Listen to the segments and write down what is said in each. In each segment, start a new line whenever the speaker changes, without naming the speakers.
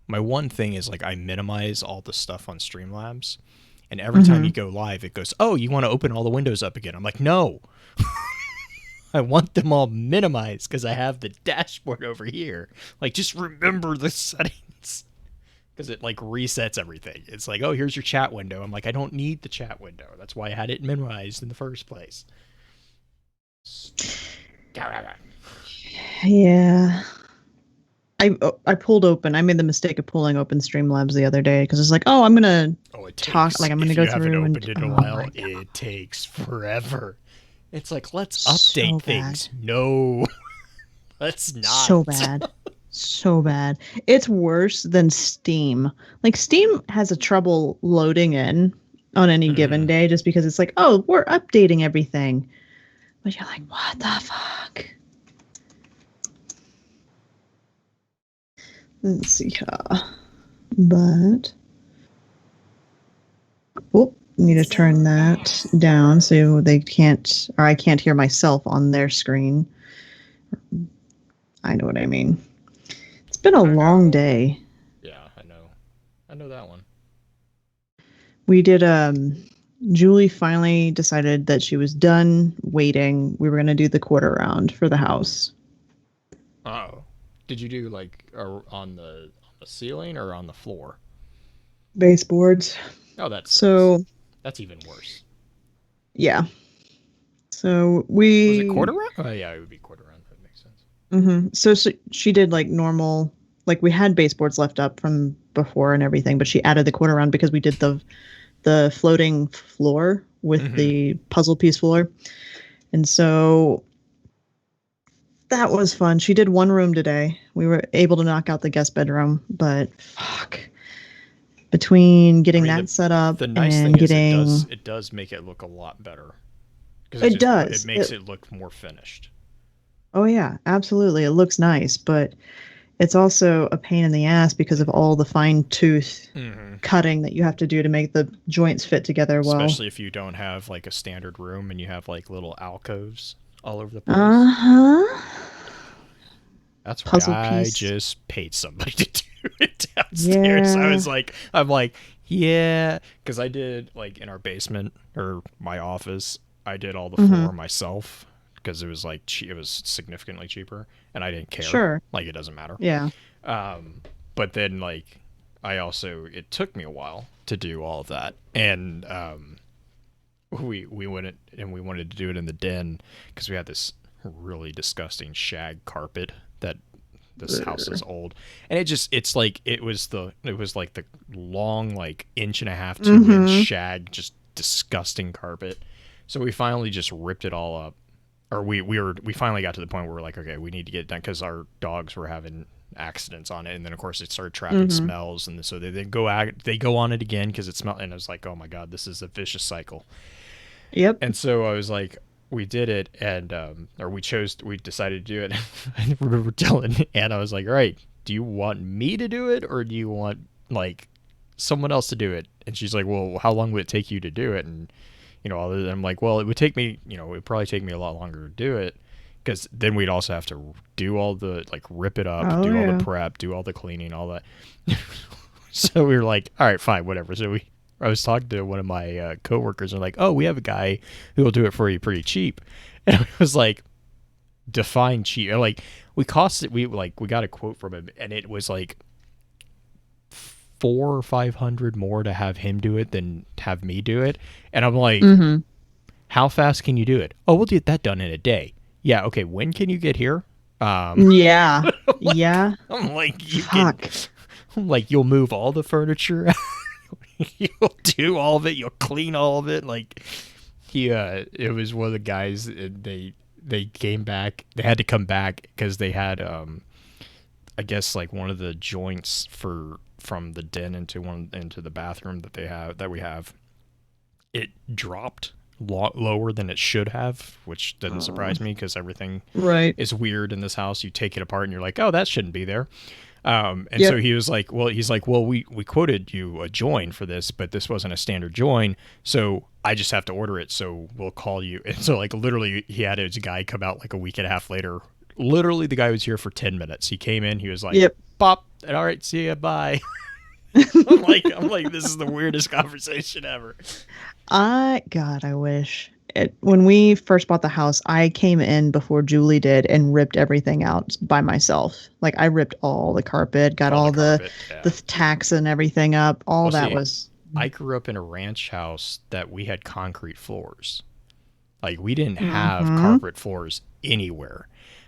My one thing is like I minimize all the stuff on Streamlabs, and every time
Mm-hmm.
you go live, it goes, "Oh, you want to open all the windows up again?" I'm like, "No, I want them all minimized because I have the dashboard over here. Like, just remember the settings because it like resets everything. It's like, oh, here's your chat window. I'm like, I don't need the chat window. That's why I had it minimized in the first place. Stupid.
Yeah. I pulled open. I made the mistake of pulling open Streamlabs the other day because it's like, oh, I'm gonna
Oh, it
talk.
takes,
Like I'm gonna
if
go
you haven't
through and
opened it in a
oh
while,
my god,
it takes forever. It's like, let's
so
update
bad,
things. No, let's
so
not.
bad, so bad. It's worse than Steam. Like Steam has a trouble loading in on any given
Mm-hmm.
day just because it's like, oh, we're updating everything, but you're like, what the fuck? Let's see. But oh, need to turn that down so they can't, or I can't hear myself on their screen. I know what I mean. It's been a
I
long
know.
day.
Yeah, I know. I know that one.
We did Julie finally decided that she was done waiting. We were going to do the quarter round for the house.
Oh, did you do like on the ceiling or on the floor?
Baseboards.
Oh, that sucks.
So,
That's even worse.
yeah. So
Was it quarter
we
round? Oh yeah, it would be quarter round. That makes sense.
so she did like normal, like we had baseboards left up from before and everything, but she added the quarter round because we did the floating floor with
Mm-hmm.
the puzzle piece floor. And so that was fun. She did one room today. We were able to knock out the guest bedroom, but fuck. Between
I
getting
mean,
that set up
the nice thing
and
is
getting
it does make it look a lot better because
it
it
does.
makes it look more finished.
Oh yeah, absolutely. It looks nice, but it's also a pain in the ass because of all the fine tooth
Mm-hmm.
cutting that you have to do to make the joints fit together well.
Especially if you don't have like a standard room and you have like little alcoves all over the place.
Uh-huh.
Yeah. That's why
Puzzle
I
piece.
just paid somebody to do it downstairs.
Yeah.
I'm like, yeah, because I did like in our basement or my office, I did all the
Mm-hmm.
floor myself because it was like it was significantly cheaper, and I didn't care.
Sure.
Like it doesn't matter.
Yeah.
But then like I also it took me a while to do all of that, and we went and we wanted to do it in the den because we had this really disgusting shag carpet that this house is old, and it was like the long like inch and a half 2 inch
Mm-hmm.
shag just disgusting carpet. So we finally just ripped it all up, or we finally got to the point where we're like, okay, we need to get it done because our dogs were having accidents on it, and then of course it started trapping
Mm-hmm.
smells, and so they go on it again because it smelled, and I was like, oh my god, this is a vicious cycle.
Yep.
And so I was like, we did it, and or we decided to do it. I remember telling Anna, I was like, all right, do you want me to do it or do you want like someone else to do it? And she's like, well, how long would it take you to do it? And I'm like, well, it would take me, it would probably take me a lot longer to do it because then we'd also have to do all the like rip it up,
Oh
do all the
yeah.
prep, do all the cleaning, all that. So we were like, all right, fine, whatever. I was talking to one of my coworkers and like, oh, we have a guy who will do it for you pretty cheap. And I was like, define cheap. And like we got a quote from him and it was like 400 or 500 more to have him do it than have me do it. And I'm like,
Mm-hmm.
how fast can you do it? Oh, we'll get that done in a day. Yeah, okay, when can you get here?
Yeah.
Like
Yeah.
I'm like you can
Fuck.
I'm like you'll move all the furniture. You'll do all of it. You'll clean all of it. Like it was one of the guys. They came back. They had to come back because they had I guess like one of the joints from the den into the bathroom that we have. It dropped lower than it should have, which doesn't
Oh,
surprise me because everything
right.
is weird in this house. You take it apart and you're like, oh, that shouldn't be there. And so
Yep.
he's like, well, we quoted you a join for this, but this wasn't a standard join, so I just have to order it. So we'll call you. And so like literally, he had his guy come out like a week and a half later. Literally, the guy was here for 10 minutes. He came in. He was like,
Yep.
pop. And all right, see ya, bye. I'm like, this is the weirdest conversation ever.
God, I wish. When we first bought the house, I came in before Julie did and ripped everything out by myself. Like I ripped all the carpet, got all the
carpet, yeah.
the tacks and everything up. All that
See,
was.
I grew up in a ranch house that we had concrete floors. Like we didn't have carpet floors anywhere.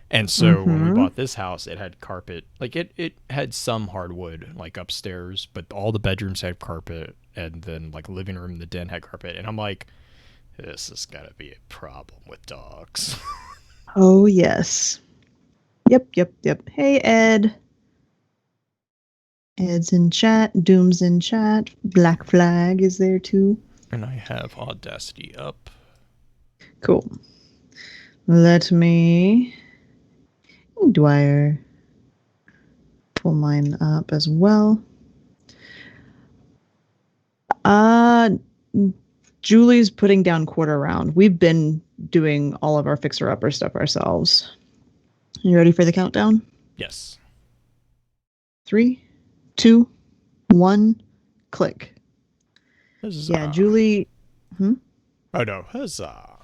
And so when we bought this house, it had carpet. Like it had some hardwood like upstairs, but all the bedrooms had carpet, and then like living room, the den had carpet. And I'm like, this is gotta be a problem with dogs.
Oh yes. Yep. Hey Ed. Ed's in chat. Doom's in chat. Black Flag is there too.
And I have Audacity up.
Cool. Let me Dwyer pull mine up as well. Julie's putting down quarter round. We've been doing all of our fixer-upper stuff ourselves. You ready for the countdown?
Yes.
3, 2, 1, click.
Huzzah.
Yeah, Julie.
Oh no, huzzah.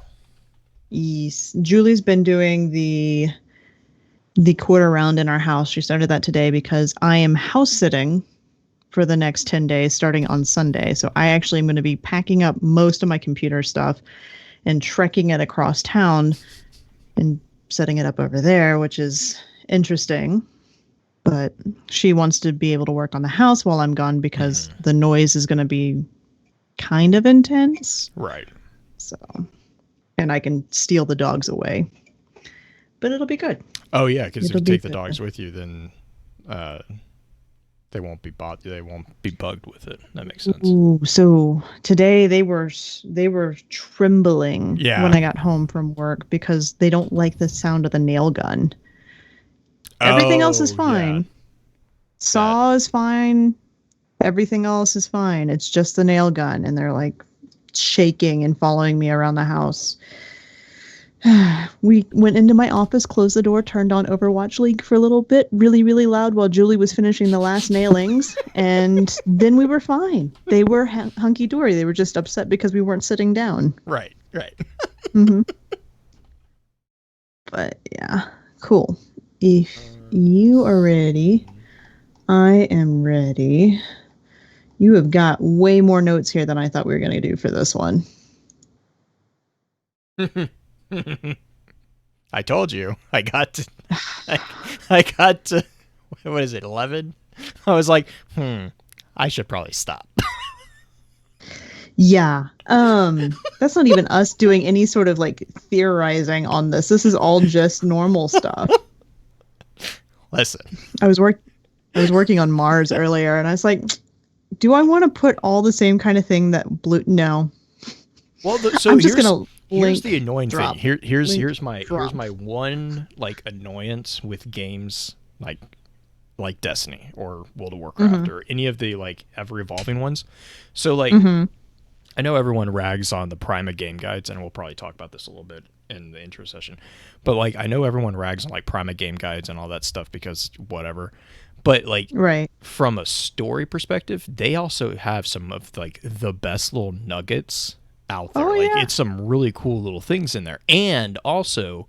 Yes, Julie's been doing the quarter round in our house. She started that today because I am house sitting for the next 10 days starting on Sunday. So I actually am going to be packing up most of my computer stuff and trekking it across town and setting it up over there, which is interesting. But she wants to be able to work on the house while I'm gone because the noise is going to be kind of intense.
Right.
So, and I can steal the dogs away. But it'll be good.
Oh yeah, because if you take the dogs with you, then they won't be bugged with it. That makes sense.
Ooh, so today they were trembling when I got home from work because they don't like the sound of the nail gun. Everything else is fine. Yeah. Saw is fine. Everything else is fine. It's just the nail gun, and they're like shaking and following me around the house. We went into my office, closed the door, turned on Overwatch League for a little bit, really, really loud while Julie was finishing the last nailings, and then we were fine. They were hunky-dory. They were just upset because we weren't sitting down.
Right.
But yeah, cool. If you are ready, I am ready. You have got way more notes here than I thought we were going to do for this one.
I told you. I got to what is it, 11? I was like, I should probably stop.
Yeah. That's not even us doing any sort of like theorizing on this. This is all just normal stuff.
Listen.
I was working on Mars earlier, and I was like, do I want to put all the same kind of thing that blue? No.
Well, here's the annoying thing. Here's my one like annoyance with games like Destiny or World of Warcraft or any of the like ever evolving ones. So like I know everyone rags on the Prima game guides, and we'll probably talk about this a little bit in the intro session. But like I know everyone rags on like Prima game guides and all that stuff because whatever. But like from a story perspective, they also have some of like the best little nuggets out there. It's some really cool little things in there. And also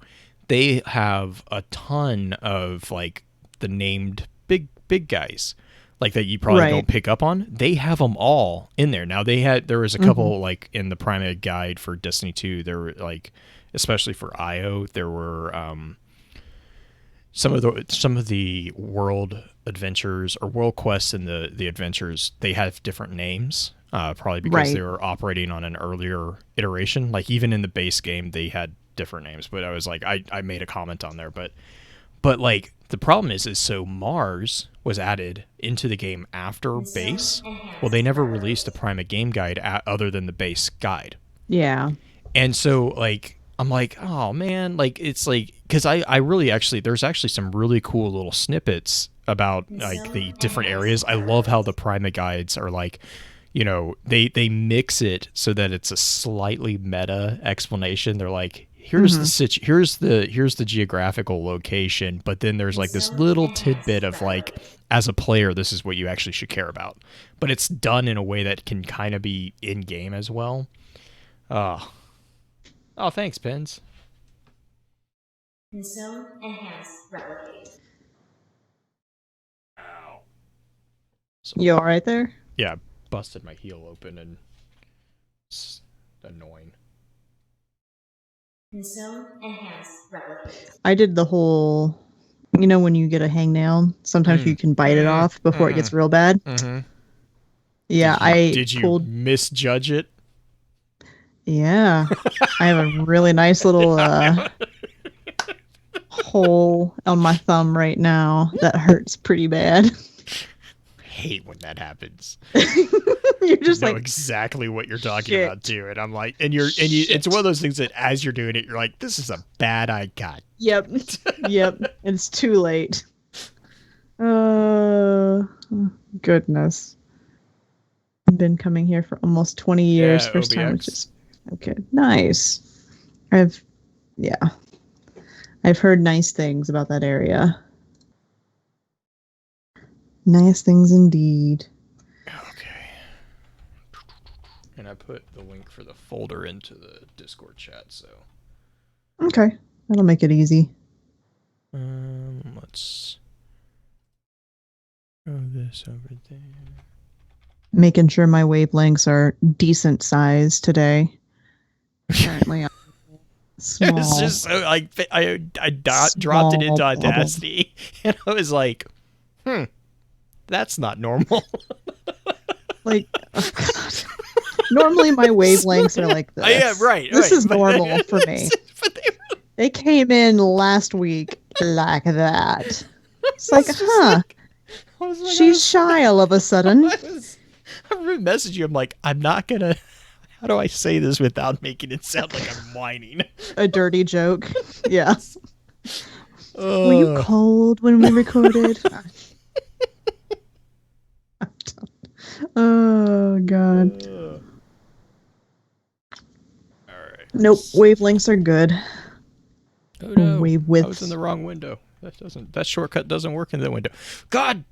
they have a ton of like the named big guys like that you probably don't pick up on. They have them all in there. Now there was a couple like in the Prima guide for Destiny 2, there were like, especially for IO, there were some of the world adventures or world quests and the adventures, they have different names. Probably because they were operating on an earlier iteration. Like even in the base game, they had different names. But I was like, I made a comment on there. But like the problem is so Mars was added into the game after base. Well, they never released a Prima game guide other than the base guide.
Yeah.
And so like I'm like, oh man, like it's like because I really actually there's actually some really cool little snippets about like the different areas. I love how the Prima guides are like, you know, they mix it so that it's a slightly meta explanation. They're like, here's here's the geographical location, but then there's like this little tidbit of like, as a player, this is what you actually should care about. But it's done in a way that can kind of be in game as well. Oh, thanks, Pins.
Consume, enhance, replicate.
Ow.
You all right there?
Yeah, I busted my heel open and it's annoying.
Consume, enhance, replicate.
I did the whole, when you get a hangnail, sometimes you can bite it off before it gets real bad.
Mm-hmm.
Yeah,
did you misjudge it?
Yeah, I have a really nice little hole on my thumb right now that hurts pretty bad.
Hate when that happens.
You're just
know
like
exactly what you're talking
shit.
about too, and I'm like, it's one of those things that as you're doing it, you're like, this is a bad idea.
Yep. It's too late. Goodness. I've been coming here for almost 20 years.
Yeah,
first
OBX.
time, which is okay. Nice. I've heard nice things about that area. Nice things indeed.
Okay. And I put the link for the folder into the Discord chat, so.
Okay. That'll make it easy.
Let's throw this over there.
Making sure my wavelengths are decent size today. Apparently, I'm small.
It's just so like I dropped it into
Small
Audacity, and I was like, that's not normal.
Like, oh God. Normally my wavelengths are like this.
Yeah, right.
This
right.
is normal for me.
But
They came in last week like that. It's like, huh?
I was like,
She's shy all of a sudden.
I messaged you. I'm like, I'm not gonna. How do I say this without making it sound like I'm whining?
A dirty joke. Yeah. Were you cold when we recorded? Oh God.
All right.
Nope. Wavelengths are good.
Oh no!
Wave
I was in the wrong window. That shortcut doesn't work in the window. God.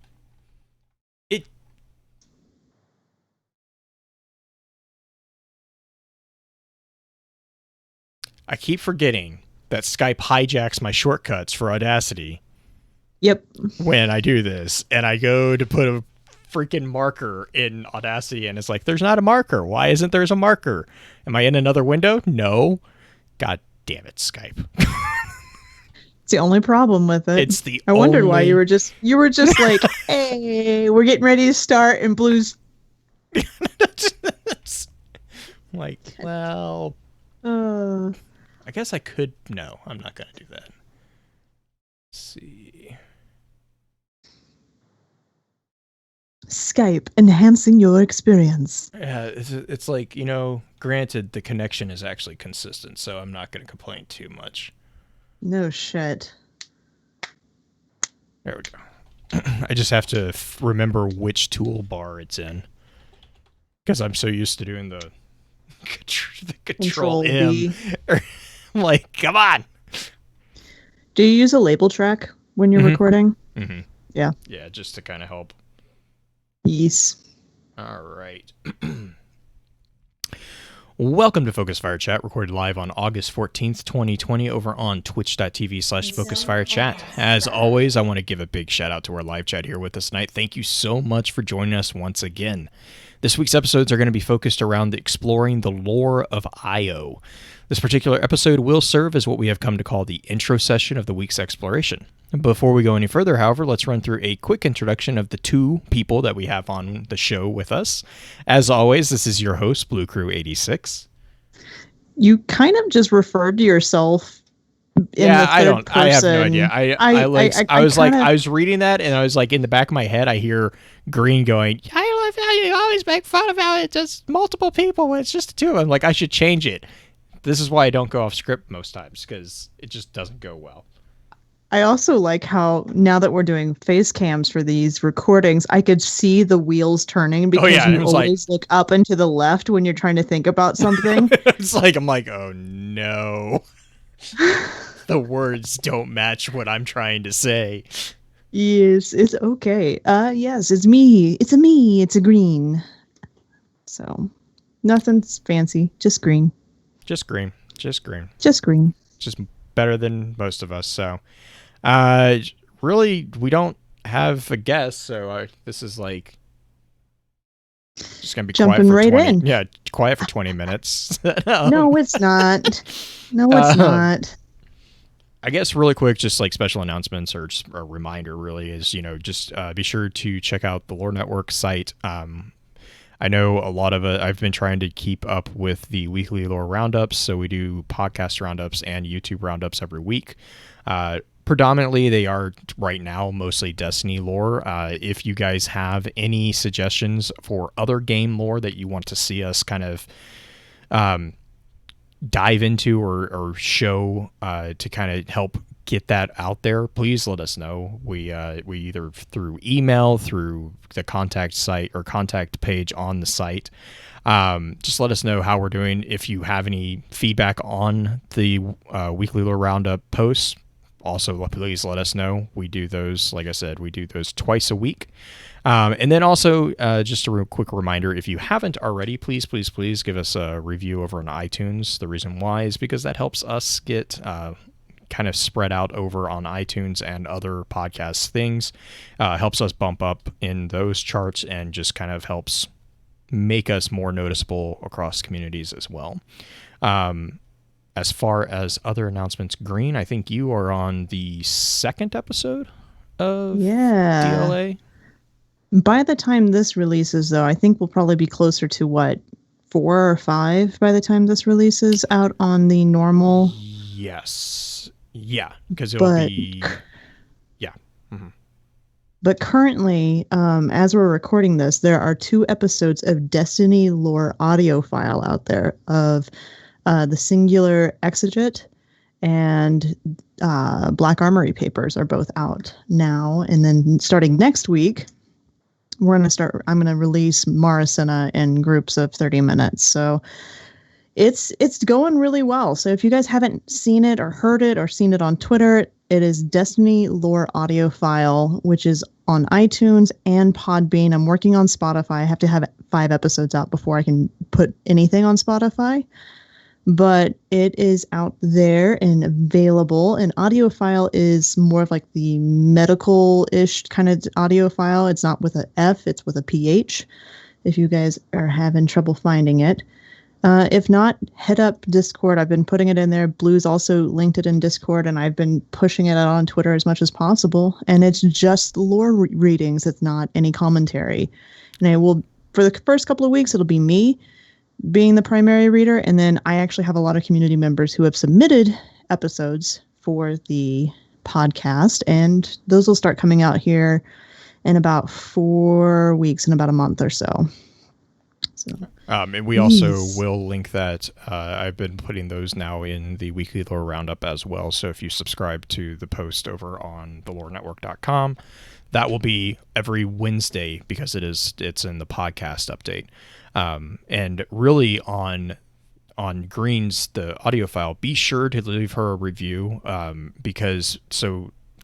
I keep forgetting that Skype hijacks my shortcuts for Audacity.
Yep.
When I do this, and I go to put a freaking marker in Audacity, and it's like, there's not a marker. Why isn't there a marker? Am I in another window? No. God damn it, Skype.
It's the only problem with it.
It's the
I wondered why
only-
you were just like, hey, we're getting ready to start, and Blue's
like, well, I guess I could. No, I'm not going to do that. Let's see.
Skype enhancing your experience.
Yeah, it's like, granted, the connection is actually consistent, so I'm not going to complain too much.
No shit.
There we go. I just have to remember which toolbar it's in, because I'm so used to doing the control M.
B.
I'm like, come on.
Do you use a label track when you're recording?
Mm-hmm.
Yeah.
Yeah, just to kind of help.
Yes.
All right. Welcome to Focus Fire Chat, recorded live on August 14th, 2020, over on twitch.tv/FocusFireChat. As always, I want to give a big shout out to our live chat here with us tonight. Thank you so much for joining us once again. This week's episodes are going to be focused around exploring the lore of Io. This particular episode will serve as what we have come to call the intro session of the week's exploration. Before we go any further, however, let's run through a quick introduction of the two people that we have on the show with us. As always, this is your host, Blue Crew 86.
You kind of just referred to yourself in the third person.
I have no idea. I was reading that, and I was like, in the back of my head, I hear Green going, I love how you always make fun of how it's just multiple people when it's just the two of them. Like, I should change it. This is why I don't go off script most times, because it just doesn't go well.
I also like how now that we're doing face cams for these recordings, I could see the wheels turning because you always look up and to the left when you're trying to think about something.
It's like, I'm like, oh no. The words don't match what I'm trying to say.
Yes, it's okay. Yes, it's me. It's a me. It's a green. So, nothing's fancy. Just green.
Just green. Just green.
Just green.
Just better than most of us. So, really, we don't have a guest. So this is like just gonna be
Jumping
quiet for
right
20.
in.
Yeah, quiet for 20 minutes.
No, it's not. No, it's not.
I guess really quick, just like special announcements or just a reminder really is, just be sure to check out the Lore Network site. I know a lot of it, I've been trying to keep up with the weekly lore roundups. So we do podcast roundups and YouTube roundups every week. Predominantly, they are right now mostly Destiny lore. If you guys have any suggestions for other game lore that you want to see us kind of dive into or show to kind of help get that out there, please let us know. We either through email, through the contact site or contact page on the site. Just let us know how we're doing. If you have any feedback on the weekly lore roundup posts, also please let us know. We do those, like I said, we do those twice a week. And then also, just a real quick reminder, if you haven't already, please give us a review over on iTunes. The reason why is because that helps us get kind of spread out over on iTunes and other podcast things. Helps us bump up in those charts and just kind of helps make us more noticeable across communities as well. As far as other announcements, Green, I think you are on the second episode of DLA.
By the time this releases, though, I think we'll probably be closer to 4 or 5 by the time this releases out on the normal.
Yes. Yeah, because it'll be... Yeah. Mm-hmm.
But currently, as we're recording this, there are 2 episodes of Destiny lore audio file out there of the Singular Exeget and Black Armory Papers are both out now. And then starting next week, I'm going to release Maracina in groups of 30 minutes. So it's going really well. So if you guys haven't seen it or heard it or seen it on Twitter, it is Destiny Lore Audio File, which is on iTunes and Podbean. I'm working on Spotify. I have to have 5 episodes out before I can put anything on Spotify. But it is out there and available. An audio file is more of like the medical-ish kind of audio file. It's not with an F, it's with a PH, if you guys are having trouble finding it. If not, head up Discord. I've been putting it in there. Blue's also linked it in Discord, and I've been pushing it out on Twitter as much as possible. And it's just lore readings. It's not any commentary. And for the first couple of weeks, it'll be me being the primary reader, and then I actually have a lot of community members who have submitted episodes for the podcast, and those will start coming out here in about 4 weeks, in about a month or so.
And we also will link that. I've been putting those now in the weekly lore roundup as well. So if you subscribe to the post over on thelorenetwork.com, that will be every Wednesday because it's in the podcast update. And really on Green's, the audio file, be sure to leave her a review, because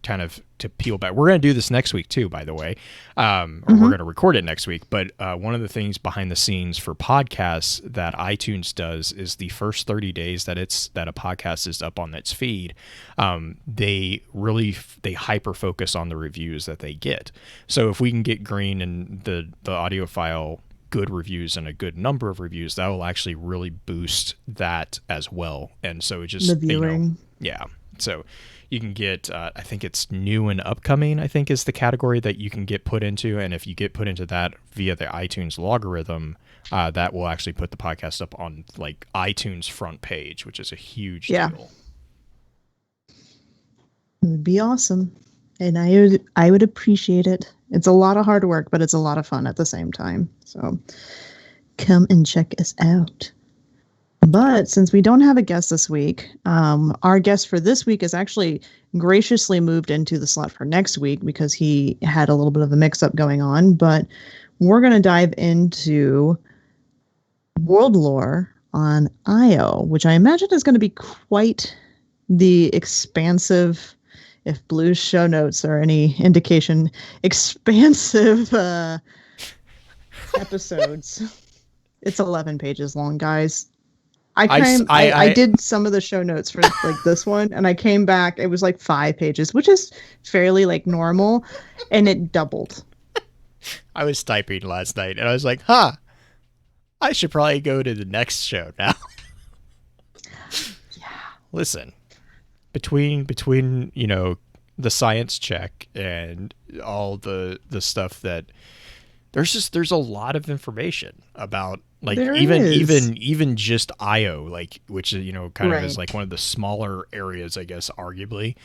kind of to peel back. We're going to do this next week too, by the way. Or we're going to record it next week. But one of the things behind the scenes for podcasts that iTunes does is the first 30 days that a podcast is up on its feed, they hyper focus on the reviews that they get. So if we can get Green and the audio file good reviews and a good number of reviews, that will actually really boost that as well. And so it just,
the viewing.
Yeah. So you can get, I think it's new and upcoming, I think is the category that you can get put into. And if you get put into that via the iTunes logarithm, that will actually put the podcast up on like iTunes front page, which is a huge deal.
It would be awesome. And I would appreciate it. It's a lot of hard work, but it's a lot of fun at the same time. So come and check us out. But since we don't have a guest this week, our guest for this week is actually graciously moved into the slot for next week because he had a little bit of a mix-up going on. But we're going to dive into world lore on Io, which I imagine is going to be quite the expansive, if Blue's show notes are any indication, expansive episodes. It's 11 pages long, guys. I did some of the show notes for like this one, and I came back. It was like 5 pages, which is fairly like normal, and it doubled.
I was typing last night, and I was like, "Huh, I should probably go to the next show now."
Yeah.
Listen, between the science check and all the stuff that there's a lot of information about, like, even just IO, like, which is kind of is like one of the smaller areas, I guess, arguably.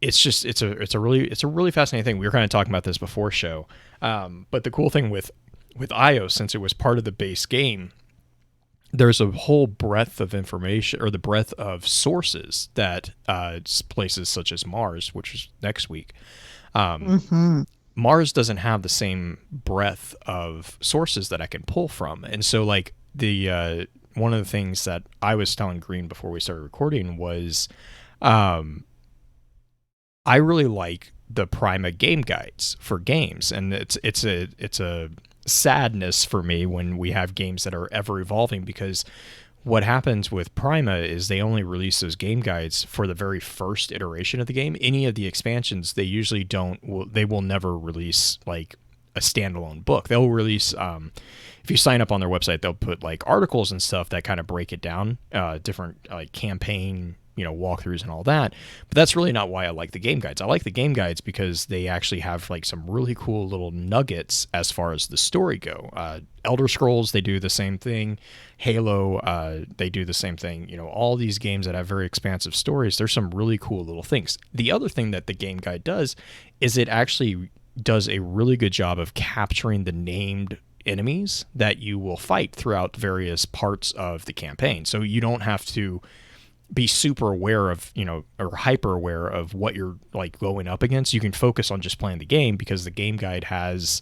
It's a really fascinating thing. We were kind of talking about this before show, but the cool thing with IO, since it was part of the base game, there's a whole breadth of information, or the breadth of sources that places such as Mars, which is next week. Mars doesn't have the same breadth of sources that I can pull from. And so, like, the one of the things that I was telling Green before we started recording was I really like the Prima game guides for games, and it's a sadness for me when we have games that are ever evolving, because what happens with Prima is they only release those game guides for the very first iteration of the game. Any of the expansions, they usually they will never release like a standalone book. They'll release, if you sign up on their website, they'll put like articles and stuff that kind of break it down, different like campaign, walkthroughs and all that. But that's really not why I like the game guides. I like the game guides because they actually have like some really cool little nuggets as far as the story go. Elder Scrolls, they do the same thing. Halo, they do the same thing. All these games that have very expansive stories, there's some really cool little things. The other thing that the game guide does is it actually does a really good job of capturing the named enemies that you will fight throughout various parts of the campaign. So you don't have to be super aware of, or hyper aware of what you're like going up against. You can focus on just playing the game because the game guide has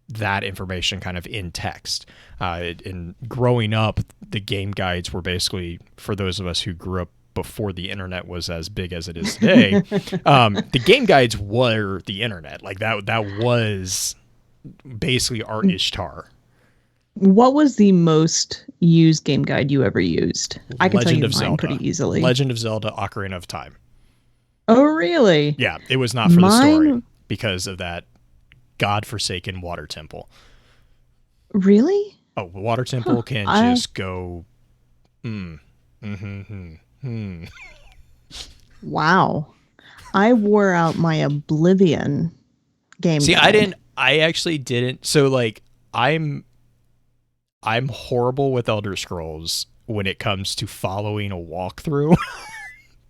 that information kind of in text. And growing up, the game guides were basically, for those of us who grew up before the internet was as big as it is today, the game guides were the internet. Like that was basically our Ishtar.
What was the most used game guide you ever used? I can tell you mine pretty easily.
Legend of Zelda: Ocarina of Time.
Oh, really?
Yeah, it was not for the story because of that godforsaken water temple.
Really?
Oh, the water temple can just go.
Wow. I wore out my Oblivion game guide.
I actually didn't. So, like, I'm horrible with Elder Scrolls when it comes to following a walkthrough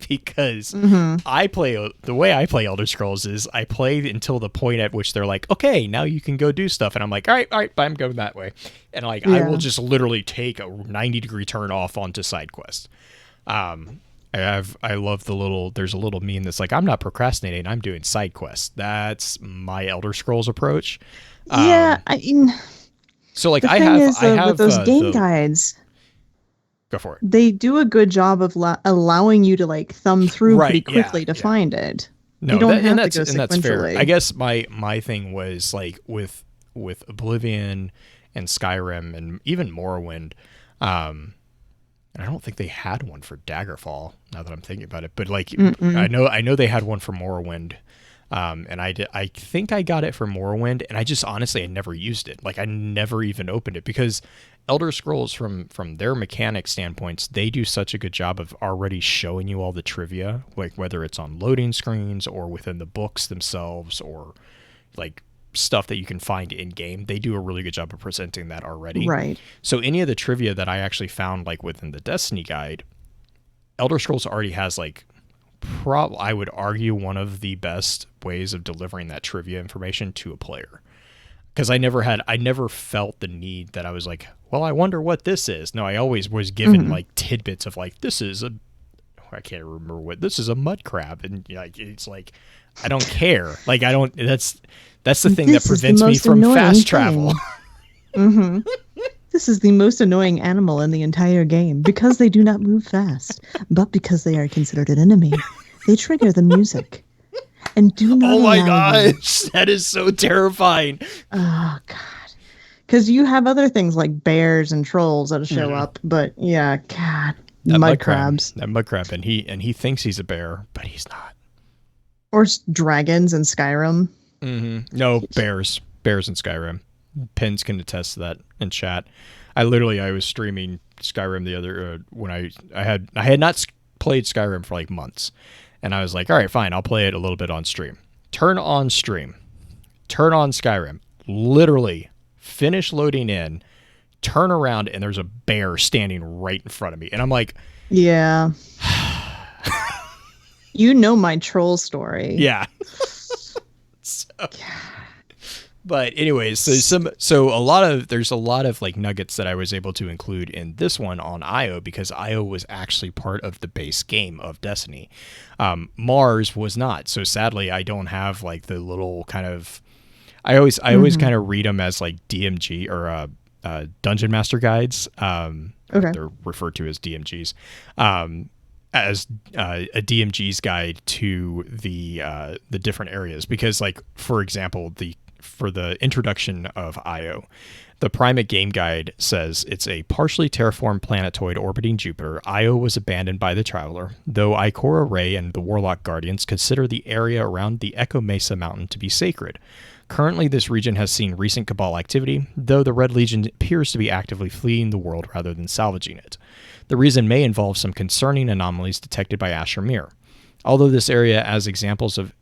because the way I play Elder Scrolls is I play until the point at which they're like, okay, now you can go do stuff. And I'm like, all right, I'm going that way. And like, I will just literally take a 90-degree turn off onto side quests. I love there's a little meme that's like, I'm not procrastinating, I'm doing side quests. That's my Elder Scrolls approach. So like I have
with those game guides.
Go for it.
They do a good job of allowing you to like thumb through pretty quickly to find it.
No,
you don't have
that's,
to go sequentially.
And that's fair. I guess my thing was like with Oblivion and Skyrim and even Morrowind. I don't think they had one for Daggerfall. Now that I'm thinking about it, but like I know they had one for Morrowind. And I think I got it for Morrowind, and I just honestly I never used it. Like I never even opened it because Elder Scrolls from their mechanic standpoints, they do such a good job of already showing you all the trivia, like whether it's on loading screens or within the books themselves or like stuff that you can find in game. They do a really good job of presenting that already.
Right.
So any of the trivia that I actually found like within the Destiny guide, Elder Scrolls already has like I would argue one of the best ways of delivering that trivia information to a player. Because I never felt the need that I was like, well, I wonder what this is. No, I always was given like tidbits of like, this is I can't remember this is a mud crab. And like, it's like, I don't care. Like, I don't, that's the thing that prevents me from fast travel.
This is the most annoying animal in the entire game because they do not move fast, but because they are considered an enemy. They trigger the music and do not
Oh my
allow you.
gosh, that is so terrifying.
Oh, God. Because you have other things like bears and trolls that'll show up, but yeah, God. Mud crabs.
That mud crab, and he thinks he's a bear, but he's not.
Or dragons in Skyrim.
Mm-hmm. No, bears in Skyrim. Pins can attest to that in chat. I was streaming Skyrim the other when I had not played Skyrim for like months, and I was like, all right, fine, I'll play it a little bit on stream. Turn on Skyrim. Literally finish loading in, turn around, and there's a bear standing right in front of me, and I'm like,
yeah. You know my troll story.
yeah. But anyways, there's a lot of like nuggets that I was able to include in this one on IO because IO was actually part of the base game of Destiny. Mars was not. So sadly, I don't have like the little kind of. I always kind of read them as like DMG or Dungeon Master guides. Okay. They're referred to as DMGs. As a DMG's guide to the different areas because, like, for example, for the introduction of Io, the Primate Game Guide says it's a partially terraformed planetoid orbiting Jupiter. Io was abandoned by the Traveler, though Ikora Ray and the Warlock Guardians consider the area around the Echo Mesa mountain to be sacred. Currently, this region has seen recent Cabal activity, though the Red Legion appears to be actively fleeing the world rather than salvaging it. The reason may involve some concerning anomalies detected by Asher Mir. Although this area has examples of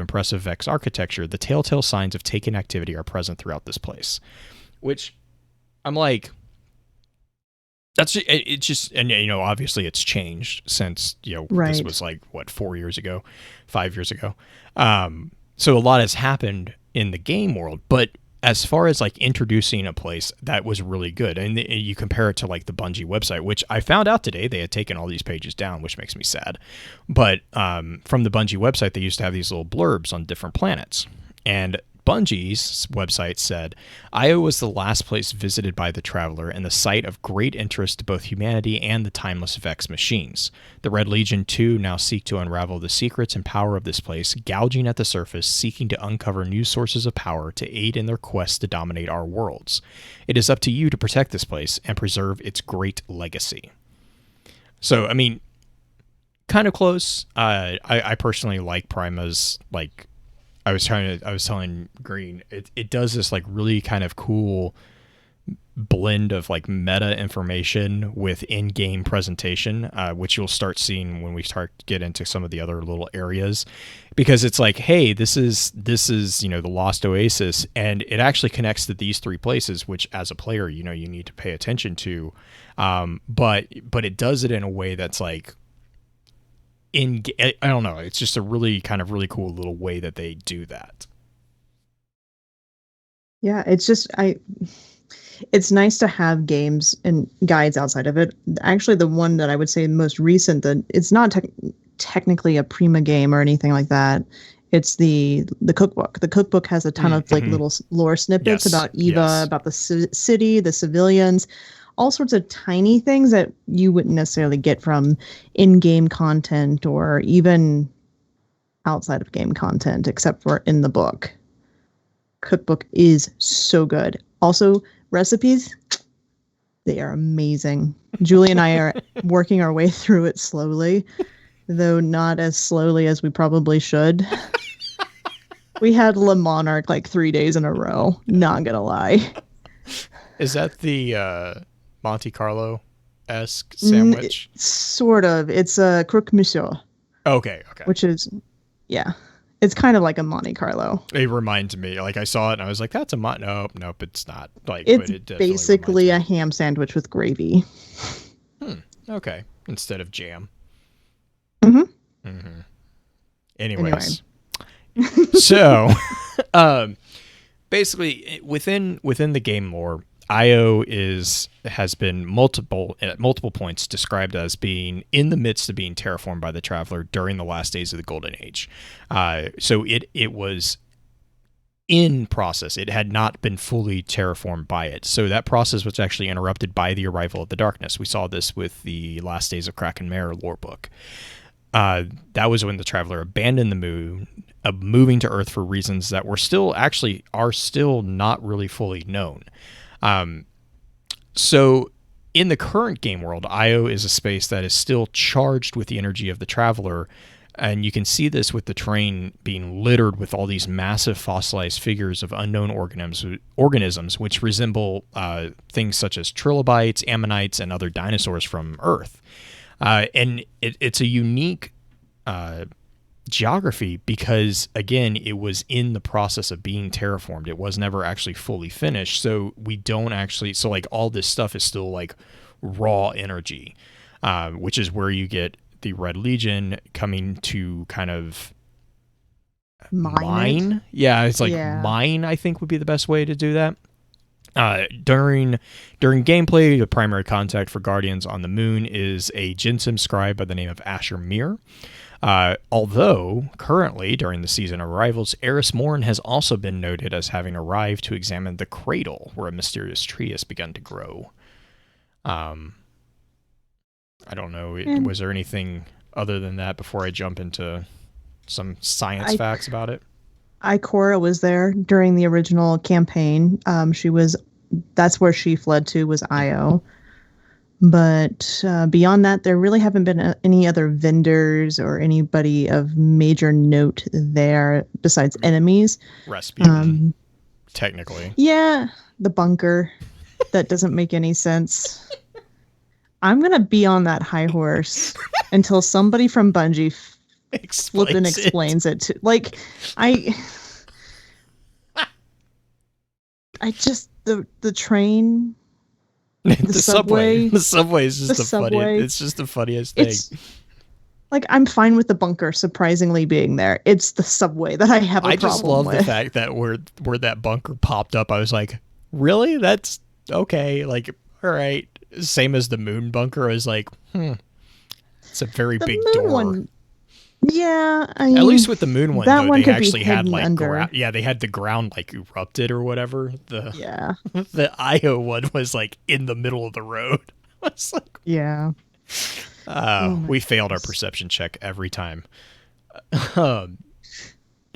impressive Vex architecture, the telltale signs of Taken activity are present throughout this place. Which, I'm like, it's just, and you know, obviously it's changed since, you know,
right.
This was like, what, 5 years ago? So a lot has happened in the game world, but as far as like introducing a place, that was really good. And you compare it to like the Bungie website, which I found out today, they had taken all these pages down, which makes me sad. But from the Bungie website, they used to have these little blurbs on different planets. And Bungie's website said, Io was the last place visited by the Traveler and the site of great interest to both humanity and the timeless Vex machines. The Red Legion, too, now seek to unravel the secrets and power of this place, gouging at the surface, seeking to uncover new sources of power to aid in their quest to dominate our worlds. It is up to you to protect this place and preserve its great legacy. So, I mean, kind of close. I personally like Prima's, like, I was telling Green, it does this like really kind of cool blend of like meta information with in-game presentation, which you'll start seeing when we start to get into some of the other little areas, because it's like, hey, this is, you know, the Lost Oasis, and it actually connects to these three places, which as a player, you know, you need to pay attention to. But it does it in a way that's like, I don't know. It's just a really cool little way that they do that.
Yeah, it's just it's nice to have games and guides outside of it. Actually, the one that I would say most recent, that it's not technically a Prima game or anything like that. It's the cookbook. The cookbook has a ton of like little lore snippets about Eva, about the city, the civilians, all sorts of tiny things that you wouldn't necessarily get from in-game content or even outside of game content, except for in the book. Cookbook is so good. Also, recipes, they are amazing. Julie and I are working our way through it slowly, though not as slowly as we probably should. We had Le Monarch like 3 days in a row, not gonna lie.
Is that the Monte Carlo-esque sandwich?
Sort of. It's a croque monsieur.
Okay.
Which is, yeah. It's kind of like a Monte Carlo.
It reminds me, like I saw it and I was like, that's a nope, it's not. Like,
it's
but it
basically a ham sandwich with gravy.
Okay. Instead of jam.
Anyway.
Anyways. So, basically within the game lore, Io has been at multiple points described as being in the midst of being terraformed by the Traveler during the last days of the Golden Age. So it was in process. It had not been fully terraformed by it. So that process was actually interrupted by the arrival of the darkness. We saw this with the Last Days of Kraken Mare lore book. That was when the Traveler abandoned the moon, moving to Earth for reasons that are still not really fully known. So in the current game world, Io is a space that is still charged with the energy of the Traveler. And you can see this with the terrain being littered with all these massive fossilized figures of unknown organisms which resemble things such as trilobites, ammonites, and other dinosaurs from Earth. And it's a unique geography because, again, it was in the process of being terraformed. It was never actually fully finished. So like all this stuff is still like raw energy, which is where you get the Red Legion coming to kind of mine. Yeah, it's like mine, I think would be the best way to do that. During gameplay, the primary contact for Guardians on the moon is a Jinsim scribe by the name of Asher Mir. Although, currently, during the season of arrivals, Eris Morn has also been noted as having arrived to examine the cradle where a mysterious tree has begun to grow. I don't know. Was there anything other than that before I jump into some science facts about it?
Ikora was there during the original campaign. That's where she fled to, was Io. But beyond that, there really haven't been any other vendors or anybody of major note there besides enemies.
Rasputin, technically.
Yeah, the bunker. That doesn't make any sense. I'm going to be on that high horse until somebody from Bungie explains it. Like, I just, the train, the subway.
The subway is just it's just the funniest thing.
Like, I'm fine with the bunker surprisingly being there. It's the subway that I have a problem with. I just love
the fact that where that bunker popped up, I was like, really? That's okay. Like, all right. Same as the moon bunker. I was like, it's a very big door.
One, yeah, I mean,
at least with the moon one, though, they actually had like they had the ground like erupted or whatever. The Io one was like in the middle of the road. I was like,
yeah.
We failed our perception check every time.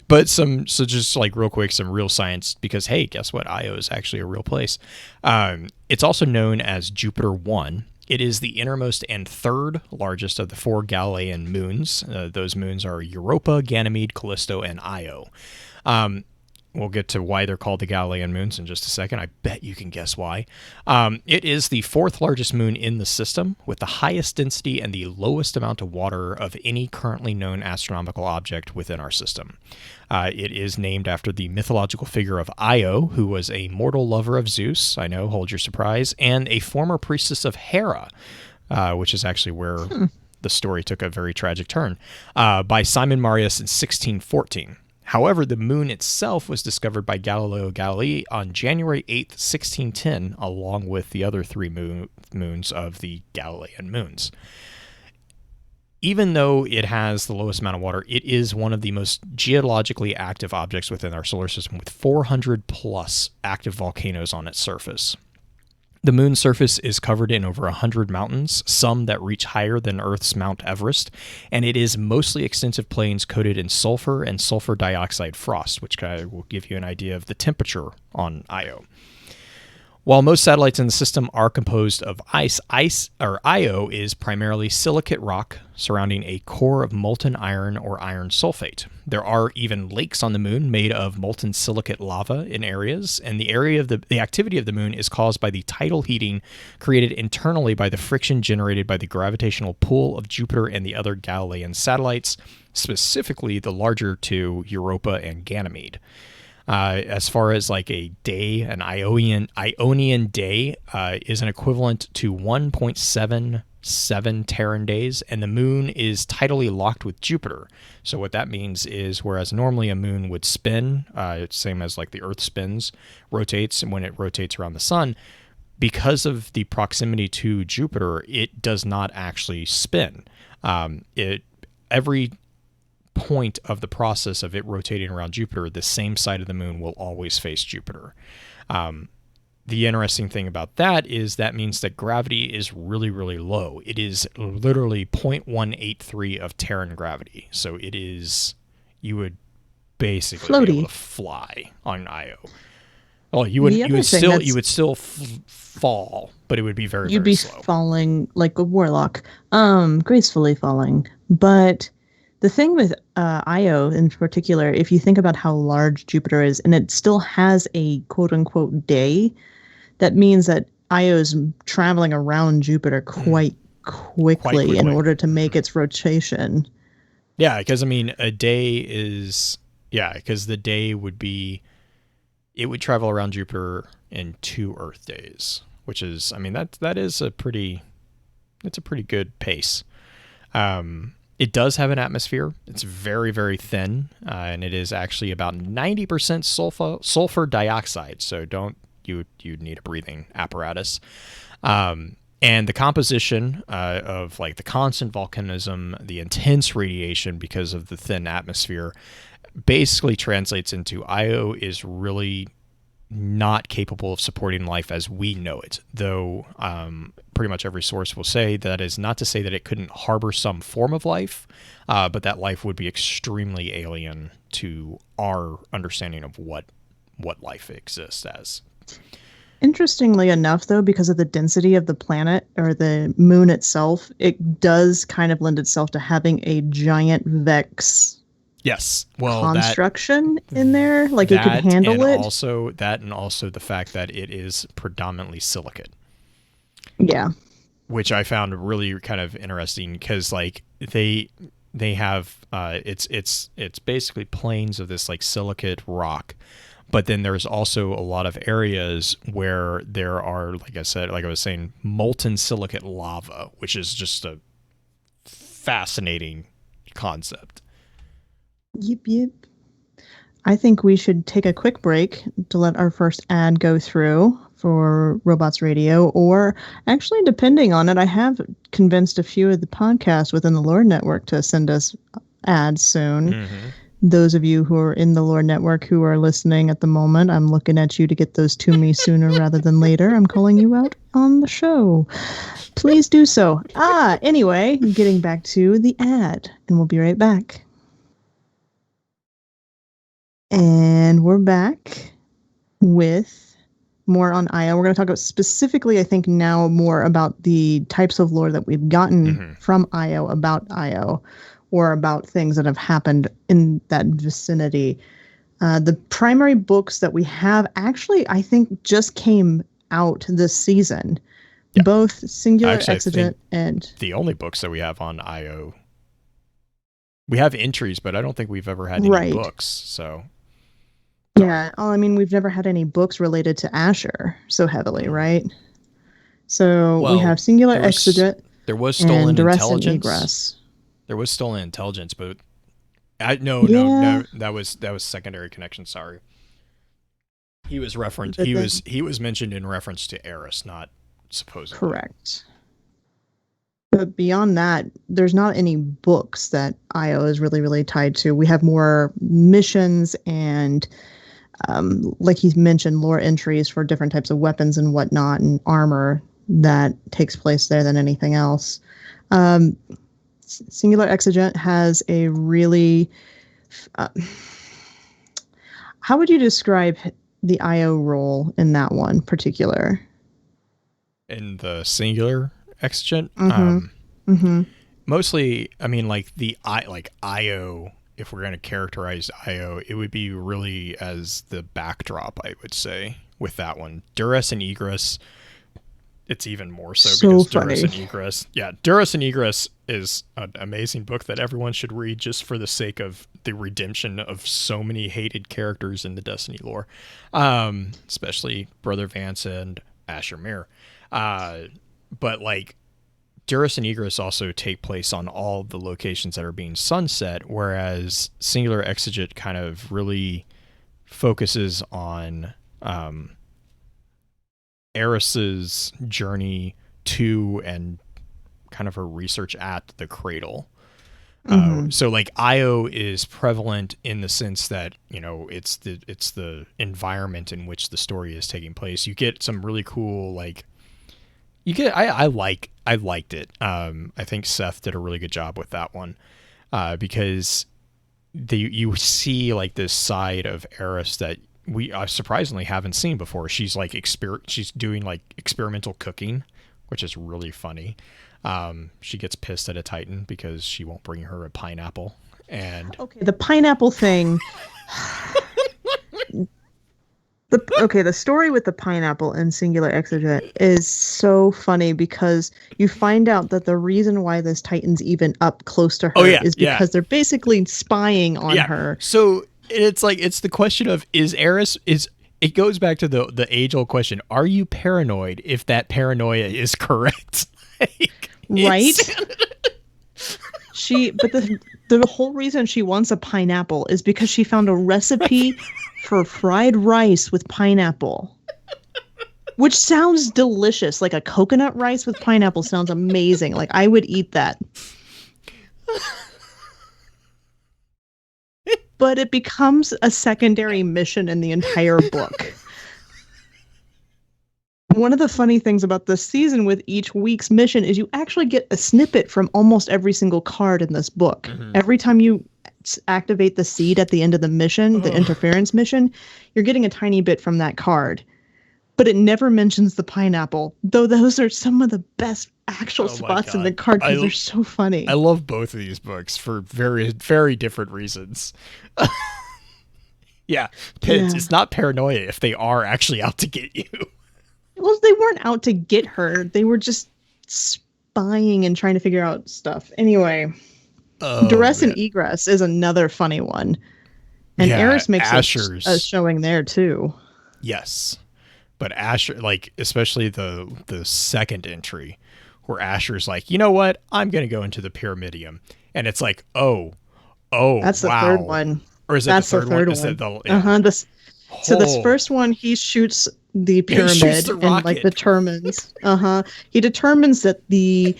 But just like real quick, some real science, because, hey, guess what? Io is actually a real place. It's also known as Jupiter 1. It is the innermost and third largest of the 4 Galilean moons. Those moons are Europa, Ganymede, Callisto, and Io. We'll get to why they're called the Galilean moons in just a second. I bet you can guess why. It is the 4th largest moon in the system, with the highest density and the lowest amount of water of any currently known astronomical object within our system. It is named after the mythological figure of Io, who was a mortal lover of Zeus, I know, hold your surprise, and a former priestess of Hera, which is actually where the story took a very tragic turn, by Simon Marius in 1614. However, the moon itself was discovered by Galileo Galilei on January 8th, 1610, along with the other 3 moons of the Galilean moons. Even though it has the lowest amount of water, it is one of the most geologically active objects within our solar system, with 400 plus active volcanoes on its surface. The moon's surface is covered in over 100 mountains, some that reach higher than Earth's Mount Everest, and it is mostly extensive plains coated in sulfur and sulfur dioxide frost, which will give you an idea of the temperature on Io. While most satellites in the system are composed of ice, Io is primarily silicate rock surrounding a core of molten iron or iron sulfate. There are even lakes on the moon made of molten silicate lava in areas, and the activity of the moon is caused by the tidal heating created internally by the friction generated by the gravitational pull of Jupiter and the other Galilean satellites, specifically the larger 2, Europa and Ganymede. As far as like a day, an Ionian day is an equivalent to 1.77 Terran days, and the moon is tidally locked with Jupiter. So what that means is, whereas normally a moon would spin, it's same as like the Earth spins, rotates, and when it rotates around the sun, because of the proximity to Jupiter, it does not actually spin. Every point of the process of it rotating around Jupiter, the same side of the moon will always face Jupiter. The interesting thing about that is that means that gravity is really, really low. It is literally 0.183 of Terran gravity. So it is, you would basically be able to fly on Io. Oh, you would still fall, but it would be very,
you'd
very
be
slow.
Falling like a warlock, gracefully falling. But the thing with Io in particular, if you think about how large Jupiter is, and it still has a quote unquote day, that means that Io is traveling around Jupiter quite quickly in order to make its rotation.
Yeah, because I mean, a day is because the day would be, it would travel around Jupiter in 2 Earth days, which is, I mean, that is a pretty good pace. It does have an atmosphere. It's very, very thin, and it is actually about 90% sulfur dioxide. So you'd need a breathing apparatus. And the composition of like the constant volcanism, the intense radiation because of the thin atmosphere, basically translates into Io is really not capable of supporting life as we know it, though pretty much every source will say that is not to say that it couldn't harbor some form of life, but that life would be extremely alien to our understanding of what life exists as.
Interestingly enough, though, because of the density of the planet or the moon itself, it does kind of lend itself to having a giant Vex construction in there, like it could handle it.
Also the fact that it is predominantly silicate.
Yeah.
Which I found really kind of interesting because like they have it's basically plains of this like silicate rock, but then there's also a lot of areas where there are, like I was saying, molten silicate lava, which is just a fascinating concept.
Yep. I think we should take a quick break to let our first ad go through for Robots Radio, or actually, depending on it, I have convinced a few of the podcasts within the Lore Network to send us ads soon. Mm-hmm. Those of you who are in the Lore Network who are listening at the moment, I'm looking at you to get those to me sooner rather than later. I'm calling you out on the show. Please do so. Anyway, getting back to the ad, and we'll be right back. And we're back with more on Io. We're going to talk about specifically, I think now more about the types of lore that we've gotten from Io about Io, or about things that have happened in that vicinity. The primary books that we have actually, I think, just came out this season. Yeah. Both Singular Exigent and...
The only books that we have on Io, we have entries, but I don't think we've ever had any books, so...
Yeah, I mean, we've never had any books related to Asher so heavily, right? So we have Singular Exigent.
There was Stolen
Duress and
Intelligence.
Egress.
There was Stolen Intelligence, but no, that was Secondary Connection. Sorry, he was referenced. He was mentioned in reference to Eris, not supposedly.
Correct. But beyond that, there's not any books that Io is really, really tied to. We have more missions and, like he mentioned, lore entries for different types of weapons and whatnot and armor that takes place there than anything else. Singular Exigent has a really... how would you describe the Io role in that one particular?
In the Singular Exigent? Mostly, I mean, like Io, if we're going to characterize Io, it would be really as the backdrop, I would say, with that one. Duress and Egress, it's even more so because funny. Duress and Egress. Yeah, Duress and Egress is an amazing book that everyone should read just for the sake of the redemption of so many hated characters in the Destiny lore, especially Brother Vance and Asher Mir. But like, Duress and Egress also take place on all the locations that are being sunset, whereas Singular Exigent kind of really focuses on Eris's journey to and kind of her research at the Cradle. So like Io is prevalent in the sense that, you know, it's the environment in which the story is taking place. You get some really cool, like, I liked it. I think Seth did a really good job with that one, because you see like this side of Eris that we surprisingly haven't seen before. She's like she's doing like experimental cooking, which is really funny. She gets pissed at a Titan because she won't bring her a pineapple. And
okay, the pineapple thing. The story with the pineapple and Singular Exeget is so funny because you find out that the reason why this Titan's even up close to her is because they're basically spying on her.
So it's like, it's the question of, is Eris, it goes back to the age-old question, are you paranoid if that paranoia is correct?
Right? But the whole reason she wants a pineapple is because she found a recipe for fried rice with pineapple, which sounds delicious. Like a coconut rice with pineapple sounds amazing. Like I would eat that. But it becomes a secondary mission in the entire book. One of the funny things about this season with each week's mission is you actually get a snippet from almost every single card in this book. Mm-hmm. Every time you activate the seed at the end of the mission, the interference mission, you're getting a tiny bit from that card. But it never mentions the pineapple, though those are some of the best actual spots in the card because they're so funny.
I love both of these books for very, very different reasons. It's not paranoia if they are actually out to get you.
Well, they weren't out to get her. They were just spying and trying to figure out stuff. Anyway, Duress and Egress is another funny one. And Eris makes a showing there, too.
Yes. But Asher, like, especially the second entry, where Asher's like, you know what? I'm going to go into the Pyramidium. And it's like, that's the
third one.
Or is it the third one? Is it
So this first one, he shoots the pyramid and like determines. He determines that the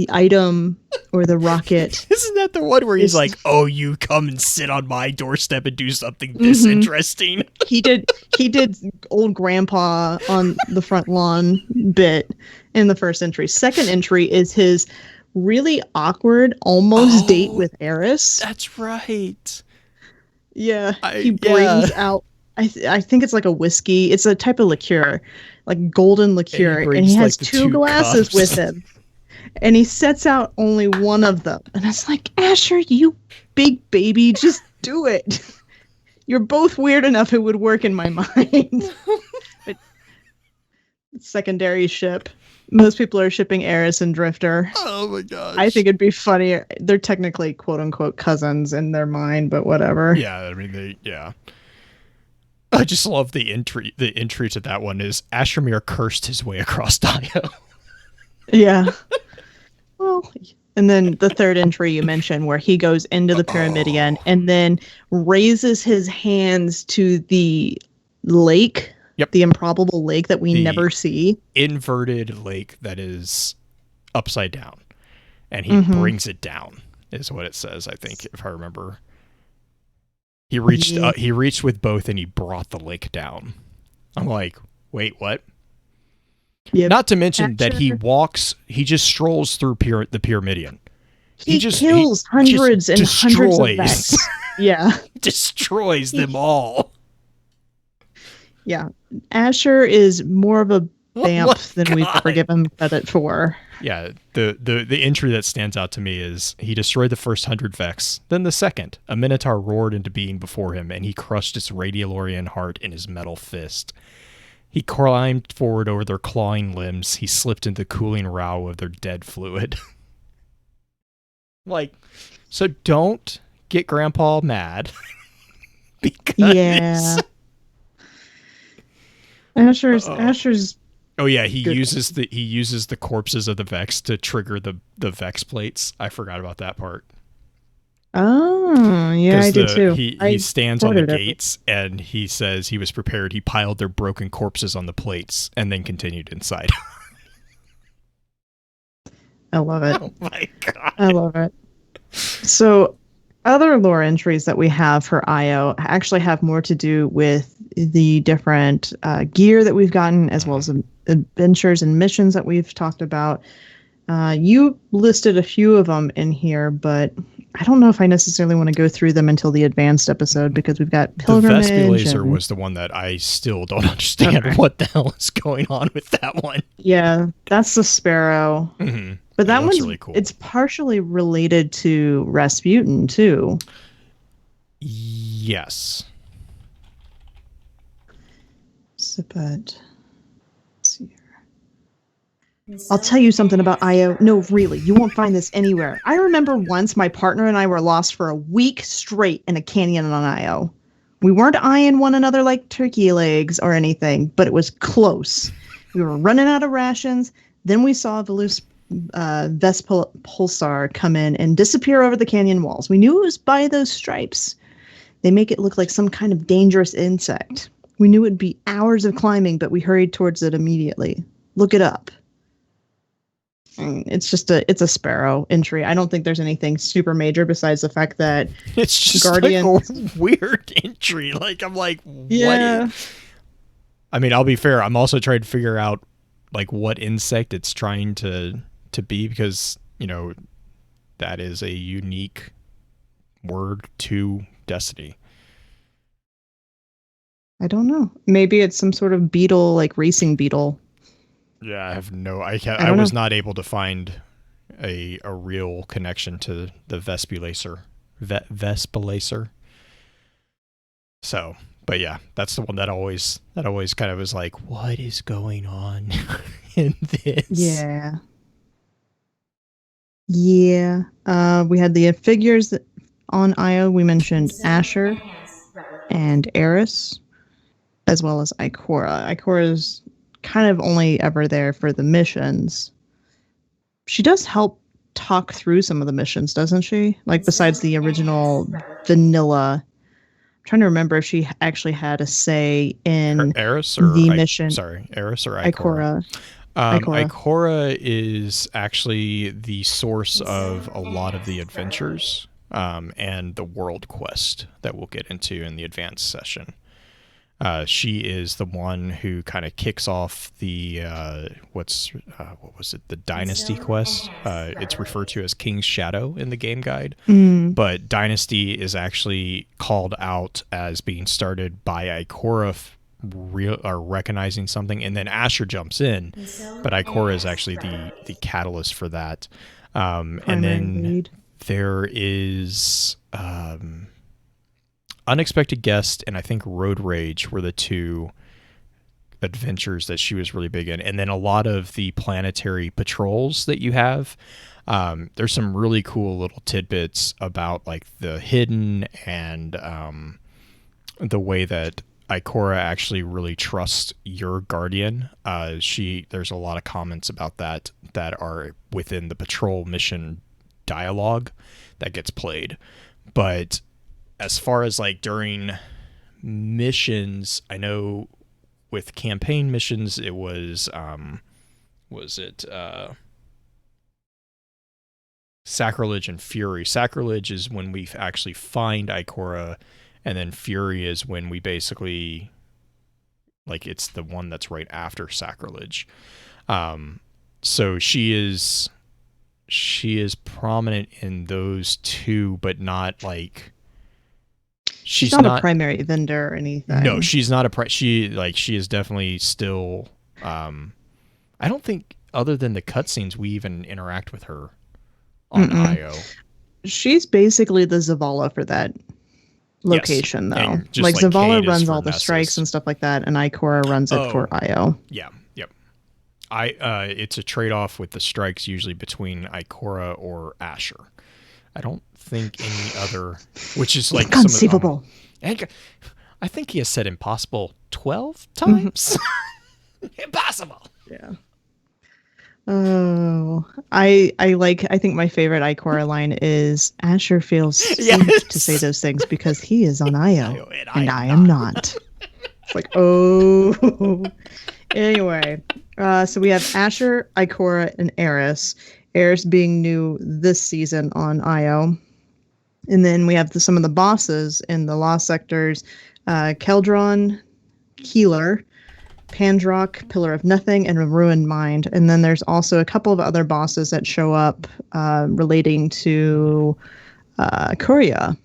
item or the rocket.
Isn't that the one where he's like, "Oh, you come and sit on my doorstep and do something this interesting"?
He did old grandpa on the front lawn bit in the first entry. Second entry is his really awkward almost date with Eris.
That's right.
Yeah, he brings out. I think it's like a whiskey. It's a type of liqueur, like golden liqueur, and he has like two glasses cups with him. And he sets out only one of them. And it's like, Asher, you big baby, just do it. You're both weird enough it would work in my mind. But secondary ship. Most people are shipping Eris and Drifter.
Oh my gosh.
I think it'd be funny. They're technically quote unquote cousins in their mind, but whatever.
Yeah, I mean, I just love the entry. The entry to that one is Ashermere cursed his way across Dio.
Yeah. Well, and then the third entry you mentioned where he goes into the Pyramidion and then raises his hands to the lake, the improbable lake that we never see.
Inverted lake that is upside down. And he brings it down, is what it says, I think, if I remember. He reached with both and he brought the lake down. I'm like, wait, what? Yep. Not to mention that he just strolls through the Pyramidion.
He kills hundreds and hundreds of Vex. Yeah.
Destroys them all.
Yeah. Asher is more of a vamp than we've ever given credit for.
Yeah, the entry that stands out to me is he destroyed the first 100 Vex, then the second. A Minotaur roared into being before him, and he crushed its Radiolorian heart in his metal fist. He climbed forward over their clawing limbs. He slipped into the cooling row of their dead fluid. Like, so don't get Grandpa mad.
Because Asher's.
Oh yeah, he uses the corpses of the Vex to trigger the Vex plates. I forgot about that part.
Oh, yeah, I did too.
He stands on the gates and he says he was prepared. He piled their broken corpses on the plates and then continued inside.
I love it.
Oh my god.
I love it. So other lore entries that we have for IO actually have more to do with the different gear that we've gotten, as well as adventures and missions that we've talked about. You listed a few of them in here, but I don't know if I necessarily want to go through them until the advanced episode, because we've got pilgrimage.
The Vespulacer was the one that I still don't understand what the hell is going on with that one.
Yeah, that's the Sparrow.
Mm-hmm.
But that one's
really cool.
It's partially related to Rasputin too.
Yes.
So, but let's see here. I'll tell you something about IO. No, really, you won't find this anywhere. I remember once my partner and I were lost for a week straight in a canyon on IO. We weren't eyeing one another like turkey legs or anything, but it was close. We were running out of rations. Then we saw Vespulsar come in and disappear over the canyon walls. We knew it was by those stripes. They make it look like some kind of dangerous insect. We knew it'd be hours of climbing, but we hurried towards it immediately. Look it up. It's just it's a Sparrow entry. I don't think there's anything super major besides the fact that
it's just
Guardian,
like a weird entry. Like, I'm like,
yeah.
what? I mean, I'll be fair. I'm also trying to figure out like what insect it's trying to be, because, you know, that is a unique word to Destiny.
I don't know. Maybe it's some sort of beetle, like racing beetle.
Yeah, I have no. I was not able to find a real connection to the Vespulacer. Vespulacer. So, but yeah, that's the one that always kind of was like, what is going on in this?
Yeah. Yeah. We had the figures on IO. We mentioned Asher and Eris, as well as Ikora. Ikora's kind of only ever there for the missions. She does help talk through some of the missions, doesn't she? Like, besides the original vanilla. I'm trying to remember if she actually had a say in
Eris or
the mission.
Sorry, Eris or Ikora? Ikora is actually the source of a lot of the adventures and the world quest that we'll get into in the advanced session. She is the one who kind of kicks off the what was it? The Dynasty quest. It's referred to as King's Shadow in the game guide, but Dynasty is actually called out as being started by Ikora recognizing something, and then Asher jumps in, but Ikora is actually the catalyst for that. And then there is Unexpected Guest and I think Road Rage were the two adventures that she was really big in. And then a lot of the planetary patrols that you have, there's some really cool little tidbits about like the hidden and the way that Ikora actually really trusts your guardian. There's a lot of comments about that are within the patrol mission dialogue that gets played. But as far as like during missions, I know with campaign missions, it was Sacrilege and Fury. Sacrilege is when we actually find Ikora, and then Fury is when we basically, like, it's the one that's right after Sacrilege. So she is prominent in those two, but not like she's
not a primary vendor or anything.
No, she's not she is definitely still. I don't think other than the cutscenes we even interact with her on IO.
She's basically the Zavala for that location, though. Like Zavala runs all the strikes and stuff like that, and Ikora runs it for IO.
Yeah, yep. It's a trade-off with the strikes usually between Ikora or Asher. I don't think any other, which is like
inconceivable.
I think he has said impossible 12 times. Impossible.
Yeah. Oh, I think my favorite Ikora line is Asher feels safe to say those things because he is on IO and I am not. It's like, oh. Anyway, So we have Asher, Ikora, and Eris. Eris being new this season on IO. And then we have some of the bosses in the Lost Sectors. Keldron, Keeler, Pandrock, Pillar of Nothing, and a Ruined Mind. And then there's also a couple of other bosses that show up relating to Korea.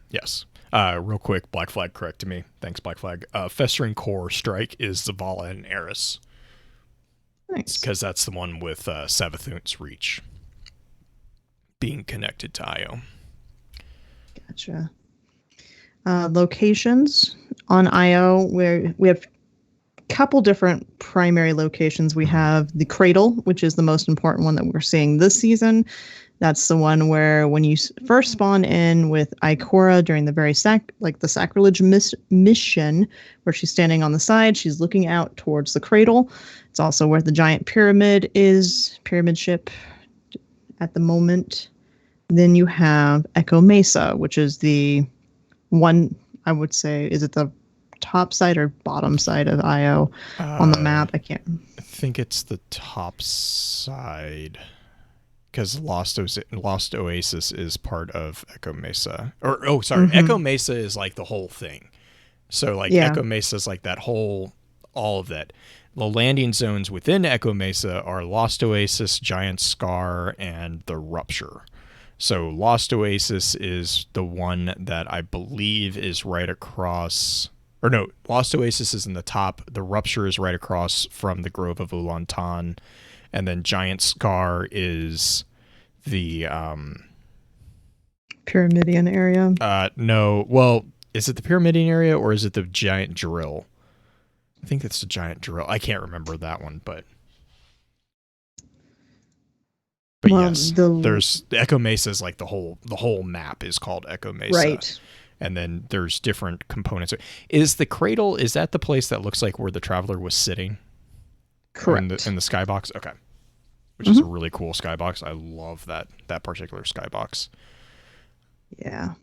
Yes. Real quick, Black Flag corrected me. Thanks, Black Flag. Festering Core Strike is Zavala and Eris.
Nice.
Because that's the one with Savathune's Reach being connected to IO.
Gotcha. Locations on IO, where we have a couple different primary locations. We have the Cradle, which is the most important one that we're seeing this season. That's the one where when you first spawn in with Ikora during the very the Sacrilege mission, where she's standing on the side, she's looking out towards the Cradle. It's also where the giant pyramid ship at the moment. Then you have Echo Mesa, which is the one, I would say, is it the top side or bottom side of IO on the map? I
think it's the top side. Because Lost Oasis is part of Echo Mesa. Echo Mesa is like the whole thing. So Echo Mesa is like that whole, all of that. The landing zones within Echo Mesa are Lost Oasis, Giant Scar, and the Rupture. So Lost Oasis is the one that I believe is right across... Or no, Lost Oasis is in the top. The Rupture is right across from the Grove of Ulantan. And then Giant Scar is the...
Pyramidion area?
No. Well, is it the Pyramidion area or is it the Giant Drill? I think it's the Giant Drill. I can't remember that one, but yes, there's Echo Mesa is like the whole map is called Echo Mesa.
Right.
And then there's different components. Is the Cradle, is that the place that looks like where the Traveler was sitting?
Correct.
In the skybox? Okay. Which is a really cool skybox. I love that particular skybox.
Yeah.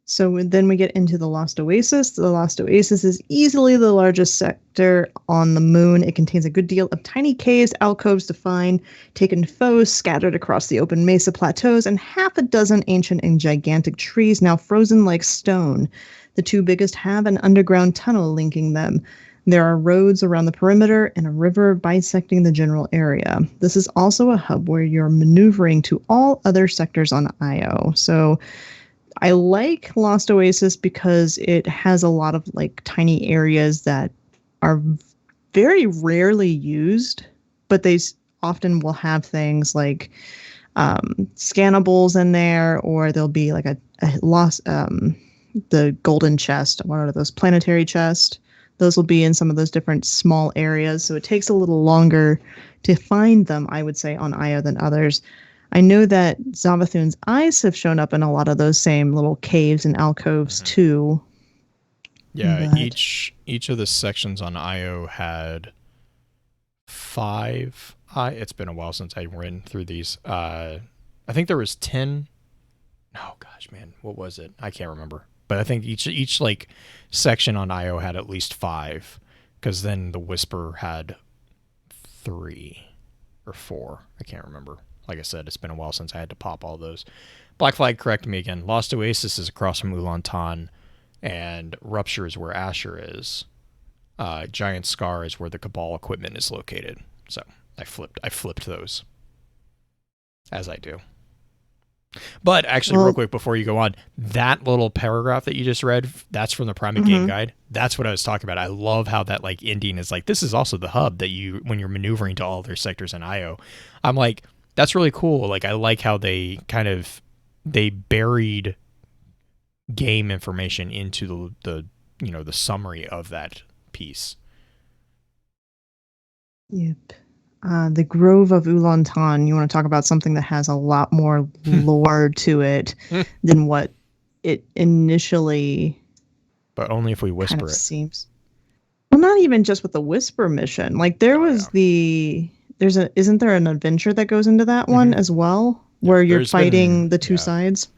So then we get into the Lost Oasis. The Lost Oasis is easily the largest sector on the moon. It contains a good deal of tiny caves, alcoves to find, taken foes scattered across the open mesa plateaus, and half a dozen ancient and gigantic trees now frozen like stone. The two biggest have an underground tunnel linking them. There are roads around the perimeter and a river bisecting the general area. This is also a hub where you're maneuvering to all other sectors on Io. So I like Lost Oasis because it has a lot of tiny areas that are very rarely used, but they often will have things like scannables in there, or there'll be like a lost the golden chest. What are those? Planetary chest. Those will be in some of those different small areas, so it takes a little longer to find them, I would say, on Io than others. I know that Zavathune's eyes have shown up in a lot of those same little caves and alcoves too.
Yeah, each of the sections on Io had 5. It's been a while since I ran through these. I think there was 10. Oh gosh, man, what was it? I can't remember. But I think each section on Io had at least 5, because then the Whisper had 3 or 4. I can't remember. Like I said, it's been a while since I had to pop all those. Black Flag corrected me again. Lost Oasis is across from Ulantan, and Rupture is where Asher is. Giant Scar is where the Cabal equipment is located. So I flipped those, as I do. But actually, real quick before you go on, that little paragraph that you just read, that's from the Private Game Guide. That's what I was talking about. I love how that ending is this is also the hub that you, when you're maneuvering to all their sectors in Io. I'm like, that's really cool. I like how they they buried game information into the summary of that piece.
Yep. The Grove of Ulantan, you want to talk about something that has a lot more lore to it than what it initially...
But only if we whisper it.
Seems. Well, not even just with the Whisper mission. Isn't there an adventure that goes into that one as well, where you're fighting the two sides?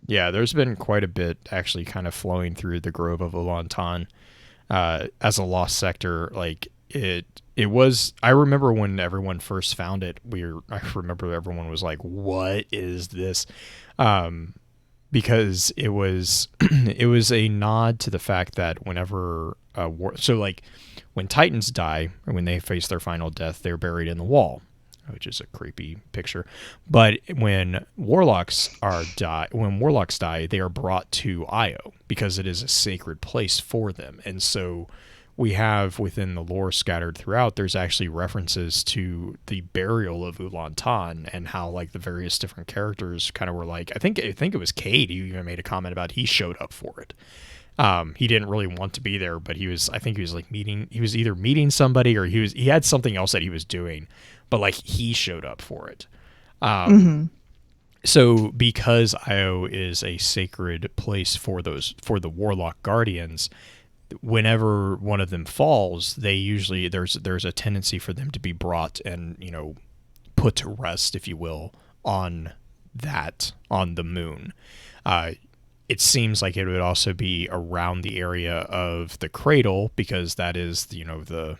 Yeah, there's been quite a bit actually kind of flowing through the Grove of Ulantan as a lost sector. it was. I remember when everyone first found it. I remember everyone was like, "What is this?" Because it was it was a nod to the fact that whenever when Titans die or when they face their final death, they're buried in the wall, which is a creepy picture. But when warlocks die, they are brought to Io because it is a sacred place for them. And so we have within the lore scattered throughout, there's actually references to the burial of Ulantan and how like the various different characters kind of were like, I think it was Cade who even made a comment about he showed up for it. He didn't really want to be there, but he was either meeting somebody or he had something else that he was doing, but like he showed up for it. So because Io is a sacred place for the warlock guardians, whenever one of them falls, they usually there's a tendency for them to be brought and, you know, put to rest, if you will, on the moon. It seems like it would also be around the area of the cradle because that is, you know, the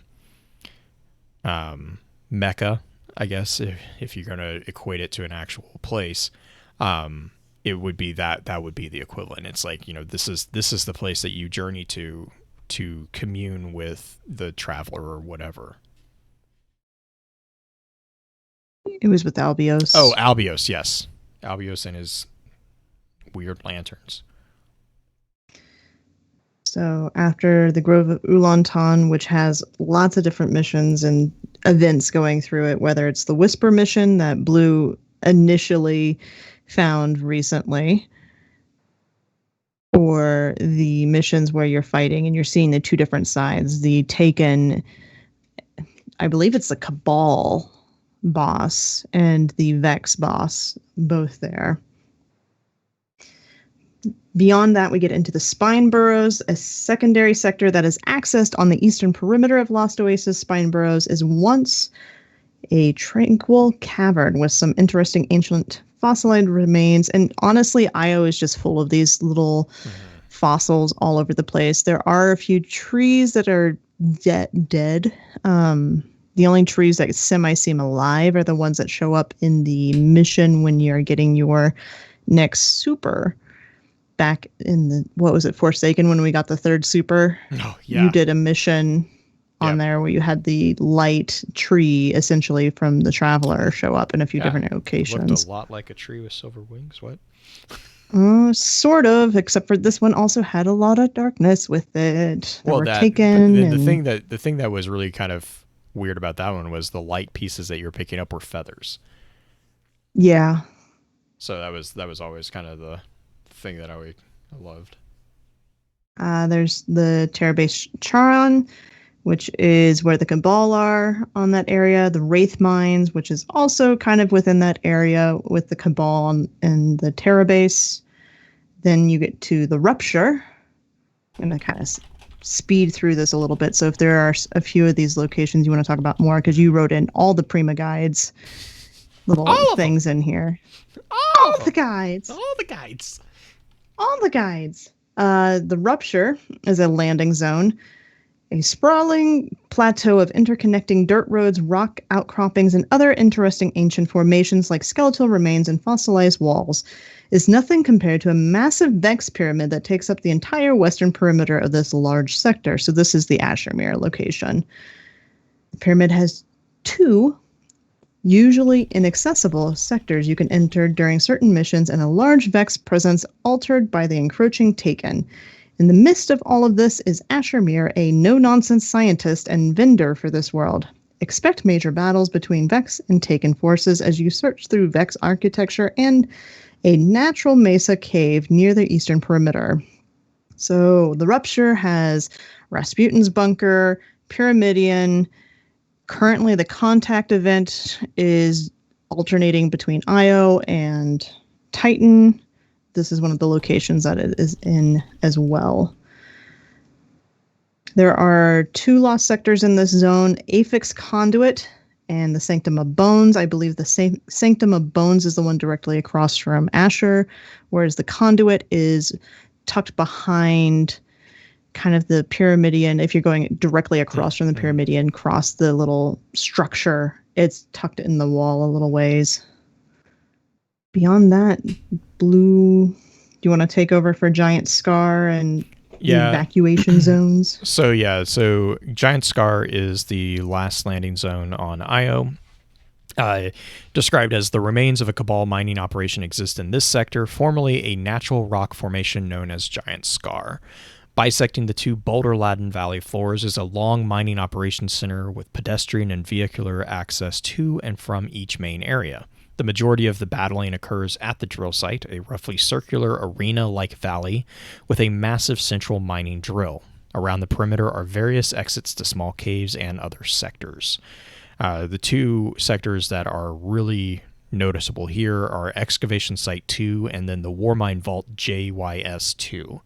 Mecca, I guess, if you're going to equate it to an actual place. It would be that would be the equivalent. It's like, you know, this is the place that you journey to commune with the traveler or whatever.
It was with Albios.
Oh, Albios, yes. Albios and his weird lanterns.
So after the Grove of Ulantan, which has lots of different missions and events going through it, whether it's the Whisper mission that Blue initially found recently, or the missions where you're fighting and you're seeing the two different sides, the Taken, I believe it's the Cabal boss and the Vex boss, both there. Beyond that, we get into the Spine Burrows, a secondary sector that is accessed on the eastern perimeter of Lost Oasis. Spine Burrows is once a tranquil cavern with some interesting ancient fossilized remains. And honestly, Io is just full of these little fossils all over the place. There are a few trees that are dead. The only trees that seem alive are the ones that show up in the mission when you're getting your next super. Back in the, what was it, Forsaken, when we got the third super?
Oh, yeah.
You did a mission on there where you had the light tree, essentially, from the Traveler show up in a few different locations.
It looked a lot like a tree with silver wings. What?
Sort of, except for this one also had a lot of darkness with it. The
thing that was really kind of weird about that one was the light pieces that you're picking up were feathers.
Yeah.
So that was always kind of the thing that I loved.
There's the Terabase Charon, which is where the Cabal are on that area. The Wraith Mines, which is also kind of within that area with the Cabal and the Terabase. Then you get to the Rupture. I'm going to kind of speed through this a little bit. So if there are a few of these locations you want to talk about more, because you wrote in all the Prima guides, little things in here. All the guides. The Rupture is a landing zone, a sprawling plateau of interconnecting dirt roads, rock outcroppings, and other interesting ancient formations like skeletal remains and fossilized walls, is nothing compared to a massive Vex pyramid that takes up the entire western perimeter of this large sector. So this is the Ashermere location. The pyramid has two usually inaccessible sectors you can enter during certain missions, and a large Vex presence altered by the encroaching Taken. In the midst of all of this is Ashermere, a no-nonsense scientist and vendor for this world. Expect major battles between Vex and Taken forces as you search through Vex architecture and a natural Mesa cave near the eastern perimeter. So the Rupture has Rasputin's bunker, Pyramidion. Currently, the contact event is alternating between Io and Titan. This is one of the locations that it is in as well. There are two lost sectors in this zone, Aphix Conduit and the Sanctum of Bones. I believe the Sanctum of Bones is the one directly across from Asher, whereas the Conduit is tucked behind kind of the Pyramidion. If you're going directly across from the Pyramidion, cross the little structure. It's tucked in the wall a little ways. Beyond that, Blue, do you want to take over for Giant Scar and the evacuation zones?
So Giant Scar is the last landing zone on Io. Described as the remains of a Cabal mining operation exist in this sector, formerly a natural rock formation known as Giant Scar. Bisecting the two boulder-laden valley floors is a long mining operations center with pedestrian and vehicular access to and from each main area. The majority of the battling occurs at the drill site, a roughly circular arena-like valley with a massive central mining drill. Around the perimeter are various exits to small caves and other sectors. The two sectors that are really noticeable here are Excavation Site 2 and then the Warmind Vault JYS2.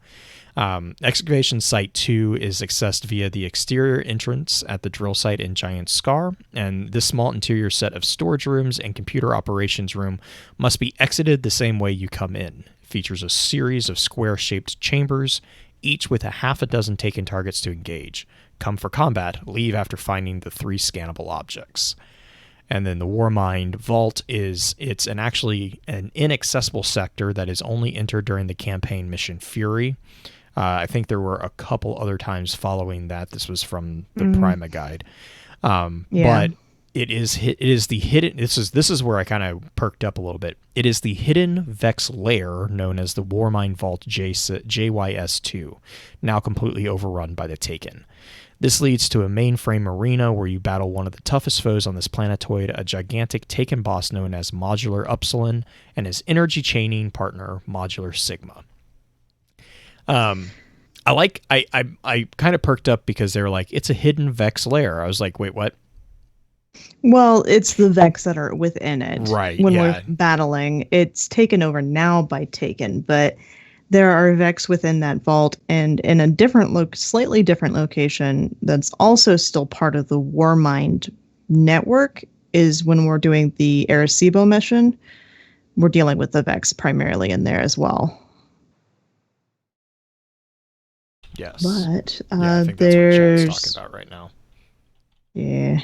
Excavation Site 2 is accessed via the exterior entrance at the drill site in Giant Scar, and this small interior set of storage rooms and computer operations room must be exited the same way you come in. It features a series of square-shaped chambers, each with a half a dozen taken targets to engage. Come for combat, leave after finding the 3 scannable objects. And then the Warmind Vault it's actually an inaccessible sector that is only entered during the campaign mission Fury. I think there were a couple other times following that. This was from the Prima guide. But it is the hidden. This is where I kind of perked up a little bit. It is the hidden Vex lair known as the Warmind Vault JYS2, now completely overrun by the Taken. This leads to a mainframe arena where you battle one of the toughest foes on this planetoid, a gigantic Taken boss known as Modular Upsilon, and his energy chaining partner, Modular Sigma. I kind of perked up because they were like, it's a hidden Vex lair. I was like, wait, what?
Well, it's the Vex that are within it.
Right.
When we're battling, it's taken over now by Taken, but there are Vex within that vault, and in a slightly different location that's also still part of the Warmind network is when we're doing the Arecibo mission. We're dealing with the Vex primarily in there as well.
Yes.
But
I think that's what Chad's talking about right now.
Yeah.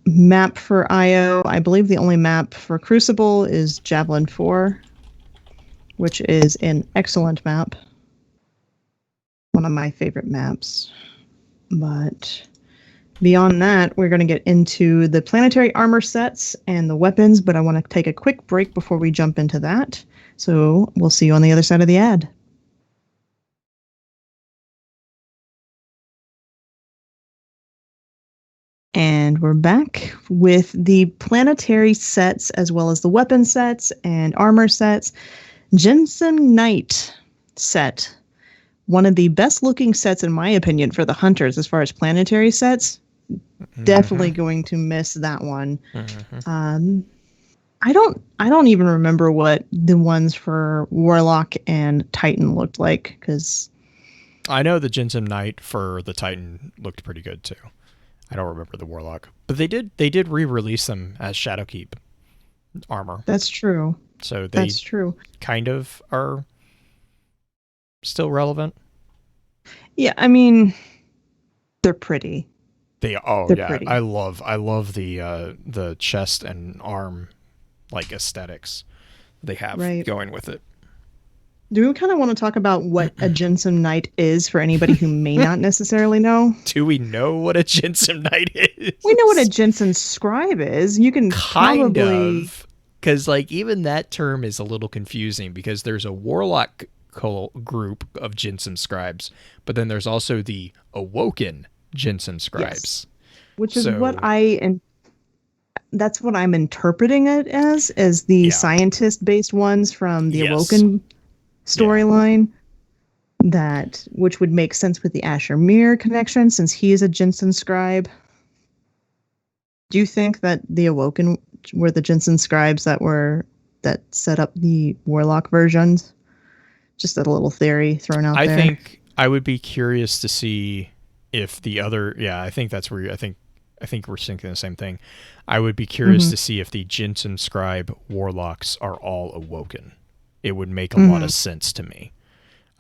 Map for IO. I believe the only map for Crucible is Javelin 4, which is an excellent map. One of my favorite maps. But beyond that, we're going to get into the planetary armor sets and the weapons, but I want to take a quick break before we jump into that. So we'll see you on the other side of the ad. And we're back with the planetary sets as well as the weapon sets and armor sets. Jensen Knight set. One of the best looking sets in my opinion for the hunters as far as planetary sets. Definitely going to miss that one. I don't even remember what the ones for Warlock and Titan looked like, because
I know the Jensen Knight for the Titan looked pretty good too. I don't remember the Warlock, but they did re-release them as Shadowkeep armor.
That's true.
So that's true. Kind of are still relevant.
Yeah, I mean, they're pretty.
They're pretty. I love the chest and arm like aesthetics they have going with it.
Do we kind of want to talk about what a Jensen Knight is for anybody who may not necessarily know?
Do we know what a Jensen Knight is?
We know what a Jensen Scribe is. You can
kind of, because like even that term is a little confusing because there's a Warlock group of Jensen Scribes, but then there's also the Awoken Jensen Scribes,
which is that's what I'm interpreting it as the scientist-based ones from the Awoken storyline, which would make sense with the Asher Mir connection since he is a Jensen Scribe. Do you think that the Awoken were the Jensen Scribes that set up the Warlock versions? Just a little theory thrown out there.
I think I would be curious to see if the other. Yeah, I think that's where I think we're thinking the same thing. I would be curious to see if the Jensen Scribe Warlocks are all Awoken. It would make a lot of sense to me.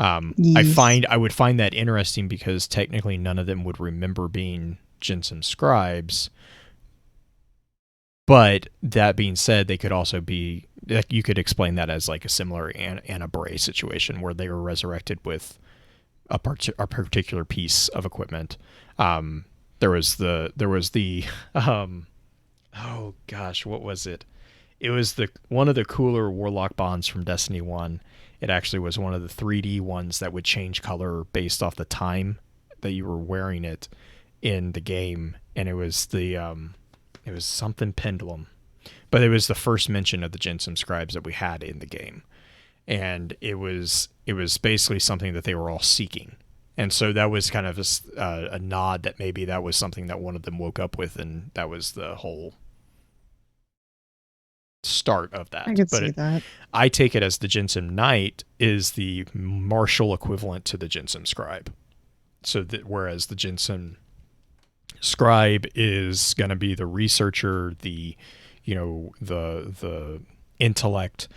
Yes.
I would find that interesting because technically none of them would remember being Jensen scribes. But that being said, they could also be, like, you could explain that as like a similar Anna Bray situation where they were resurrected with a particular piece of equipment. There was the oh gosh, what was it? It was one of the cooler Warlock bonds from Destiny 1. It actually was one of the 3D ones that would change color based off the time that you were wearing it in the game, and it was it was something pendulum, but it was the first mention of the Jensen scribes that we had in the game, and it was basically something that they were all seeking, and so that was kind of a nod that maybe that was something that one of them woke up with, and that was the whole start of that.
I could see that.
I take it as the Jensen Knight is the martial equivalent to the Jensen scribe, so that whereas the Jensen scribe is going to be the researcher, the intellect.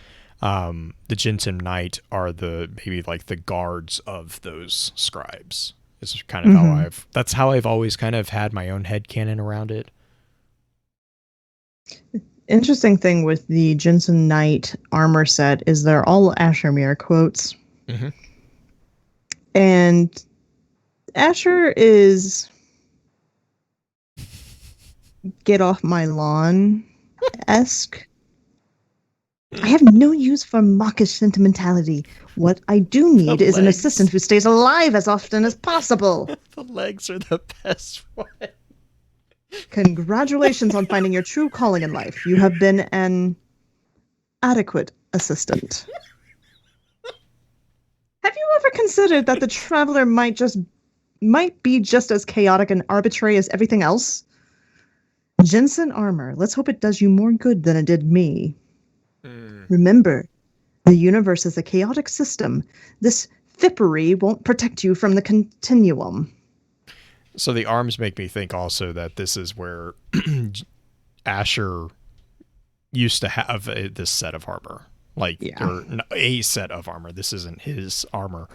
The Jensen Knight are maybe like the guards of those scribes. Is kind of that's how I've always kind of had my own headcanon around it.
Interesting thing with the Jensen Knight armor set is they're all Asher quotes.
Mm-hmm.
And Asher is get off my lawn-esque. I have no use for mawkish sentimentality. What I do need is an assistant who stays alive as often as possible.
The legs are the best one.
Congratulations on finding your true calling in life. You have been an adequate assistant. Have you ever considered that the Traveler might be just as chaotic and arbitrary as everything else? Jensen armor. Let's hope it does you more good than it did me. Remember, the universe is a chaotic system. This fippery won't protect you from the continuum.
So the arms make me think also that this is where Asher used to have this set of armor. Or a set of armor. This isn't his armor.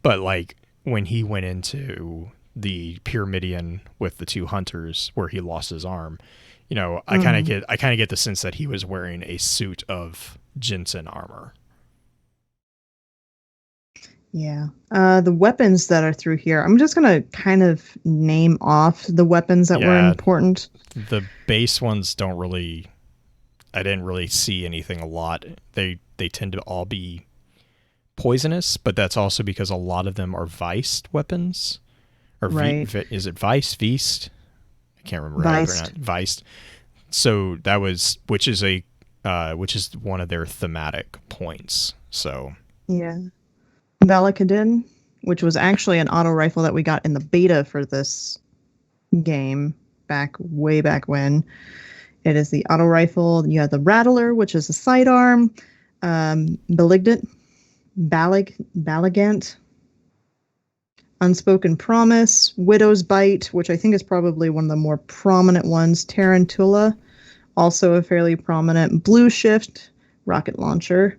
But like when he went into the Pyramidion with the two hunters where he lost his arm, I kind of get the sense that he was wearing a suit of Jensen armor.
Yeah. The weapons that are through here, I'm just going to kind of name off the weapons that were important.
The base ones I didn't really see anything a lot. They tend to all be poisonous, but that's also because a lot of them are viced weapons. Or
right.
Is it Vice? Feast? I can't remember how to pronounce it. Viced. So that was, which is one of their thematic points. So
yeah. Valakadin, which was actually an auto rifle that we got in the beta for this game way back when. It is the auto rifle. You have the Rattler, which is a sidearm. Malignant, Balagant, Unspoken Promise, Widow's Bite, which I think is probably one of the more prominent ones. Tarantula, also a fairly prominent. Blue Shift, rocket launcher.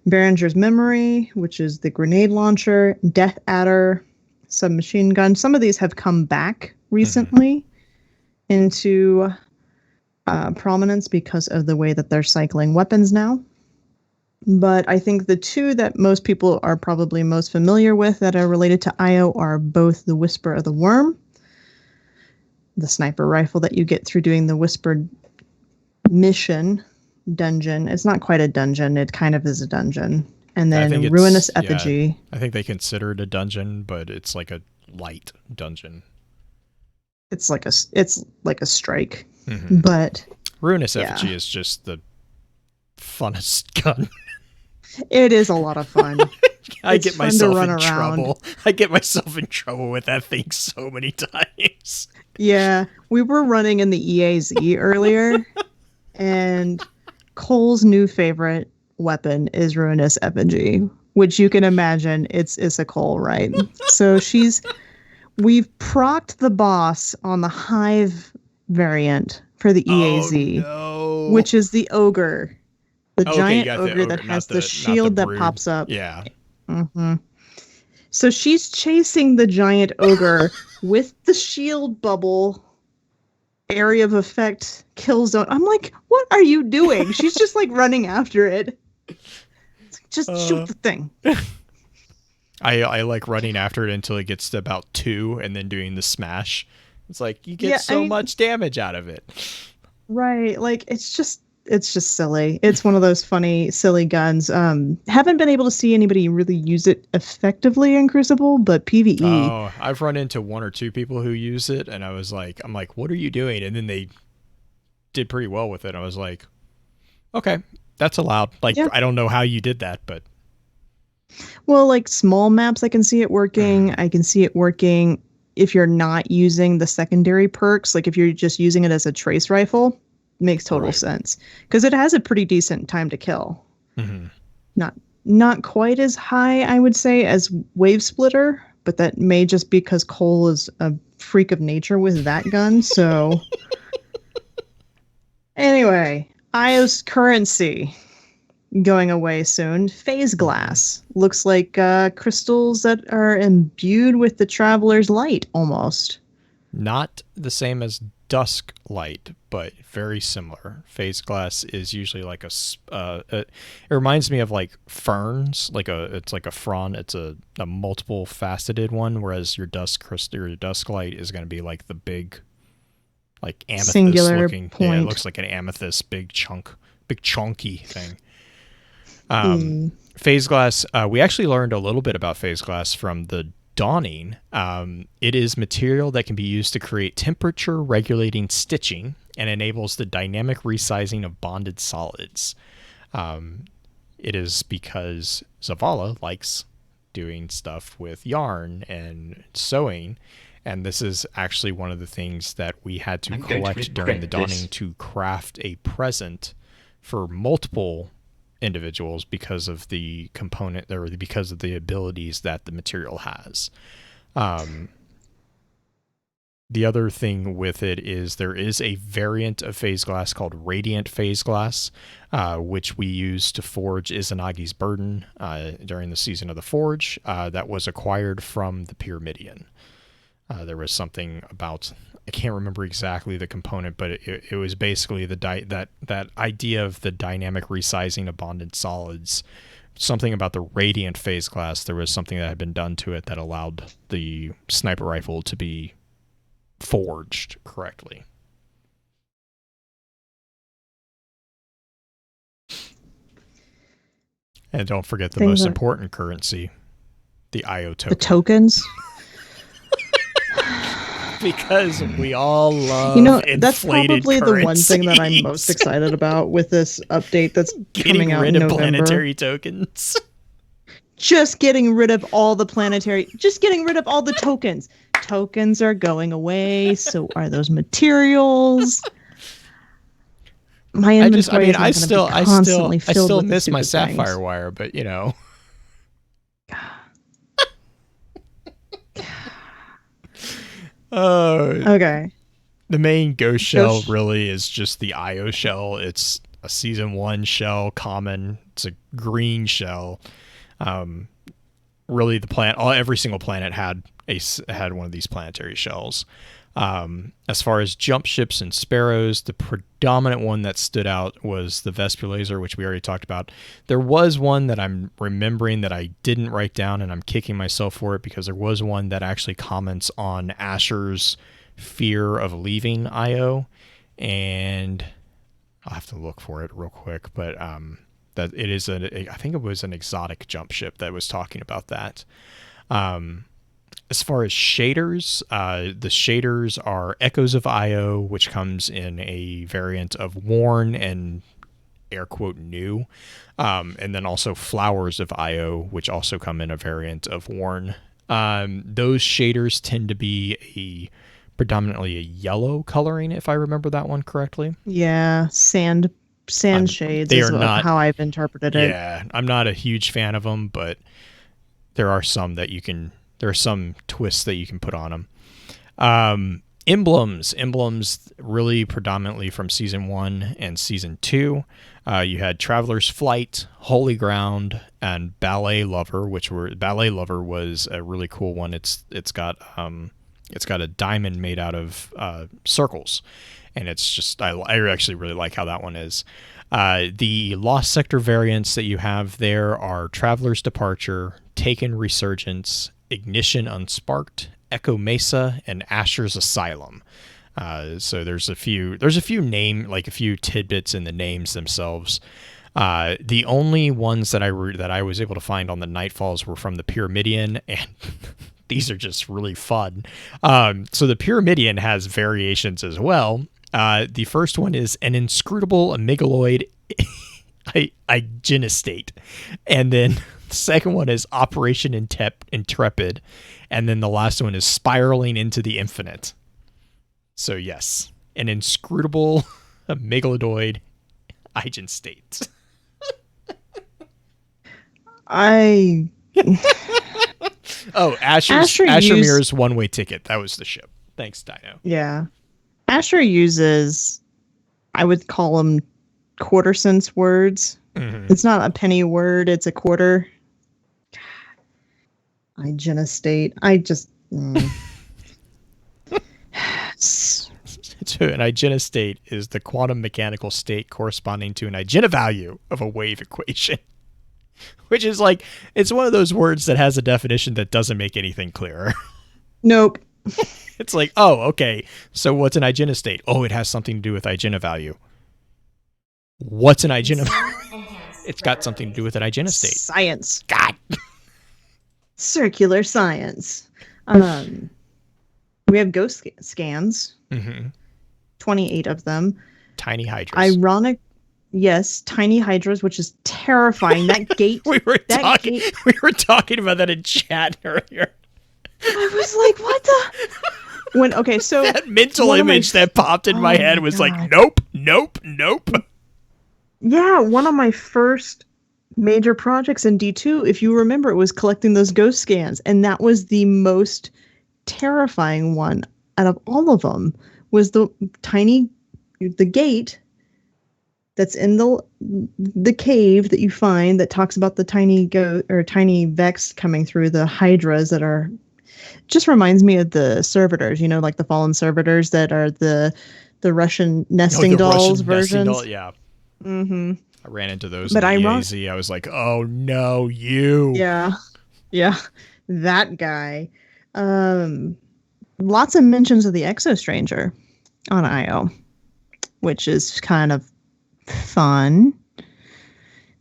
Behringer's Memory, which is the grenade launcher. Death Adder, submachine gun. Some of these have come back recently into prominence because of the way that they're cycling weapons now. But I think the two that most people are probably most familiar with that are related to IO are both the Whisper of the Worm, the sniper rifle that you get through doing the Whispered mission dungeon. It's not quite a dungeon. It kind of is a dungeon. And then Ruinous Effigy.
Yeah, I think they consider it a dungeon, but it's like a light dungeon.
It's like a strike. Mm-hmm. But
Ruinous Effigy is just the funnest gun.
It is a lot of fun.
I get myself in trouble. I get myself in trouble with that thing so many times.
Yeah, we were running in the EAZ earlier, and Cole's new favorite weapon is Ruinous Effigy, which you can imagine it's a Cole, right? So we've procced the boss on the Hive variant for the EAZ, which is the ogre. The giant ogre that has the shield that pops up.
Yeah.
Mm-hmm. So she's chasing the giant ogre with the shield bubble area of effect kill zone. I'm like, what are you doing? She's just like running after it. It's like, just shoot the thing.
I like running after it until it gets to about 2 and then doing the smash. It's like you get much damage out of it.
Right. Like it's just silly. It's one of those funny, silly guns. Haven't been able to see anybody really use it effectively in Crucible, but PvE.
Oh, I've run into 1 or 2 people who use it, and I'm like, what are you doing? And then they did pretty well with it. I was like, okay, that's allowed. Like, I don't know how you did that, but.
Well, like small maps, I can see it working. I can see it working if you're not using the secondary perks. Like if you're just using it as a trace rifle, makes total sense because it has a pretty decent time to kill.
Mm-hmm.
Not quite as high, I would say, as Wave Splitter, but that may just be because Cole is a freak of nature with that gun. So anyway, Io's currency going away soon. Phase glass looks like crystals that are imbued with the Traveler's Light almost.
Not the same as dusk light, but very similar. Phase glass is usually like it reminds me of like ferns, it's like a frond. It's a multiple faceted one, whereas your dusk light is going to be like the big, like amethyst
singular
looking
point.
Yeah, it looks like an amethyst, big chunky thing. Phase glass, we actually learned a little bit about phase glass from the Dawning. It is material that can be used to create temperature regulating stitching and enables the dynamic resizing of bonded solids. It is because Zavala likes doing stuff with yarn and sewing, and this is actually one of the things that we had to collect during the Dawning to craft a present for multiple individuals because of the component or because of the abilities that the material has. The other thing with it is there is a variant of phase glass called Radiant Phase Glass, which we used to forge Izanagi's Burden during the Season of the Forge, that was acquired from the Pyramidion. There was something about, I can't remember exactly the component, but it was basically that idea of the dynamic resizing of bonded solids. Something about the Radiant Phase Glass, there was something that had been done to it that allowed the sniper rifle to be forged correctly. And don't forget the most important currency, the IO token.
The tokens?
Because we all love
that's probably
currency.
the one thing that I'm most excited about with this update that's coming out in November.
Getting rid of planetary tokens.
Just getting rid of all the tokens. Tokens are going away, so are those materials. My inventory
I still miss my sapphire wire, but you know.
Okay.
The main ghost shell really is just the IO shell. It's a season 1 shell, common. It's a green shell. Really, every single planet had one of these planetary shells. As far as jump ships and sparrows, the predominant one that stood out was the Vespulazer, which we already talked about. There was one that I'm remembering that I didn't write down, and I'm kicking myself for it because there was one that actually comments on Asher's fear of leaving IO, and I'll have to look for it real quick, but that it is I think it was an exotic jump ship that was talking about that. As far as shaders, the shaders are Echoes of Io, which comes in a variant of Worn and air quote new, and then also Flowers of Io, which also come in a variant of Worn. Those shaders tend to be predominantly a yellow coloring, if I remember that one correctly.
Yeah, sand shades is how I've interpreted it.
Yeah, I'm not a huge fan of them, but there are some twists that you can put on them. Emblems really predominantly from season 1 and season 2. You had Traveler's Flight, Holy Ground, and Ballet Lover, Ballet Lover was a really cool one. It's got a diamond made out of circles, and it's just I actually really like how that one is. The Lost Sector variants that you have there are Traveler's Departure, Taken Resurgence, Ignition Unsparked, Echo Mesa, and Asher's Asylum. So there's a few tidbits in the names themselves. The only ones that I was able to find on the Nightfalls were from the Pyramidion, and these are just really fun. So the Pyramidion has variations as well. The first one is an inscrutable amygdaloid hygienist, and then the second one is Operation Intrepid, and then the last one is Spiraling into the Infinite. So yes, an inscrutable amygdaloid hygienist. Asher Mirror's one-way ticket. That was the ship. Thanks, Dino.
Yeah. Asher uses, I would call them quarter cents words. Mm-hmm. It's not a penny word, it's a quarter. Hygienist. I just...
So an hygienist state is the quantum mechanical state corresponding to an eigenvalue of a wave equation. Which is like, it's one of those words that has a definition that doesn't make anything clearer. Nope. It's like, oh, okay, so what's an hygienist state? Oh, it has something to do with eigenvalue. What's an eigenvalue? It's got something to do with an hygienist state.
Science.
God.
Circular science. We have ghost scans. Mm-hmm. 28 of them.
Tiny hydras.
Yes, tiny hydras, which is terrifying. That gate.
we were talking about that in chat earlier.
I was like, what the? So
that mental image that popped in my head was like, nope.
Yeah, one of my first major projects in D2, if you remember, it was collecting those ghost scans, and that was the most terrifying one out of all of them. Was the gate that's in the cave that you find that talks about the tiny Vex coming through, the hydras that are, just reminds me of the servitors, like the fallen servitors that are the Russian nesting dolls versions.
Yeah.
Mm-hmm.
I ran into those in the AZ. I was like, oh no, you.
Yeah, that guy. Lots of mentions of the Exo Stranger on IO, which is kind of fun.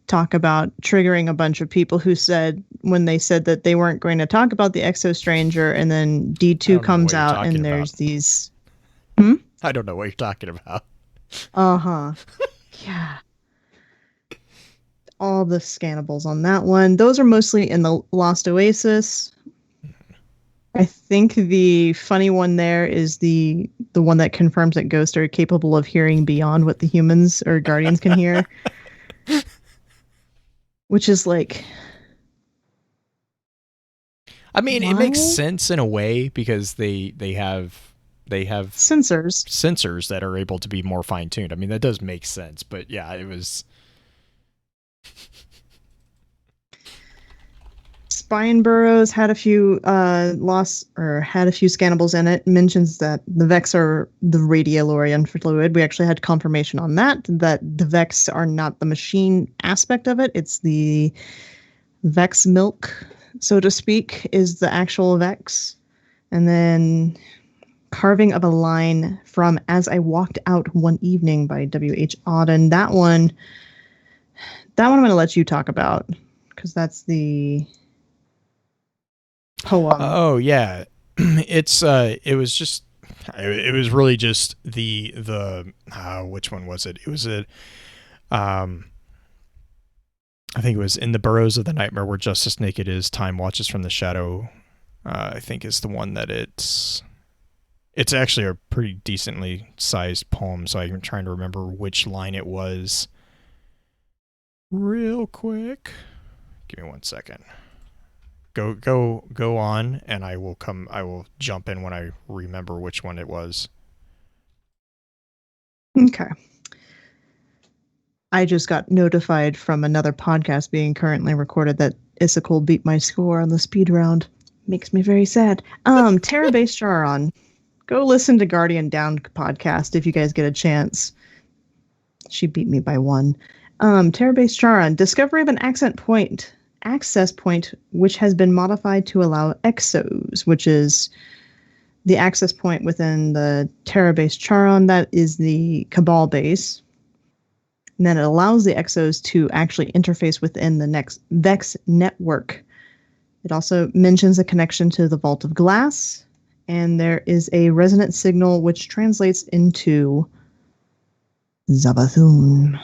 Talk about triggering a bunch of people who said, when they said that they weren't going to talk about the Exo Stranger, and then D2 comes out and there's these...
I don't know what you're talking about.
Uh-huh. Yeah. All the scannables on that one. Those are mostly in the Lost Oasis. I think the funny one there is the one that confirms that ghosts are capable of hearing beyond what the humans or guardians can hear. Which is like...
I mean, It makes sense in a way, because they have sensors that are able to be more fine-tuned. I mean, that does make sense, but yeah, it was...
Spine Burrows had a few scannables in it. Mentions that the Vex are the radiolorian fluid. We actually had confirmation on that the Vex are not the machine aspect of it. It's the Vex milk, so to speak, is the actual Vex. And then Carving of a Line from As I Walked Out One Evening by W.H. Auden. That one I'm going to let you talk about, because that's the poem.
Oh yeah, it was really just the which one was it? It was I think it was In the Burrows of the Nightmare Where Justice Naked Is, Time Watches from the Shadow. I think is the one that it's actually a pretty decently sized poem, so I'm trying to remember which line it was. Real quick, give me 1 second. go on, and I will jump in when I remember which one it was.
Okay. I just got notified from another podcast being currently recorded that Issaquah beat my score on the speed round. Makes me very sad. Terra Base Charon. Go listen to Guardian Down podcast if you guys get a chance. She beat me by 1. Terra Base Charon. Discovery of an access point which has been modified to allow exos, which is the access point within the Terra Base Charon. That is the Cabal base. And then it allows the exos to actually interface within the next Vex network. It also mentions a connection to the Vault of Glass, and there is a resonant signal which translates into Savathune.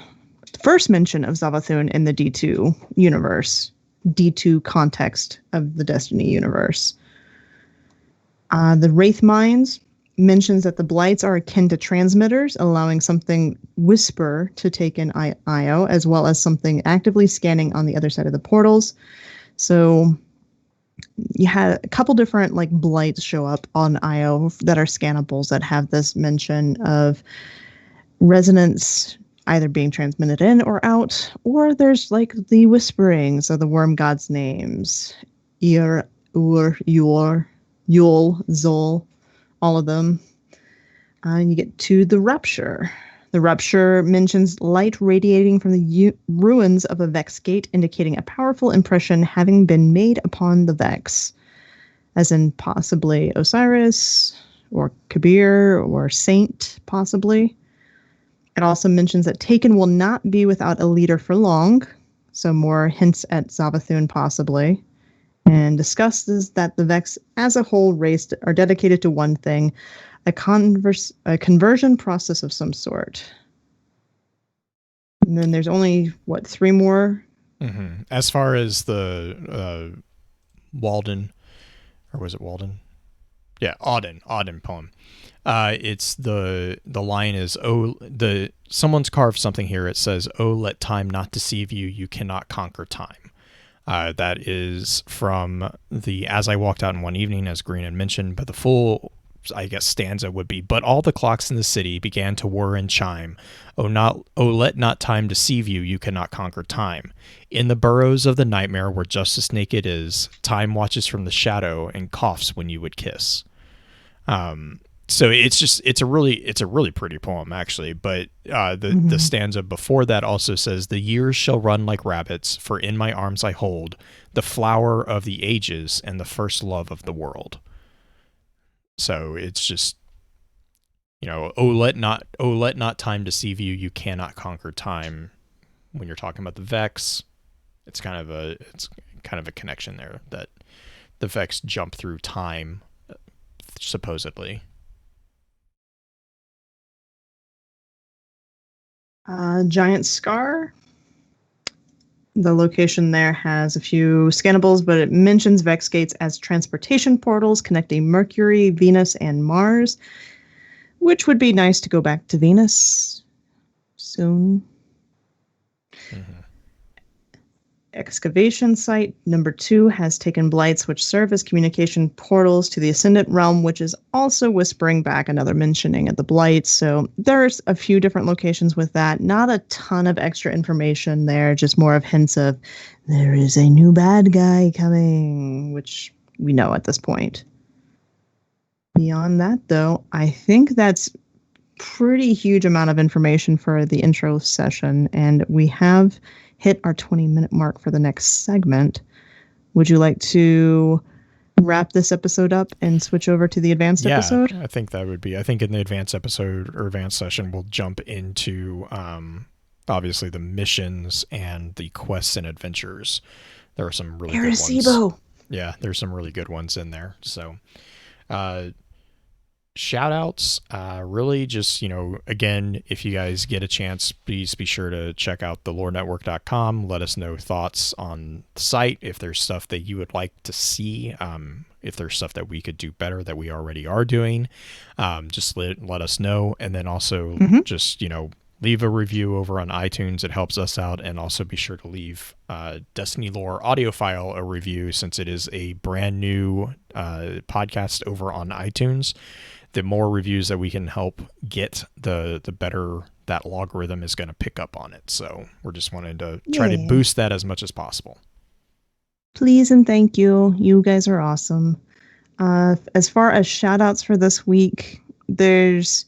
The first mention of Savathune in the D2 universe, D2 context of the Destiny universe. The Wraith Mines mentions that the blights are akin to transmitters, allowing something Whisper to take in IO, as well as something actively scanning on the other side of the portals. So you had a couple different like blights show up on IO that are scannables that have this mention of resonance either being transmitted in or out, or there's like the whisperings of the worm god's names. Ir, Ur, Yor, Yul, Zol, all of them. And you get to the Rupture. The Rupture mentions light radiating from the ruins of a Vex gate, indicating a powerful impression having been made upon the Vex, as in possibly Osiris, or Kabir, or Saint, possibly. It also mentions that Taken will not be without a leader for long, so more hints at Savathune, possibly. And discusses that the Vex as a whole race are dedicated to one thing, a conversion process of some sort. And then there's only, 3 more?
Mm-hmm. As far as the Walden, or was it Walden? Yeah, Auden poem. It's the line is, someone's carved something here. It says, "Oh, let time not deceive you. You cannot conquer time." That is from the As I Walked Out in One Evening, as Green had mentioned, but the full, I guess, stanza would be, "But all the clocks in the city began to whir and chime. Oh, let not time deceive you, you cannot conquer time. In the burrows of the nightmare where justice naked is, time watches from the shadow and coughs when you would kiss." So it's a really pretty poem, actually. But the stanza before that also says, "The years shall run like rabbits, for in my arms I hold the flower of the ages and the first love of the world." So it's just, oh let not time deceive you. You cannot conquer time. When you're talking about the Vex, it's kind of a connection there, that the Vex jump through time, supposedly.
Giant Scar. The location there has a few scannables, but it mentions Vex gates as transportation portals connecting Mercury, Venus, and Mars, which would be nice to go back to Venus soon. Mm-hmm. Excavation site number 2 has taken blights which serve as communication portals to the Ascendant Realm, which is also whispering back another mentioning of the blights. So there's a few different locations with that. Not a ton of extra information there, just more of hints of there is a new bad guy coming, which we know at this point. Beyond that, though, I think that's pretty huge amount of information for the intro session, and we have hit our 20-minute mark for the next segment. Would you like to wrap this episode up and switch over to the advanced episode?
I think that would be. I think in the advanced episode or advanced session, we'll jump into obviously the missions and the quests and adventures. There are some really good ones. Yeah, there's some really good ones in there. So shout outs, really just, again, if you guys get a chance, please be sure to check out thelorenetwork.com. Let us know thoughts on the site, if there's stuff that you would like to see, if there's stuff that we could do better that we already are doing, just let us know. And then also just, leave a review over on iTunes. It helps us out. And also be sure to leave Destiny Lore Audiophile a review, since it is a brand new podcast over on iTunes. The more reviews that we can help get, the better that logarithm is going to pick up on it. So we're just wanting to try to boost that as much as possible.
Please and thank you. You guys are awesome. As far as shout outs for this week, there's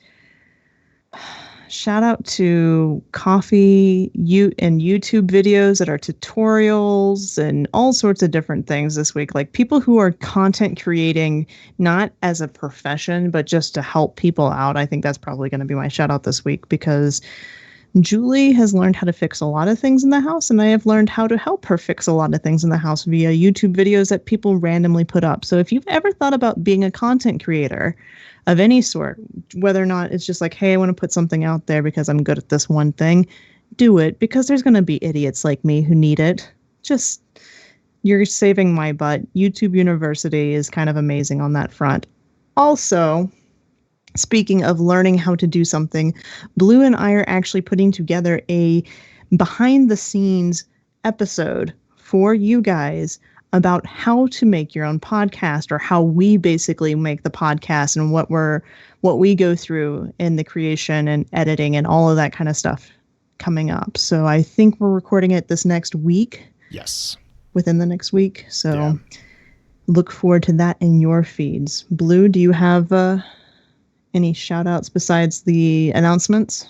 shout out to coffee and YouTube videos that are tutorials and all sorts of different things this week. Like people who are content creating, not as a profession, but just to help people out. I think that's probably going to be my shout out this week, because Julie has learned how to fix a lot of things in the house, and I have learned how to help her fix a lot of things in the house via YouTube videos that people randomly put up. So if you've ever thought about being a content creator of any sort, whether or not it's just like, hey, I want to put something out there because I'm good at this one thing, do it, because there's going to be idiots like me who need it. Just, you're saving my butt. YouTube University is kind of amazing on that front. Also, speaking of learning how to do something, Blue and I are actually putting together a behind the scenes episode for you guys about how to make your own podcast, or how we basically make the podcast, and what we go through in the creation and editing and all of that kind of stuff coming up. So I think we're recording it this next week.
Yes.
Within the next week. So look forward to that in your feeds. Blue, do you have any shout outs besides the announcements?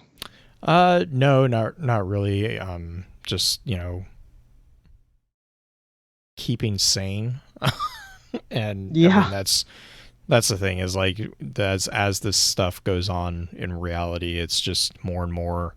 No, not really. Just, keeping sane. And I mean, that's the thing, is like, as this stuff goes on in reality, it's just more and more,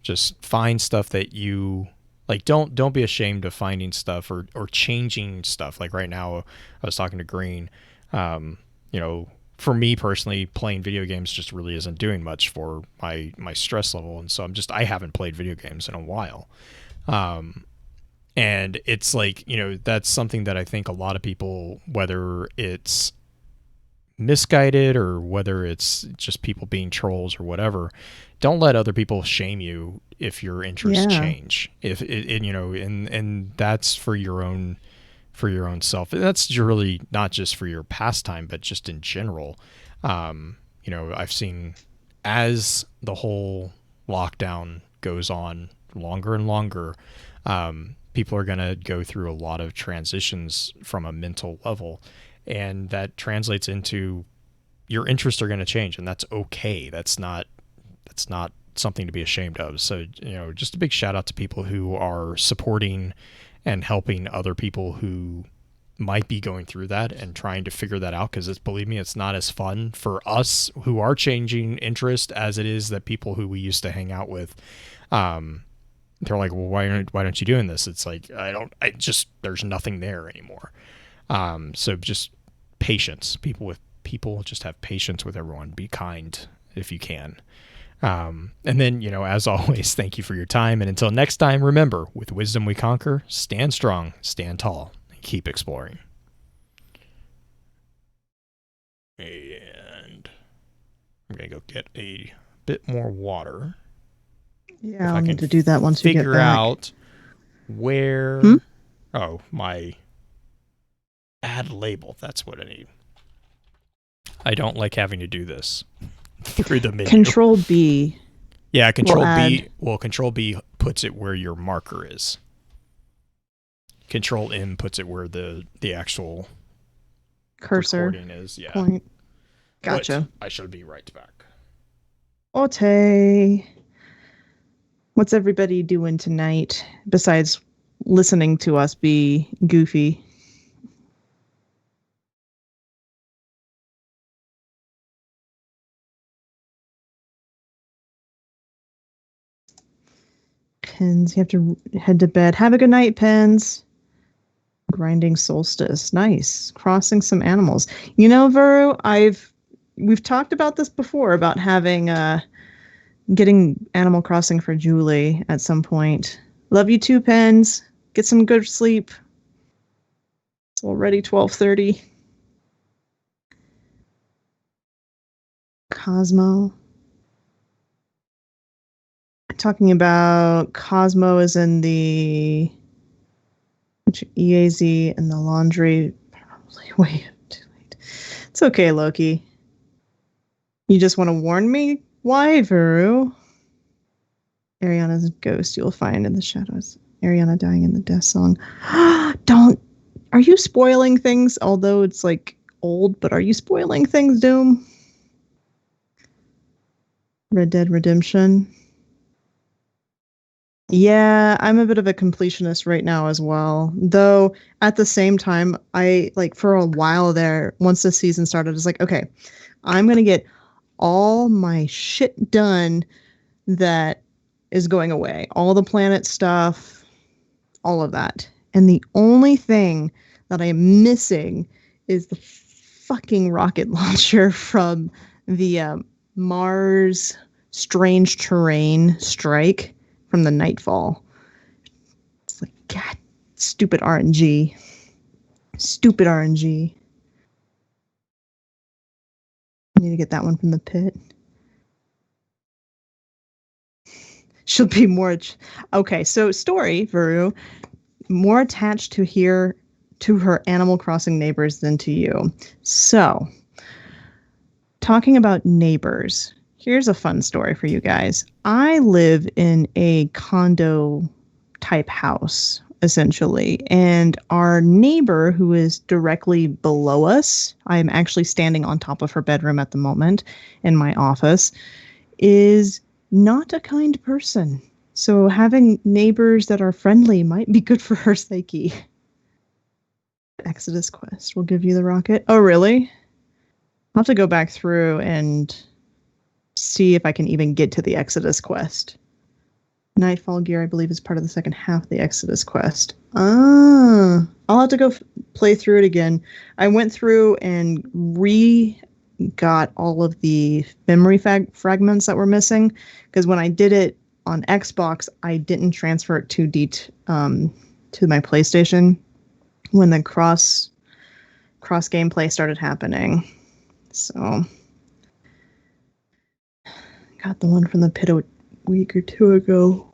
just find stuff that you like. Don't be ashamed of finding stuff or changing stuff. Like right now, I was talking to Green, for me personally, playing video games just really isn't doing much for my stress level. And so I haven't played video games in a while. And it's like, that's something that I think a lot of people, whether it's misguided or whether it's just people being trolls or whatever, don't let other people shame you if your interests change. If it, and that's for your own self. That's really not just for your pastime, but just in general. I've seen, as the whole lockdown goes on longer and longer, people are going to go through a lot of transitions from a mental level, and that translates into your interests are going to change, and that's okay. That's not something to be ashamed of. So, just a big shout out to people who are supporting and helping other people who might be going through that and trying to figure that out, because believe me, it's not as fun for us who are changing interest as it is that people who we used to hang out with. They're like, well, why aren't you doing this? It's like, there's nothing there anymore. So just patience. People just have patience with everyone. Be kind if you can. And then, as always, thank you for your time. And until next time, remember, with wisdom we conquer, stand strong, stand tall, and keep exploring. And I'm going to go get a bit more water.
Yeah, I'll need to do that once we get back.
Figure out where... Oh, my add label. That's what I need. I don't like having to do this through the menu.
Control B.
Yeah, Control B. Well, Control B puts it where your marker is. Control M puts it where the actual
cursor
recording is. Yeah.
Point. Gotcha.
But I shall be right back.
Ote. What's everybody doing tonight besides listening to us be goofy? Pens, you have to head to bed. Have a good night, Pens. Grinding solstice. Nice. Crossing some animals. Vero, we've talked about this before, about having getting Animal Crossing for Julie at some point. Love you too, Pens. Get some good sleep. It's already 12:30. Cosmo. talking about Cosmo is in the EAZ and the laundry. Probably way too late. It's okay, Loki. You just want to warn me? Why, Veru? Ariana's ghost you'll find in the shadows. Ariana dying in the death song. Don't. Are you spoiling things? Although it's like old, but are you spoiling things, Doom? Red Dead Redemption. Yeah, I'm a bit of a completionist right now as well. Though at the same time, I like for a while there, once the season started, it's like, okay, I'm gonna get all my shit done that is going away. All the planet stuff, all of that. And the only thing that I am missing is the fucking rocket launcher from the Mars Strange Terrain strike from the Nightfall. It's like, God, stupid RNG. Stupid RNG. I need to get that one from the pit. She'll be more... Okay, so story, Veru. More attached to her Animal Crossing neighbors than to you. So, talking about neighbors, here's a fun story for you guys. I live in a condo type house, essentially, and our neighbor who is directly below us, I'm actually standing on top of her bedroom at the moment in my office, is not a kind person. So having neighbors that are friendly might be good for her psyche. Exodus quest will give you the rocket. Oh, really? I'll have to go back through and see if I can even get to the Exodus quest. Nightfall gear, I believe, is part of the second half of the Exodus quest. I'll have to go play through it again. I went through and got all of the memory fragments that were missing, because when I did it on Xbox, I didn't transfer it to my PlayStation when the cross gameplay started happening. So got the one from the pit a week or two ago.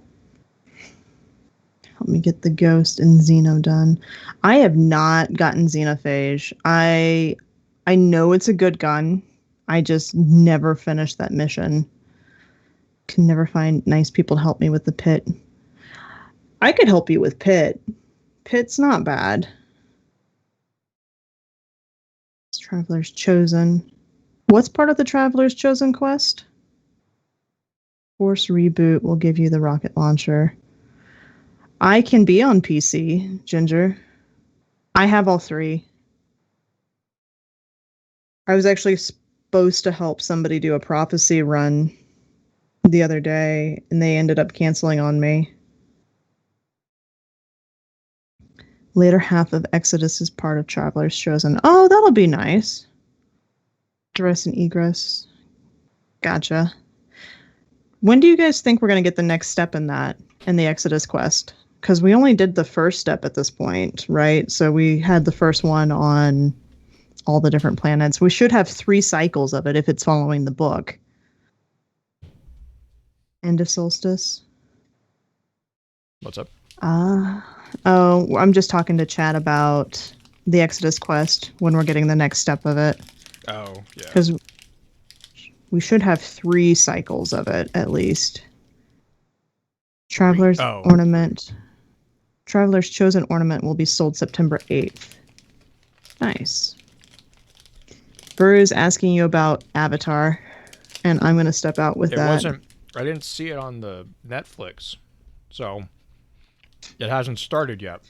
Help me get the Ghost and Xeno done. I have not gotten Xenophage. I know it's a good gun. I just never finished that mission. Can never find nice people to help me with the pit. I could help you with pit. Pit's not bad. It's Traveler's Chosen. What's part of the Traveler's Chosen quest? Force Reboot will give you the rocket launcher. I can be on PC, Ginger. I have all three. I was actually supposed to help somebody do a prophecy run the other day, and they ended up canceling on me. Later half of Exodus is part of Traveler's Chosen. Oh, that'll be nice. Duress and Egress. Gotcha. When do you guys think we're going to get the next step in the Exodus quest? Because we only did the first step at this point, right? So we had the first one on all the different planets. We should have 3 cycles of it if it's following the book. End of Solstice.
What's up?
I'm just talking to Chad about the Exodus quest when we're getting the next step of it.
Oh, yeah.
Because we should have 3 cycles of it at least. Traveler's Ornament. Traveler's Chosen Ornament will be sold September 8th. Nice. Burrows asking you about Avatar, and I'm going to step out with that.
I didn't see it on the Netflix, so it hasn't started yet.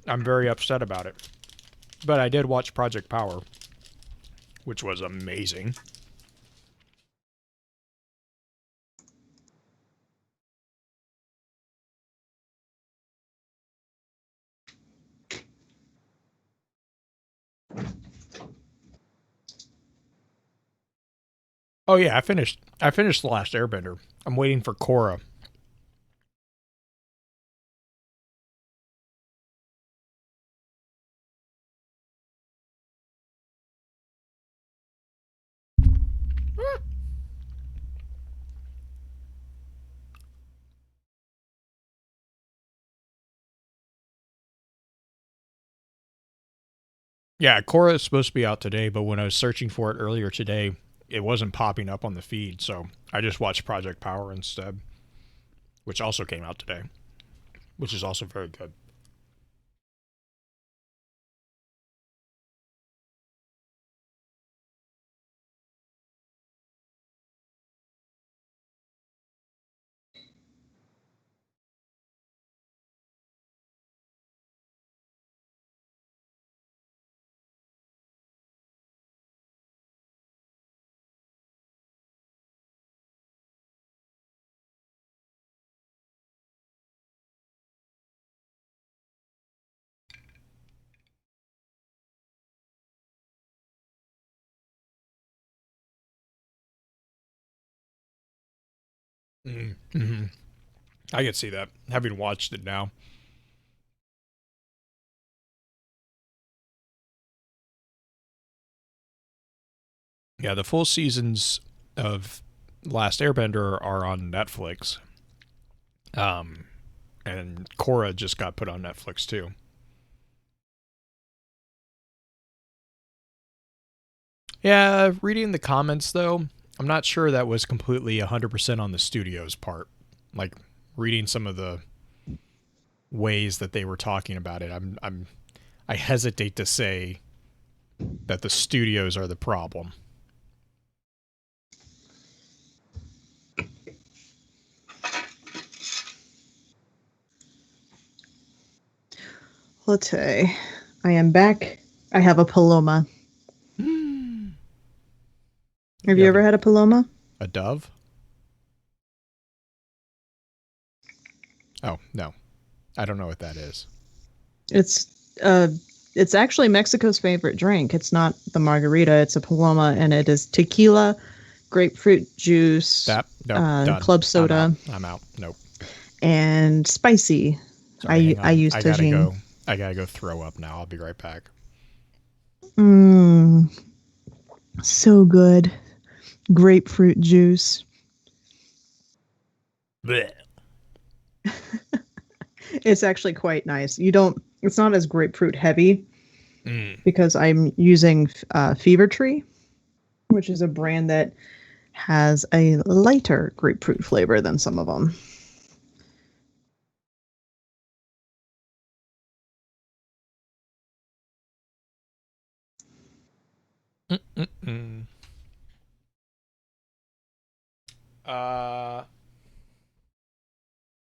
I'm very upset about it. But I did watch Project Power, which was amazing. Oh yeah, I finished The Last Airbender. I'm waiting for Korra. Yeah, Korra is supposed to be out today, but when I was searching for it earlier today, it wasn't popping up on the feed, so I just watched Project Power instead, which also came out today, which is also very good. Mm-hmm. I could see that, having watched it now. Yeah, the full seasons of Last Airbender are on Netflix. And Korra just got put on Netflix too. Yeah, reading the comments though, I'm not sure that was completely 100% on the studio's part. Like reading some of the ways that they were talking about it, I hesitate to say that the studios are the problem.
Let's say I am back. I have a paloma. Have you ever had a paloma?
A dove? Oh, no. I don't know what that is.
It's actually Mexico's favorite drink. It's not the margarita, it's a paloma, and it is tequila, grapefruit juice, club soda.
I'm out. Nope.
And spicy.
Sorry,
I use Tajin.
I gotta go throw up now. I'll be right back.
So good. Grapefruit juice.
Blech.
It's actually quite nice. It's not as grapefruit heavy because I'm using Fever Tree, which is a brand that has a lighter grapefruit flavor than some of them.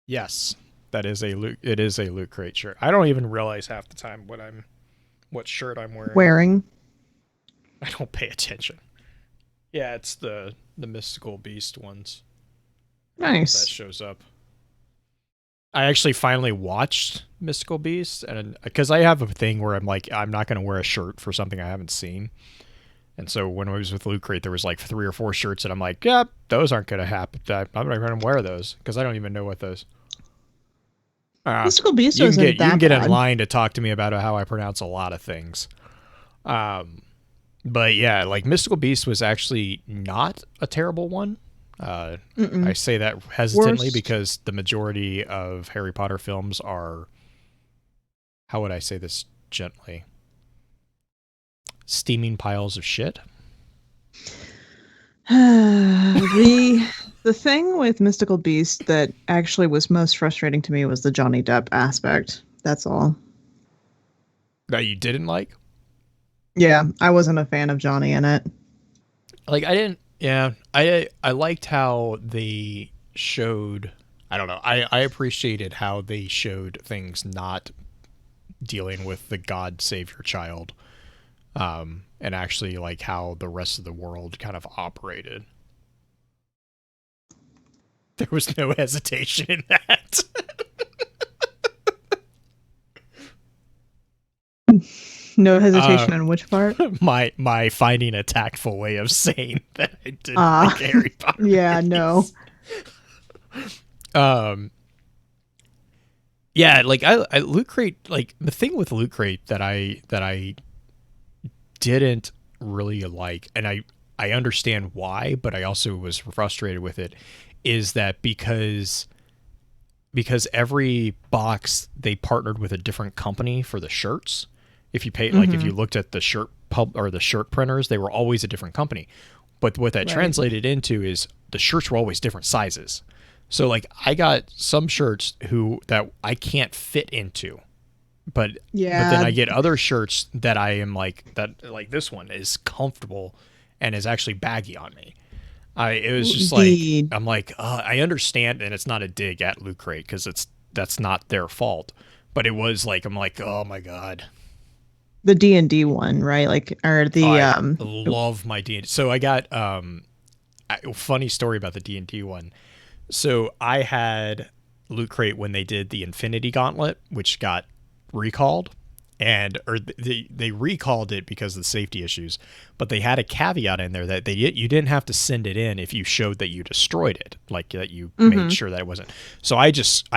Yes, that is a loot. It is a Loot Crate shirt. I don't even realize half the time what shirt I'm wearing. I don't pay attention. Yeah, it's the Mystical Beast ones.
Nice.
That shows up. I actually finally watched Mystical Beast, and because I have a thing where I'm like, I'm not going to wear a shirt for something I haven't seen. And so when I was with Loot Crate, there was like 3 or 4 shirts, and I'm like, yeah, those aren't going to happen. I'm not going to wear those because I don't even know what those.
Mystical Beast
you can get in line to talk to me about how I pronounce a lot of things. But yeah, like Mystical Beast was actually not a terrible one. I say that hesitantly because the majority of Harry Potter films are, how would I say this gently? Steaming piles of shit.
The thing with Mystical Beast that actually was most frustrating to me was the Johnny Depp aspect. That's all.
That you didn't like?
Yeah, I wasn't a fan of Johnny in it.
Like I didn't. Yeah, I liked how they showed. I don't know. I appreciated how they showed things not dealing with the God save your child, and actually like how the rest of the world kind of operated. There was no hesitation in that.
No hesitation in which part?
My finding a tactful way of saying that I didn't like Harry Potter.
Yeah, no.
Yeah, like I Loot Crate, like the thing with Loot Crate that I didn't really like, and I understand why, but I also was frustrated with it, is that because every box they partnered with a different company for the shirts, If you pay, like if you looked at the shirt pub or the shirt printers, they were always a different company. But what that translated into is the shirts were always different sizes. So like I got some shirts that I can't fit into, but then I get other shirts that I am like this one is comfortable and is actually baggy on me. It was just like I'm like I understand, and it's not a dig at Loot Crate because that's not their fault, but it was like I'm like, oh my god.
The D&D one, right? Like, or the
I love my D&D. So I got funny story about the D&D one. So I had Loot Crate when they did the Infinity Gauntlet, which got recalled, or they recalled it because of the safety issues, but they had a caveat in there that you didn't have to send it in if you showed that you destroyed it, like that you made sure that it wasn't. So I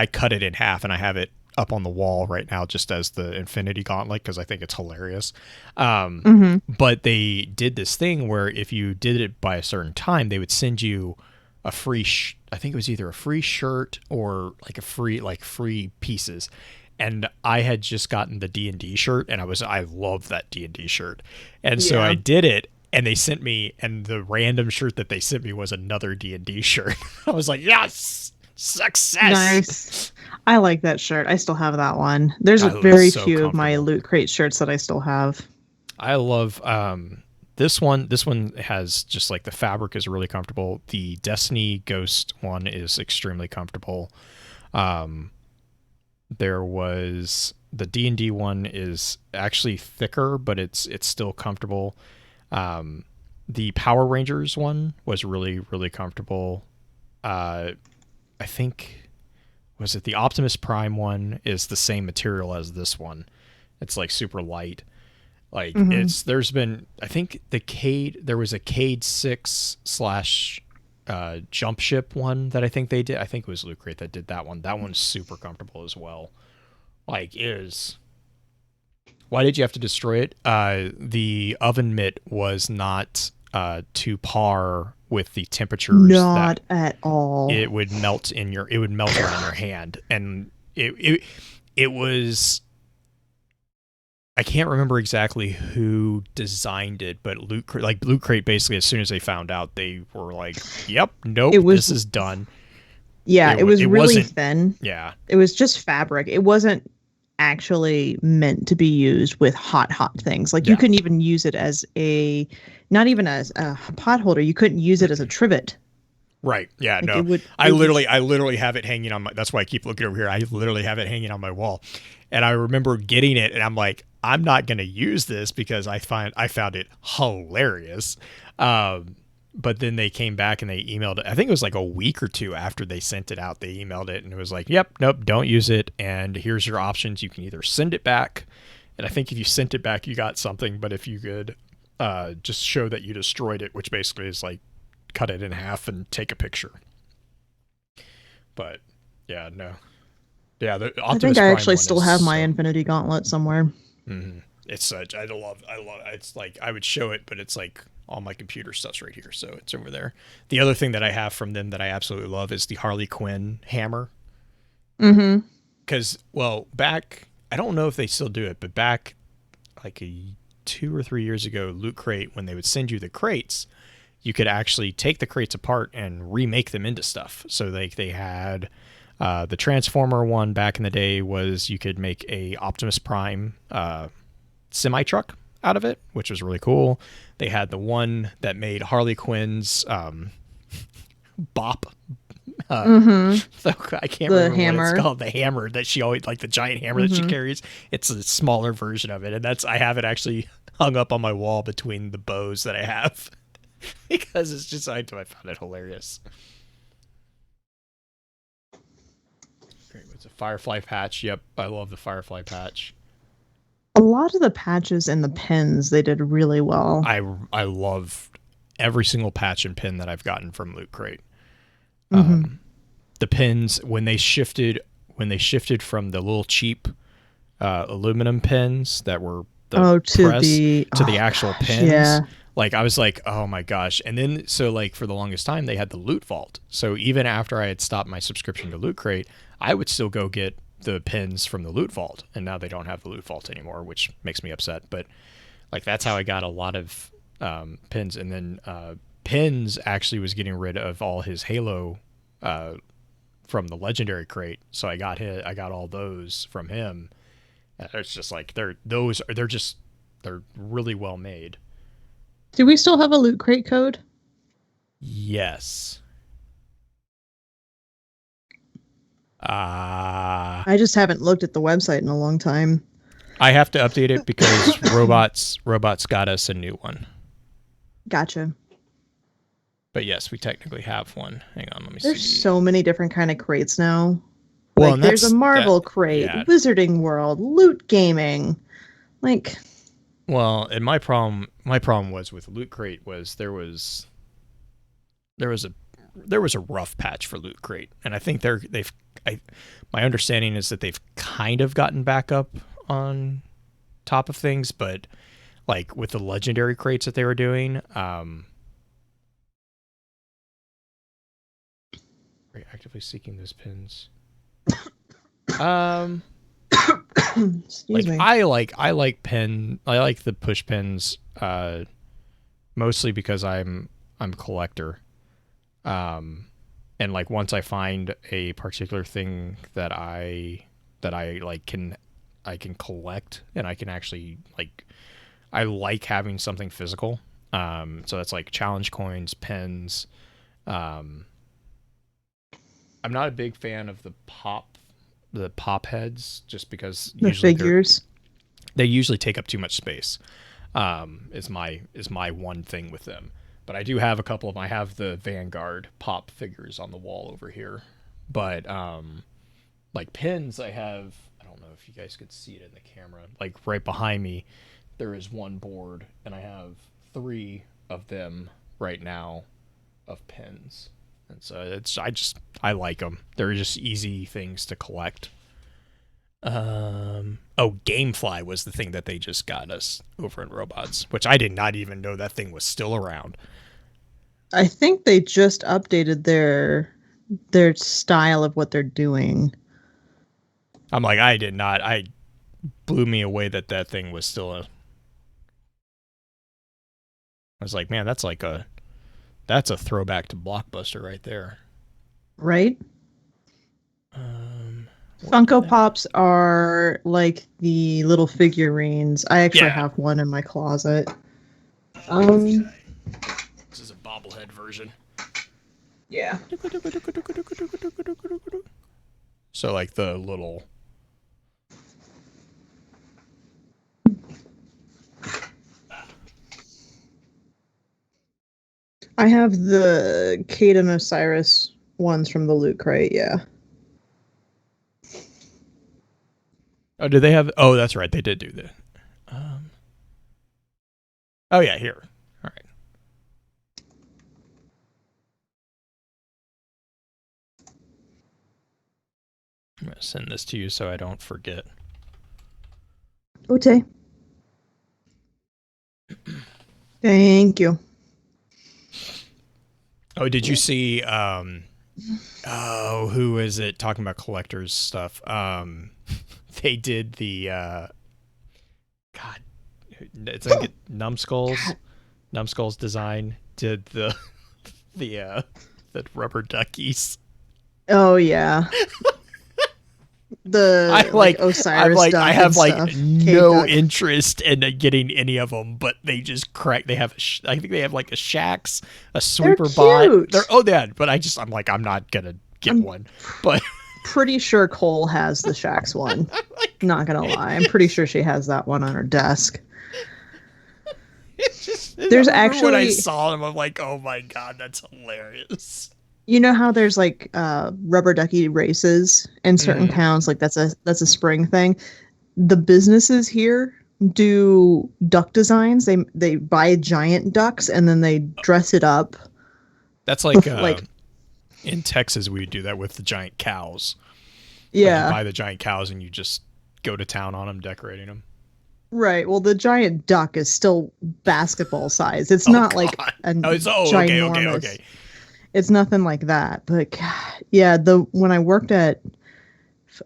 cut it in half, and I have it up on the wall right now just as the Infinity Gauntlet because I think it's hilarious. But they did this thing where if you did it by a certain time, they would send you a free I think it was either a free shirt or like free pieces. And I had just gotten the D&D shirt, and I loved that D&D shirt. And so I did it, and they sent me, and the random shirt that they sent me was another D&D shirt. I was like, yes, success. Nice.
I like that shirt. I still have that one. There's very few of my Loot Crate shirts that I still have.
I love this one. This one has just like the fabric is really comfortable. The Destiny Ghost one is extremely comfortable. There was the D&D one is actually thicker, but it's still comfortable. The Power Rangers one was really, really comfortable. I think, was it the Optimus Prime one is the same material as this one. It's like super light. Like there's been, I think there was a Cade 6 / jump ship one that I think they did. I think it was Loot Crate that did that one. That one's super comfortable as well. Like why did you have to destroy it? The oven mitt was not to par with the temperatures.
Not at all.
It would melt around your hand, and it was. I can't remember exactly who designed it, but Loot Crate basically, as soon as they found out, they were like, "Yep, nope, this is done."
Yeah, it was really thin.
Yeah,
it was just fabric. It wasn't actually meant to be used with hot things. Like you couldn't even use it as not even as a pot holder. You couldn't use it as a trivet.
Right. Yeah. Like no. I literally have it hanging on my. That's why I keep looking over here. I literally have it hanging on my wall, and I remember getting it, and I'm like, I'm not going to use this because I found it hilarious. But then they came back and they emailed it. I think it was like a week or two after they sent it out. They emailed it and it was like, yep, nope, don't use it. And here's your options. You can either send it back. And I think if you sent it back, you got something. But if you could just show that you destroyed it, which basically is like cut it in half and take a picture. But yeah, no. Yeah, the Optimus
I think I
Prime
actually still have my Infinity Gauntlet somewhere.
Mm-hmm. It's such, I love it's like I would show it, but it's like all my computer stuff's right here, so it's over there. The other thing that I have from them that I absolutely love is the Harley Quinn hammer. Because back, I don't know if they still do it, but back like 2 or 3 years ago, Loot Crate, when they would send you the crates, you could actually take the crates apart and remake them into stuff. So like they had the Transformer one back in the day was you could make a Optimus Prime semi truck out of it, which was really cool. They had the one that made Harley Quinn's bop. I can't remember what it's called. The hammer that she always, like the giant hammer that she carries. It's a smaller version of it, and I have it actually hung up on my wall between the bows that I have because it's just I found it hilarious. Great, it's a Firefly Patch. Yep, I love the Firefly Patch.
A lot of the patches and the pins they did really well.
I love every single patch and pin that I've gotten from Loot Crate. The pins when they shifted from the little cheap aluminum pins that were to the actual pins. Yeah. Like I was like, oh my gosh. And then so like for the longest time they had the Loot Vault. So even after I had stopped my subscription to Loot Crate, I would still go get the pins from the loot vault, and now they don't have the loot vault anymore, which makes me upset. But like that's how I got a lot of pins, and then Pins actually was getting rid of all his Halo from the legendary crate, so I got all those from him. It's just like they're really well made.
Do we still have a loot crate code?
Yes.
I just haven't looked at the website in a long time.
I have to update it because robots got us a new one.
Gotcha.
But yes, we technically have one. Hang on, let me see.
There's so many different kind of crates now.
Well,
like there's a Marvel crate,
yeah. Wizarding
World, Loot Gaming. Like,
well, and my problem was with Loot Crate was there was a rough patch for Loot Crate, and I think my understanding is that they've kind of gotten back up on top of things, but like with the legendary crates that they were doing, are you actively seeking those pins?
Excuse me.
I like the push pins mostly because I'm a collector. And like once I find a particular thing that I like I can collect, and I can actually like I like having something physical. So that's like challenge coins, pins. I'm not a big fan of the pop heads, just because
the figures
they usually take up too much space. Is my one thing with them. But I do have a couple of them. I have the Vanguard pop figures on the wall over here. But like pins, I don't know if you guys could see it in the camera. Like right behind me, there is one board, and I have 3 of them right now of pins. And so I like them. They're just easy things to collect. Gamefly was the thing that they just got us over in Robots, which I did not even know that thing was still around.
I think they just updated their style of what they're doing.
I'm like, I blew me away that thing was still I was like, man, that's a throwback to Blockbuster right there.
Right? Funko Pops are like the little figurines. I actually have one in my closet.
This is a bobblehead version.
Yeah.
So like the little
I have the Kate and Osiris ones from the Loot Crate, yeah.
Oh, do they have? Oh, that's right. They did do that. Oh, yeah, here. All right. I'm going to send this to you so I don't forget.
Okay. Thank you.
Oh, did you see, who is it talking about collectors stuff? They did the, God, it's like Numbskulls. Numbskulls design did the rubber duckies.
Oh, yeah. Osiris
I have like
stuff.
no interest in getting any of them, but they just crack. They have, I think they have like a Shax, a Sweeper bot. But I'm like, I'm not gonna get one. But
pretty sure Cole has the Shax one. Not gonna lie, I'm pretty sure she has that one on her desk. There's actually
when I saw them, I'm like, oh my god, that's hilarious.
You know how there's like rubber ducky races in certain towns, like that's a spring thing. The businesses here do duck designs. They buy giant ducks and then they dress it up.
That's like in Texas we would do that with the giant cows.
Yeah,
like you buy the giant cows and you just go to town on them, decorating them.
Right. Well, the giant duck is still basketball size. It's not like a ginormous. Okay. It's nothing like that. But God, yeah, when I worked at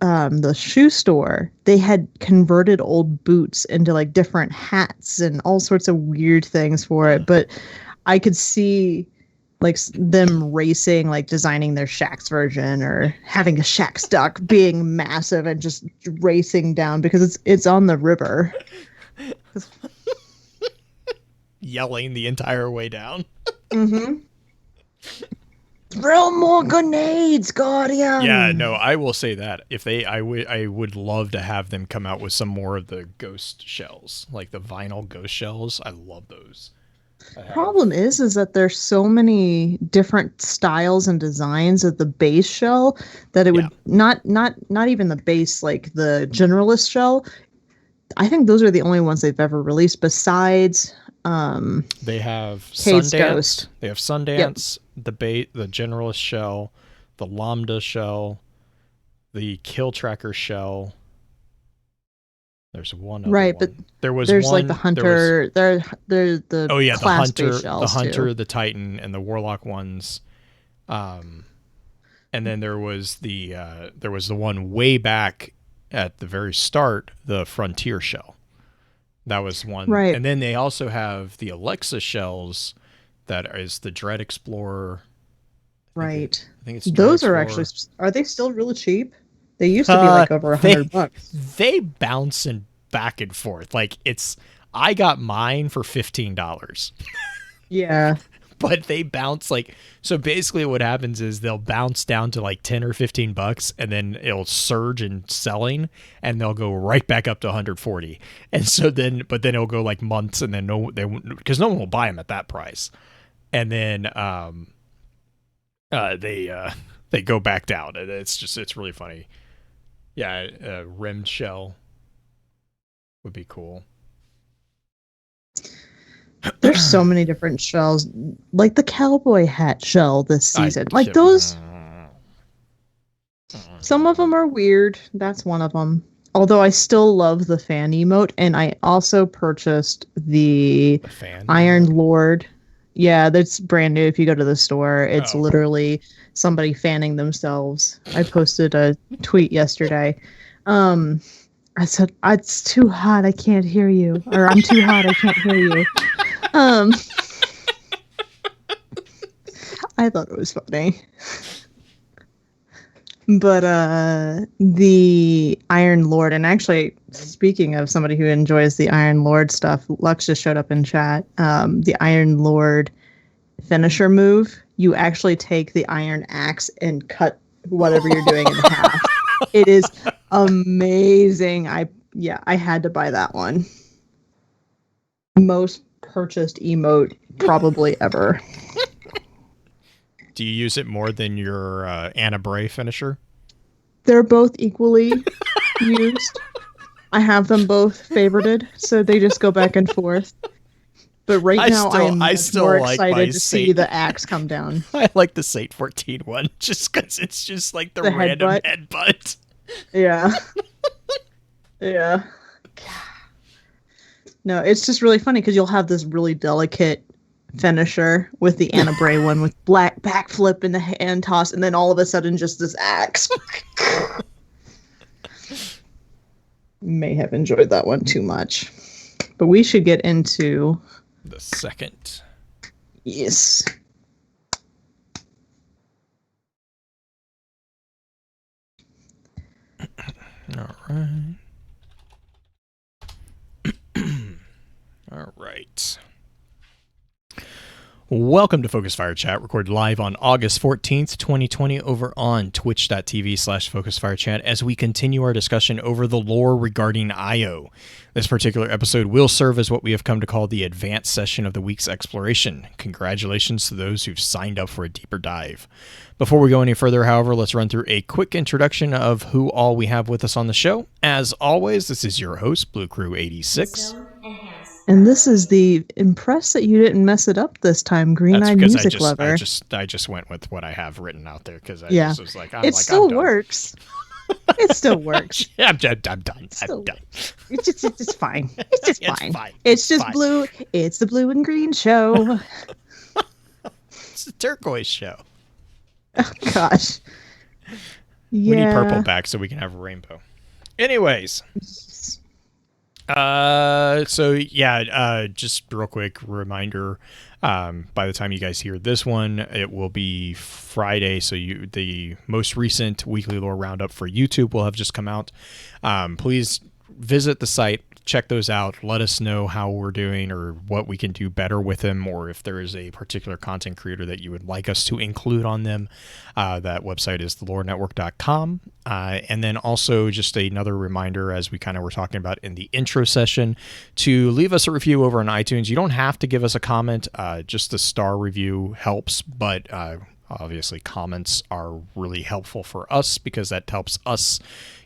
the shoe store, they had converted old boots into like different hats and all sorts of weird things for it. But I could see like them racing, like designing their Shaxx version or having a Shaxx duck being massive and just racing down because it's on the river.
Yelling the entire way down.
Mm-hmm. Throw more grenades, Guardian.
Yeah, no, I will say that I would love to have them come out with some more of the ghost shells, like the vinyl ghost shells. I love those.
Problem is that there's so many different styles and designs of the base shell that it would not even the base, like the generalist shell. I think those are the only ones they've ever released besides
they have
Cade's
Sundance.
Ghost.
They have Sundance, the generalist shell, the Lambda shell, the Kill Tracker shell. There's one other
right,
one.
but
There's
one, like the Hunter. There's the
oh yeah,
the
Hunter, the Titan, and the Warlock ones. And then there was the one way back at the very start, the Frontier shell. That was one.
Right.
And then they also have the Alexa shells that is the Dread Explorer.
Right.
I think it's
those are actually, are they still really cheap? They used to be like over $100.
They bounce and back and forth. Like I got mine for $15.
Yeah.
But they bounce so basically what happens is they'll bounce down to like 10 or $15 and then it'll surge in selling and they'll go right back up to 140. And so but then it'll go like months and then because no one will buy them at that price. And then they go back down. It's really funny. Yeah, a rimmed shell would be cool.
There's so many different shells, like the cowboy hat shell this season. Like those, some of them are weird. That's one of them. Although I still love the fan emote, and I also purchased the Iron Lord. Yeah, that's brand new. If you go to the store, it's literally somebody fanning themselves. I posted a tweet yesterday. I said, "It's too hot. I can't hear you," or "I'm too hot. I can't hear you." I thought it was funny. But the Iron Lord, and actually, speaking of somebody who enjoys the Iron Lord stuff, Lux just showed up in chat. The Iron Lord finisher move, you actually take the iron axe and cut whatever you're doing in half. It is amazing. I had to buy that one. Most purchased emote probably ever.
Do you use it more than your Anna Bray finisher?
They're both equally used. I have them both favorited, so they just go back and forth. But now I'm more excited to see the axe come down.
I like the Sate 14 one, just because it's just like the random headbutt.
Yeah. Yeah. No, it's just really funny because you'll have this really delicate finisher with the Anna Bray one with black backflip and the hand toss, and then all of a sudden just this axe. May have enjoyed that one too much. But we should get into
the second.
Yes.
All right. All right. Welcome to Focus Fire Chat, recorded live on August 14th, 2020 over on twitch.tv/FocusFireChat as we continue our discussion over the lore regarding Io. This particular episode will serve as what we have come to call the advanced session of the week's exploration. Congratulations to those who've signed up for a deeper dive. Before we go any further, however, let's run through a quick introduction of who all we have with us on the show. As always, this is your host, Blue Crew 86.
And this is the impressed that you didn't mess it up this time, Green-Eyed Music Lover.
I just went with what I have written out there because I just was like,
it still works. It still works.
I'm done. I'm done.
It's fine. It's just fine. It's just fine. Blue. It's the blue and green show.
It's the turquoise show.
Oh, gosh. Yeah.
We need purple back so we can have a rainbow. Anyways, just real quick reminder. By the time you guys hear this one, it will be Friday. So the most recent weekly lore roundup for YouTube will have just come out. Please visit the site, check those out. Let us know how we're doing or what we can do better with them, or if there is a particular content creator that you would like us to include on them. That website is thelorenetwork.com. And then also just another reminder, as we kind of were talking about in the intro session, to leave us a review over on iTunes. You don't have to give us a comment. Just a star review helps, but obviously comments are really helpful for us because that helps us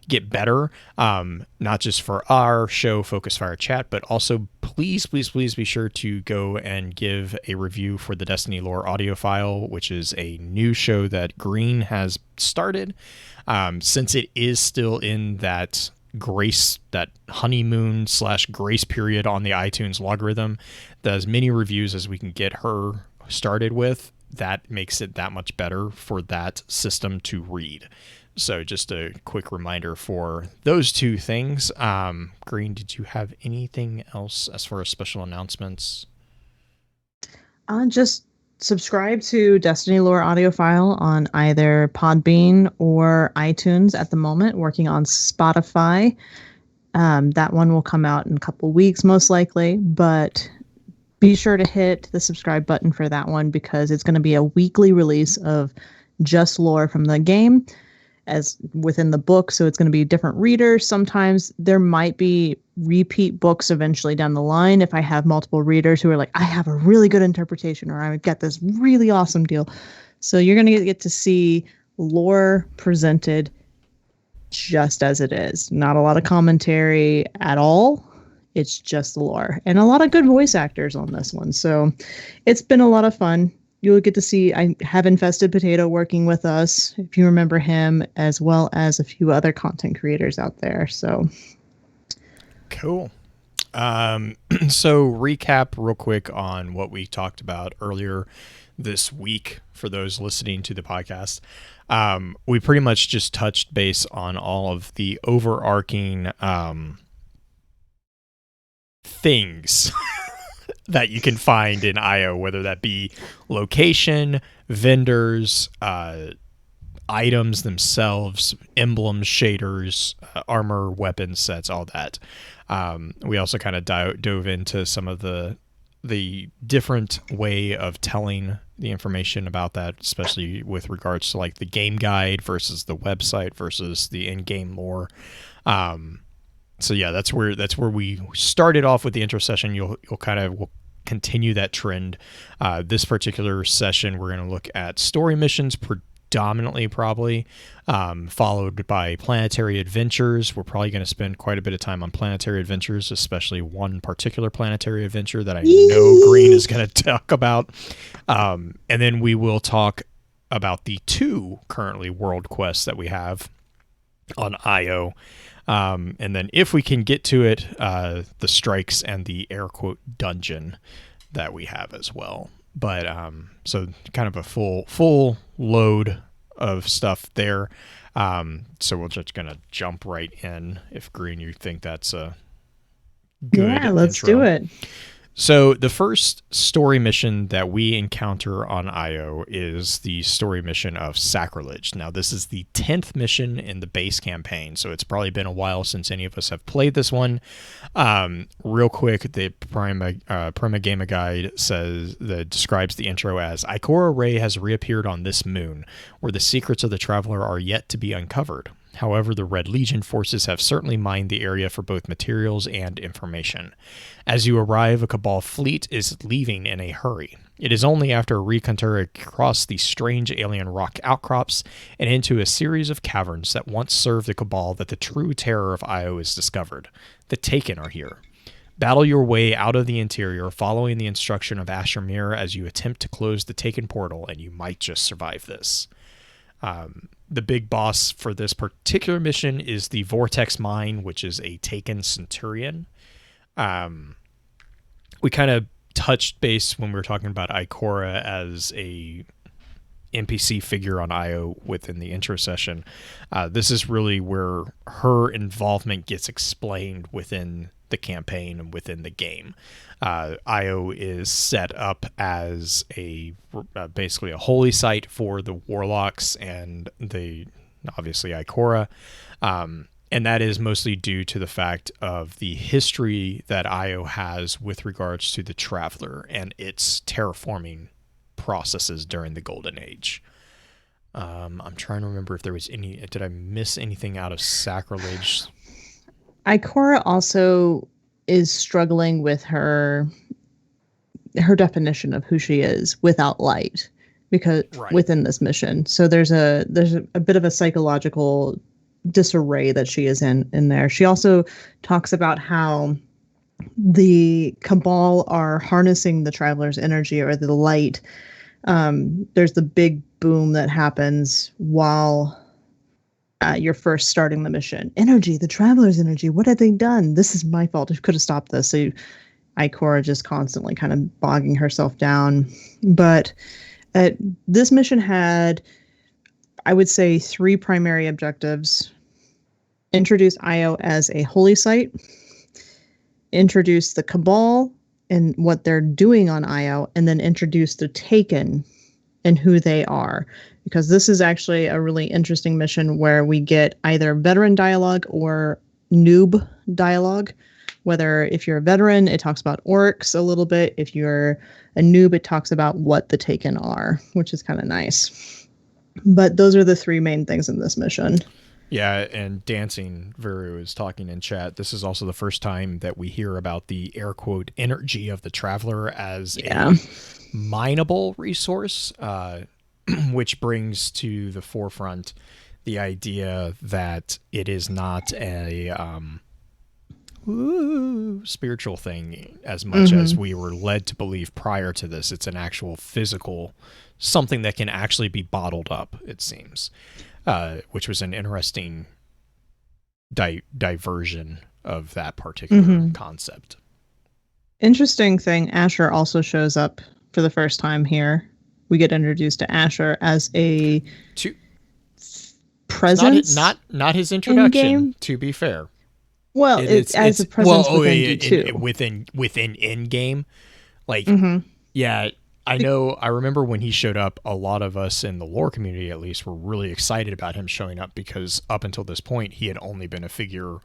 get better, not just for our show Focus Fire Chat, but also please be sure to go and give a review for the Destiny Lore audio file, which is a new show that Green has started. Since it is still in that honeymoon / grace period on the iTunes logarithm, as many reviews as we can get her started with, that makes it that much better for that system to read. So just a quick reminder for those two things. Green, did you have anything else as far as special announcements?
Just subscribe to Destiny Lore audio file on either Podbean or iTunes at the moment, working on Spotify. That one will come out in a couple weeks, most likely, but be sure to hit the subscribe button for that one because it's going to be a weekly release of just lore from the game as within the book. So it's going to be different readers. Sometimes there might be repeat books eventually down the line if I have multiple readers who are like, I have a really good interpretation or I get this really awesome deal. So you're going to get to see lore presented just as it is. Not a lot of commentary at all. It's just the lore and a lot of good voice actors on this one. So it's been a lot of fun. You'll get to see, I have Infested Potato working with us, if you remember him, as well as a few other content creators out there. So
cool. So recap real quick on what we talked about earlier this week for those listening to the podcast. We pretty much just touched base on all of the overarching things that you can find in IO, whether that be location, vendors, items themselves, emblems, shaders, armor, weapon sets, all that. We also kind of dove into some of the different way of telling the information about that, especially with regards to like the game guide versus the website versus the in-game lore. So yeah, that's where we started off with the intro session. We'll continue that trend. This particular session, we're going to look at story missions predominantly, probably, followed by planetary adventures. We're probably going to spend quite a bit of time on planetary adventures, especially one particular planetary adventure that I know Green is going to talk about. And then we will talk about the 2 currently world quests that we have on IO. And then if we can get to it, the strikes and the air quote dungeon that we have as well. But so kind of a full load of stuff there. So we're just gonna jump right in. If Green, you think that's a good
let's
intro.
do it.
So the first story mission that we encounter on IO is the story mission of Sacrilege. Now, this is the 10th mission in the base campaign, so it's probably been a while since any of us have played this one. Real quick, the Prima Gamer Guide describes the intro as, Ikora Ray has reappeared on this moon, where the secrets of the Traveler are yet to be uncovered. However, the Red Legion forces have certainly mined the area for both materials and information. As you arrive, a Cabal fleet is leaving in a hurry. It is only after a recontour across the strange alien rock outcrops and into a series of caverns that once served the Cabal that the true terror of Io is discovered. The Taken are here. Battle your way out of the interior, following the instruction of Asher Mir as you attempt to close the Taken portal, and you might just survive this. The big boss for this particular mission is the Vortex Mine, which is a Taken Centurion. We kind of touched base when we were talking about Ikora as NPC figure on Io within the intro session. This is really where her involvement gets explained within the campaign and within the game. Io is set up as basically a holy site for the warlocks and obviously Ikora. And that is mostly due to the fact of the history that Io has with regards to the Traveler and its terraforming processes during the Golden Age. I'm trying to remember if there was did I miss anything out of Sacrilege?
Ikora also is struggling with her definition of who she is without light, because within this mission. So there's a bit of a psychological disarray that she is in there. She also talks about how the Cabal are harnessing the Traveler's energy or the light. There's the big boom that happens while you're first starting the mission. Energy, the Traveler's energy. What have they done? This is my fault. I could have stopped this. So Ikora just constantly kind of bogging herself down. But this mission had, I would say, 3 primary objectives. Introduce Io as a holy site. Introduce the Cabal and what they're doing on Io. And then introduce the Taken and who they are. Because this is actually a really interesting mission where we get either veteran dialogue or noob dialogue. Whether if you're a veteran, it talks about orcs a little bit. If you're a noob, it talks about what the Taken are, which is kind of nice. But those are the 3 main things in this mission.
Yeah, and Dancing Veru is talking in chat. This is also the first time that we hear about the air quote energy of the Traveler as a mineable resource, which brings to the forefront the idea that it is not a spiritual thing as much as we were led to believe prior to this. It's an actual physical, something that can actually be bottled up, it seems, which was an interesting diversion of that particular concept. Interesting
thing, Asher also shows up for the first time here. We get introduced to Asher as a presence.
Not his introduction, to be fair.
Well, it's as a presence within D2.
Within in-game. Like, yeah, I know, I remember when he showed up, a lot of us in the lore community, at least, were really excited about him showing up because up until this point, he had only been a figure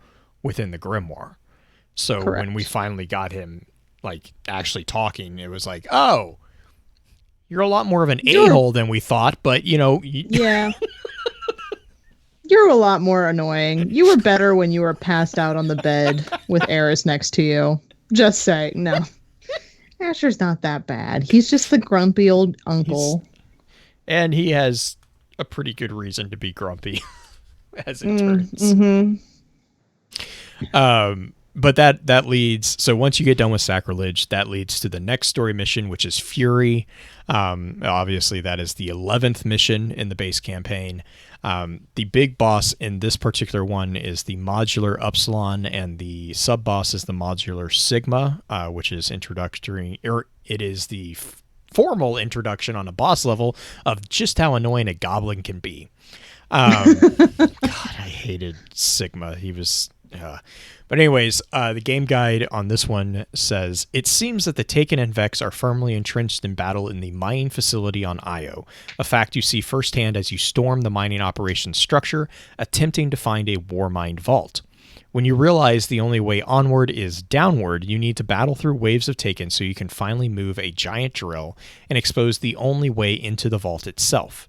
within the Grimoire. So when we finally got him, like, actually talking, it was like, oh, you're a lot more of an a-hole than we thought, but, you know.
Yeah. You're a lot more annoying. You were better when you were passed out on the bed with Eris next to you. Just say, no. Asher's not that bad. He's just the grumpy old uncle.
And he has a pretty good reason to be grumpy, as it turns. But that leads, so once you get done with Sacrilege, that leads to the next story mission, which is Fury. Obviously, that is the 11th mission in the base campaign. The big boss in this particular one is the modular Upsilon, and the sub boss is the modular Sigma, which is introductory, or it is the formal introduction on a boss level of just how annoying a goblin can be. God, I hated Sigma. He was. But anyways, the game guide on this one says, it seems that the Taken and Vex are firmly entrenched in battle in the mining facility on Io, a fact you see firsthand as you storm the mining operations structure, attempting to find a Warmind Vault. When you realize the only way onward is downward, you need to battle through waves of Taken so you can finally move a giant drill and expose the only way into the vault itself.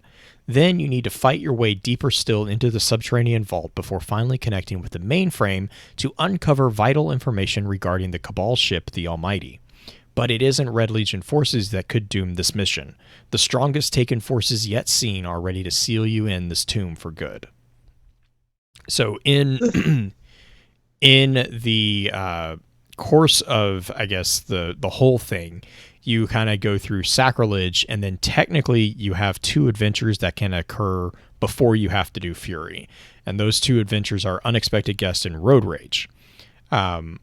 Then you need to fight your way deeper still into the subterranean vault before finally connecting with the mainframe to uncover vital information regarding the Cabal ship, the Almighty. But it isn't Red Legion forces that could doom this mission. The strongest Taken forces yet seen are ready to seal you in this tomb for good. So in the course of, I guess, the whole thing, you kind of go through Sacrilege, and then technically you have 2 adventures that can occur before you have to do Fury. And those 2 adventures are Unexpected Guest and Road Rage. Road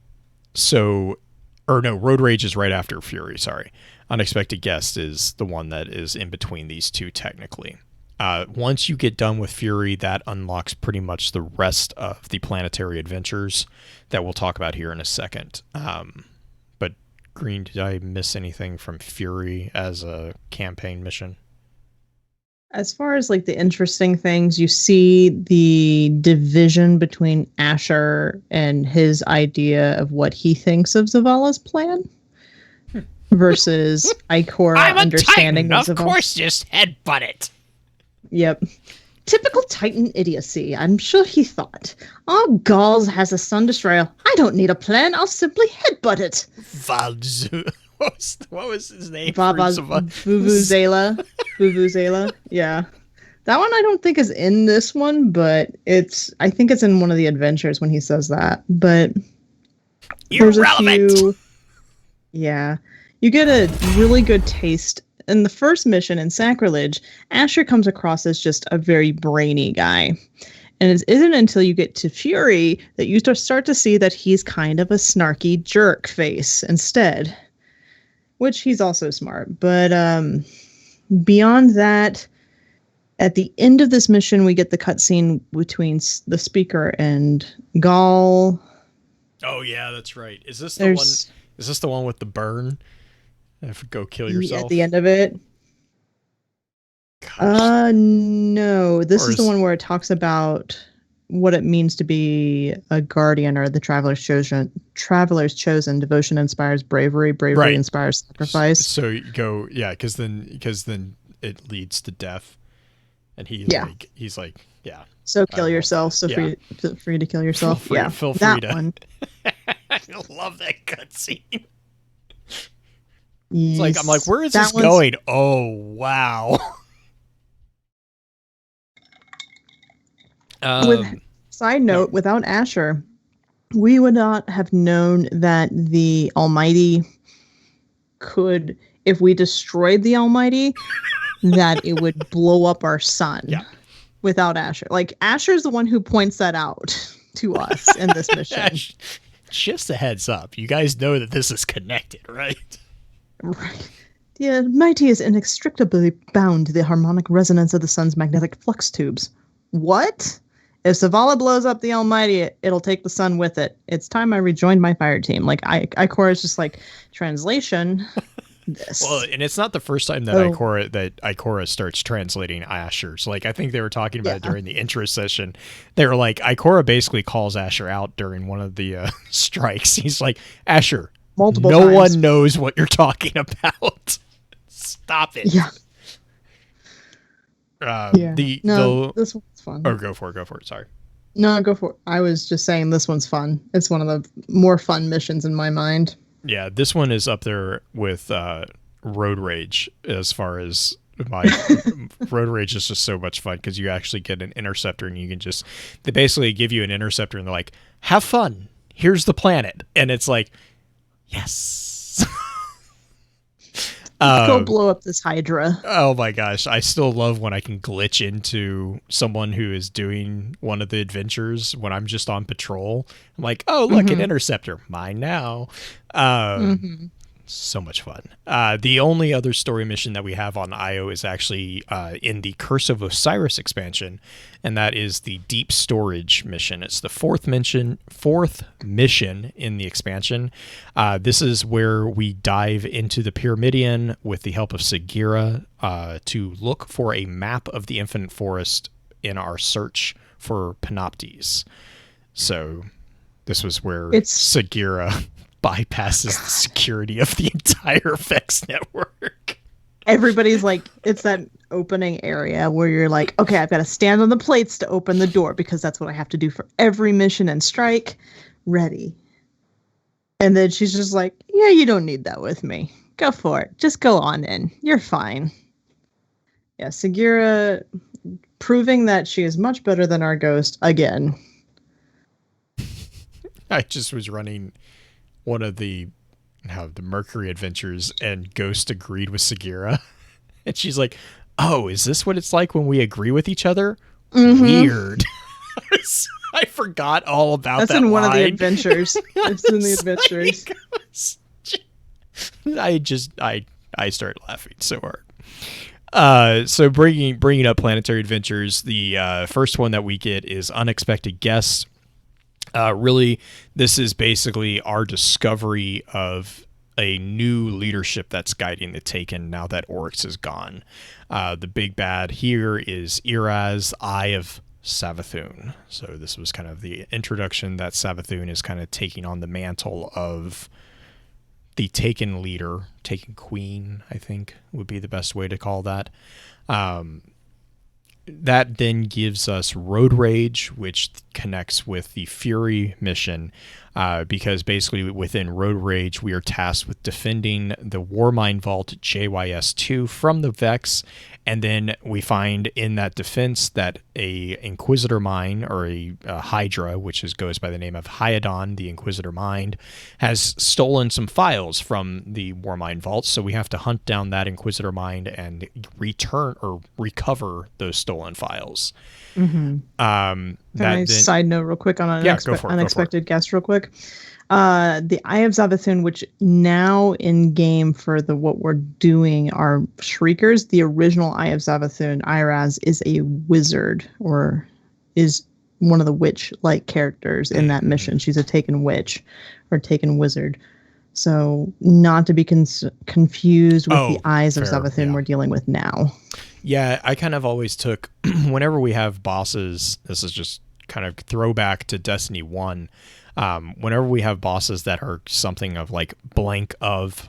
Rage is right after Fury, sorry. Unexpected Guest is the one that is in between these two technically. Once you get done with Fury, that unlocks pretty much the rest of the Planetary adventures that we'll talk about here in a second. But Green, did I miss anything from Fury as a campaign mission?
As far as like the interesting things, you see the division between Asher and his idea of what he thinks of Zavala's plan versus Ikora understanding
of
Zavala.
course, just headbutt it.
Yep. Typical Titan idiocy, I'm sure he thought. Oh, Gauls has a sun destroyer. I don't need a plan. I'll simply headbutt it.
Valzu. What was his name?
Vuvuzela. Vuvuzela. Yeah. That one I don't think is in this one, but I think it's in one of the adventures when he says that. But there's a few. Yeah. You get a really good taste. In the first mission in Sacrilege, Asher comes across as just a very brainy guy. And it isn't until you get to Fury that you start to see that he's kind of a snarky jerk face instead. Which he's also smart. But beyond that, at the end of this mission, we get the cutscene between the speaker and Gaul.
Oh yeah, that's right. Is this the one? Is this the one with the burn? Go kill yourself
at the end of it.
Gosh.
No. This is the one where it talks about what it means to be a guardian or the traveler's chosen. Devotion inspires bravery. Bravery inspires sacrifice.
So you go, yeah, because then it leads to death, and he's like, yeah.
So kill yourself. So free to kill yourself.
Feel free
that
to.
One.
I love that cutscene.
Yes.
I'm like, where is this going? Oh wow.
Side note, without Asher, we would not have known that the Almighty could, if we destroyed the Almighty, that it would blow up our sun.
Yeah.
Without Asher. Like, Asher's the one who points that out to us in this mission.
Just a heads up. You guys know that this is connected, right?
Right. The Almighty is inextricably bound to the harmonic resonance of the sun's magnetic flux tubes. What? If Zavala blows up the Almighty, it'll take the sun with it. It's time I rejoined my fire team. Like, Ikora is just like, translation, this.
Well, and it's not the first time that Ikora starts translating Asher's. Like, I think they were talking about it during the intro session. They were like, Ikora basically calls Asher out during one of the strikes. He's like, Asher,
multiple
no
times.
one knows what you're talking about. Stop it.
Yeah. This one's fun.
Oh, go for it. Sorry.
No, go for it. I was just saying this one's fun. It's one of the more fun missions in my mind.
Yeah, this one is up there with Road Rage as far as my Road Rage is just so much fun because you actually get an interceptor and you can they basically give you an interceptor and they're like, have fun. Here's the planet. And it's like, yes.
Let's go blow up this Hydra.
Oh my gosh. I still love when I can glitch into someone who is doing one of the adventures when I'm just on patrol. I'm like, oh, look, an interceptor. Mine now. So much fun. The only other story mission that we have on Io is actually in the Curse of Osiris expansion, and that is the Deep Storage mission. It's the fourth mission in the expansion. This is where we dive into the Pyramidion with the help of Sagira to look for a map of the Infinite Forest in our search for Panoptes. So this was where Sagira bypasses the security of the entire Vex network.
Everybody's like, it's that opening area where you're like, okay, I've got to stand on the plates to open the door because that's what I have to do for every mission and strike. Ready. And then she's just like, yeah, you don't need that with me. Go for it. Just go on in. You're fine. Yeah, Sagira proving that she is much better than our ghost again.
I just was running one of the Mercury adventures and Ghost agreed with Sagira. And she's like, oh, is this what it's like when we agree with each other? Weird. I forgot all about that.
That's in
line.
One of the adventures. It's in the adventures.
I I started laughing so hard. So bringing up Planetary Adventures, the first one that we get is Unexpected Guests. Really, this is basically our discovery of a new leadership that's guiding the Taken now that Oryx is gone. The big bad here is Iraz, Eye of Zavathan. So this was kind of the introduction that Savathune is kind of taking on the mantle of the Taken leader, Taken Queen, I think would be the best way to call that. That then gives us Road Rage, which connects with the Fury mission, because basically within Road Rage, we are tasked with defending the Warmind Vault JYS-2 from the Vex, and then we find in that defense that a Inquisitor Mine, or a Hydra, which goes by the name of Hyadon, the Inquisitor Mind, has stolen some files from the Warmind Vault, so we have to hunt down that Inquisitor Mind and return or recover those stolen files.
Side note real quick on Unexpected Guest real quick. The Eye of Zavathan, which now in game for what we're doing are Shriekers. The original Eye of Zavathan, Iraz, is a wizard, or is one of the witch-like characters in that mission. She's a Taken witch or Taken wizard. So not to be confused with the Eyes of Zavathan we're dealing with now.
Yeah, I kind of always took, whenever we have bosses, this is just kind of throwback to Destiny 1, whenever we have bosses that are something of like blank of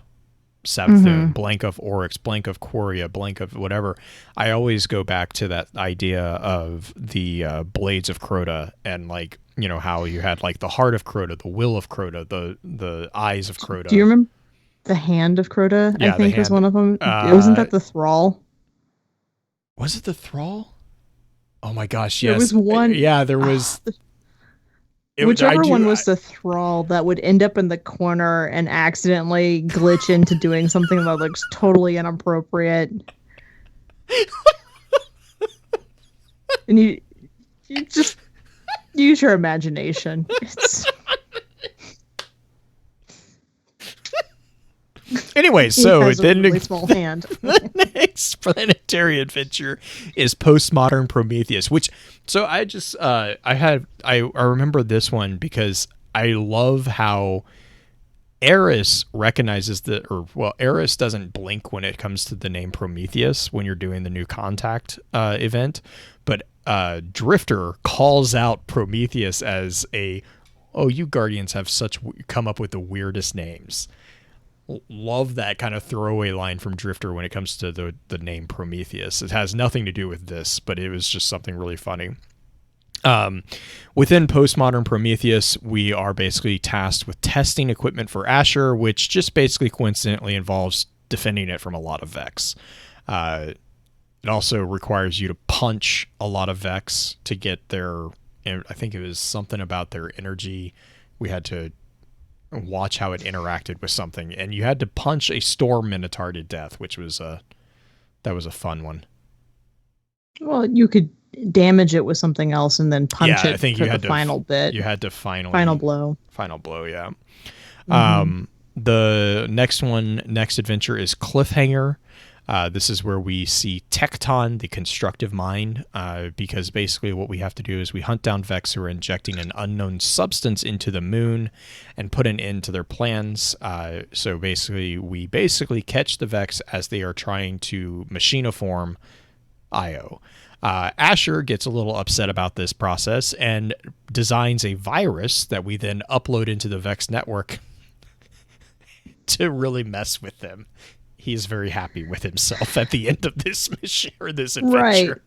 Savathune, blank of Oryx, blank of Quoria, blank of whatever, I always go back to that idea of the Blades of Crota, and like, you know, how you had like the Heart of Crota, the Will of Crota, the Eyes of Crota.
Do you remember the Hand of Crota?
Yeah,
I think was one of them. Wasn't that the Thrall?
Was it the Thrall? Oh my gosh, yes.
There was one.
Yeah, there was.
Whichever one was the Thrall that would end up in the corner and accidentally glitch into doing something that looks totally inappropriate. And you just use your imagination.
Anyway, so then
really small hand.
The next Planetary adventure is Postmodern Prometheus, which I remember this one because I love how Eris recognizes Eris doesn't blink when it comes to the name Prometheus when you're doing the new Contact event, but Drifter calls out Prometheus as you Guardians have come up with the weirdest names. Love that kind of throwaway line from Drifter when it comes to the name Prometheus. It has nothing to do with this, but it was just something really funny. Within Postmodern Prometheus, we are basically tasked with testing equipment for Asher, which just basically coincidentally involves defending it from a lot of Vex. It also requires you to punch a lot of Vex to get their, I think it was something about their energy. We had to watch how it interacted with something, and you had to punch a Storm Minotaur to death, which was a fun one. Well,
you could damage it with something else and then punch it.
I think you had the
final bit.
You had to final
blow.
Final blow, yeah. The next adventure is Cliffhanger. This is where we see Tecton, the constructive mind, because basically what we have to do is we hunt down Vex who are injecting an unknown substance into the moon and put an end to their plans. So basically, we catch the Vex as they are trying to machinoform Io. Asher gets a little upset about this process and designs a virus that we then upload into the Vex network to really mess with them. He is very happy with himself at the end of this mission or this adventure.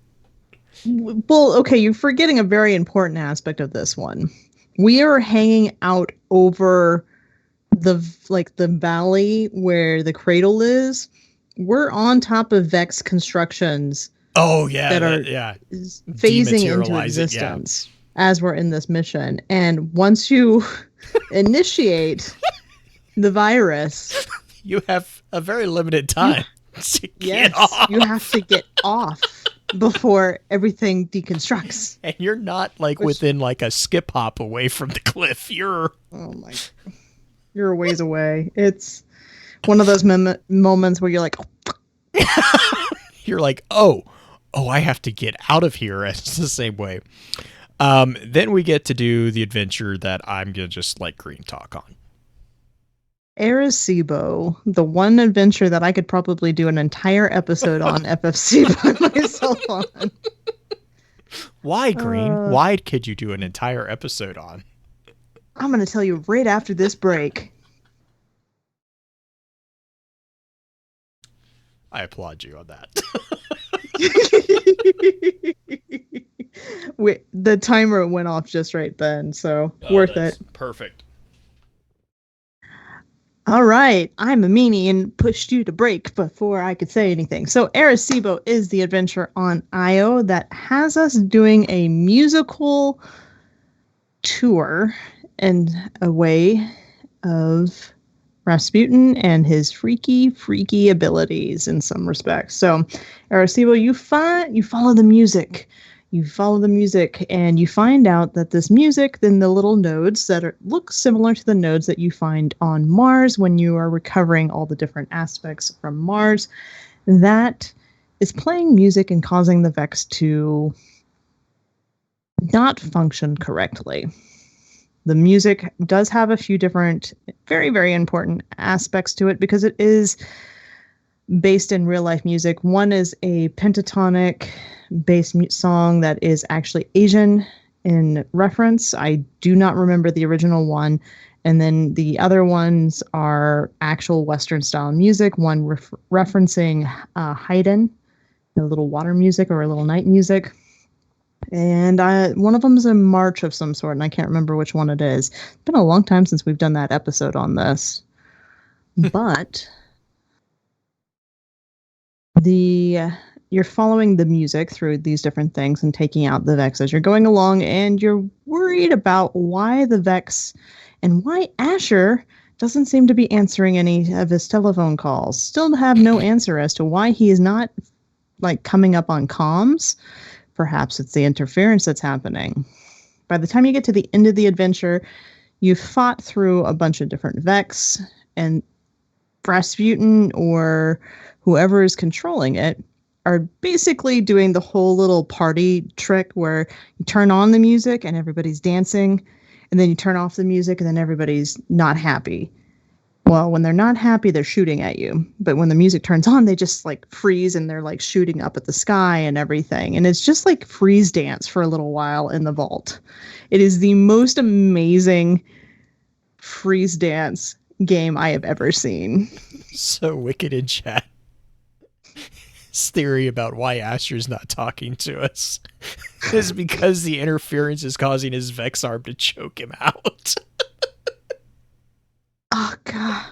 Right. Well, okay, you're forgetting a very important aspect of this one. We are hanging out over the valley where the cradle is. We're on top of Vex constructions.
Oh yeah,
that are phasing into existence as we're in this mission. And once you initiate the virus,
you have a very limited time to get off.
You have to get off before everything deconstructs.
And you're not within a skip hop away from the cliff. You're
a ways away. One of those moments where you're like,
You're like, oh, I have to get out of here. It's the same way. Then we get to do the adventure that I'm going to just let Green talk on.
Arecibo, the one adventure that I could probably do an entire episode on FFC by myself on.
Why, Green? Why could you do an entire episode on?
I'm going to tell you right after this break.
I applaud you on that.
The timer went off just right then, so worth it.
Perfect.
All right, I'm a meanie and pushed you to break before I could say anything. So Arecibo is the adventure on IO that has us doing a musical tour in a way of Rasputin and his freaky abilities in some respects. So Arecibo, you follow the music. You follow the music and you find out that this music, then the little nodes that look similar to the nodes that you find on Mars when you are recovering all the different aspects from Mars, that is playing music and causing the Vex to not function correctly. The music does have a few different, very, very important aspects to it because it is based in real life music. One is a pentatonic based song that is actually Asian in reference. I do not remember the original one. And then the other ones are actual Western style music, one referencing Haydn, a little water music or a little night music. And one of them is a march of some sort, and I can't remember which one it is. It's been a long time since we've done that episode on this. But you're following the music through these different things and taking out the Vex as you're going along, and you're worried about why the Vex and why Asher doesn't seem to be answering any of his telephone calls. Still have no answer as to why he is not coming up on comms. Perhaps it's the interference that's happening. By the time you get to the end of the adventure, you've fought through a bunch of different Vex, and Rasputin or whoever is controlling it are basically doing the whole little party trick where you turn on the music and everybody's dancing, and then you turn off the music and then everybody's not happy. Well, when they're not happy, they're shooting at you. But when the music turns on, they just freeze and they're shooting up at the sky and everything. And it's just freeze dance for a little while in the vault. It is the most amazing freeze dance game I have ever seen.
So wicked in chat. His theory about why Asher's not talking to us is because the interference is causing his Vex arm to choke him out.
Oh, God.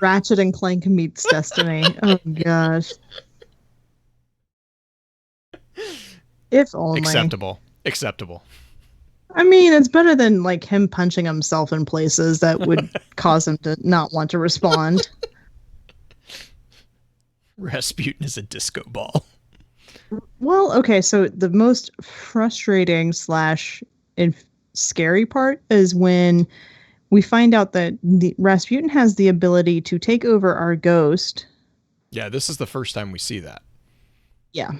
Ratchet and Clank meets Destiny. Oh, gosh. If only.
Acceptable.
I mean, it's better than him punching himself in places that would cause him to not want to respond.
Rasputin is a disco ball.
Well, okay, so the most frustrating / scary part is when we find out that Rasputin has the ability to take over our ghost.
Yeah, this is the first time we see that.
Yeah.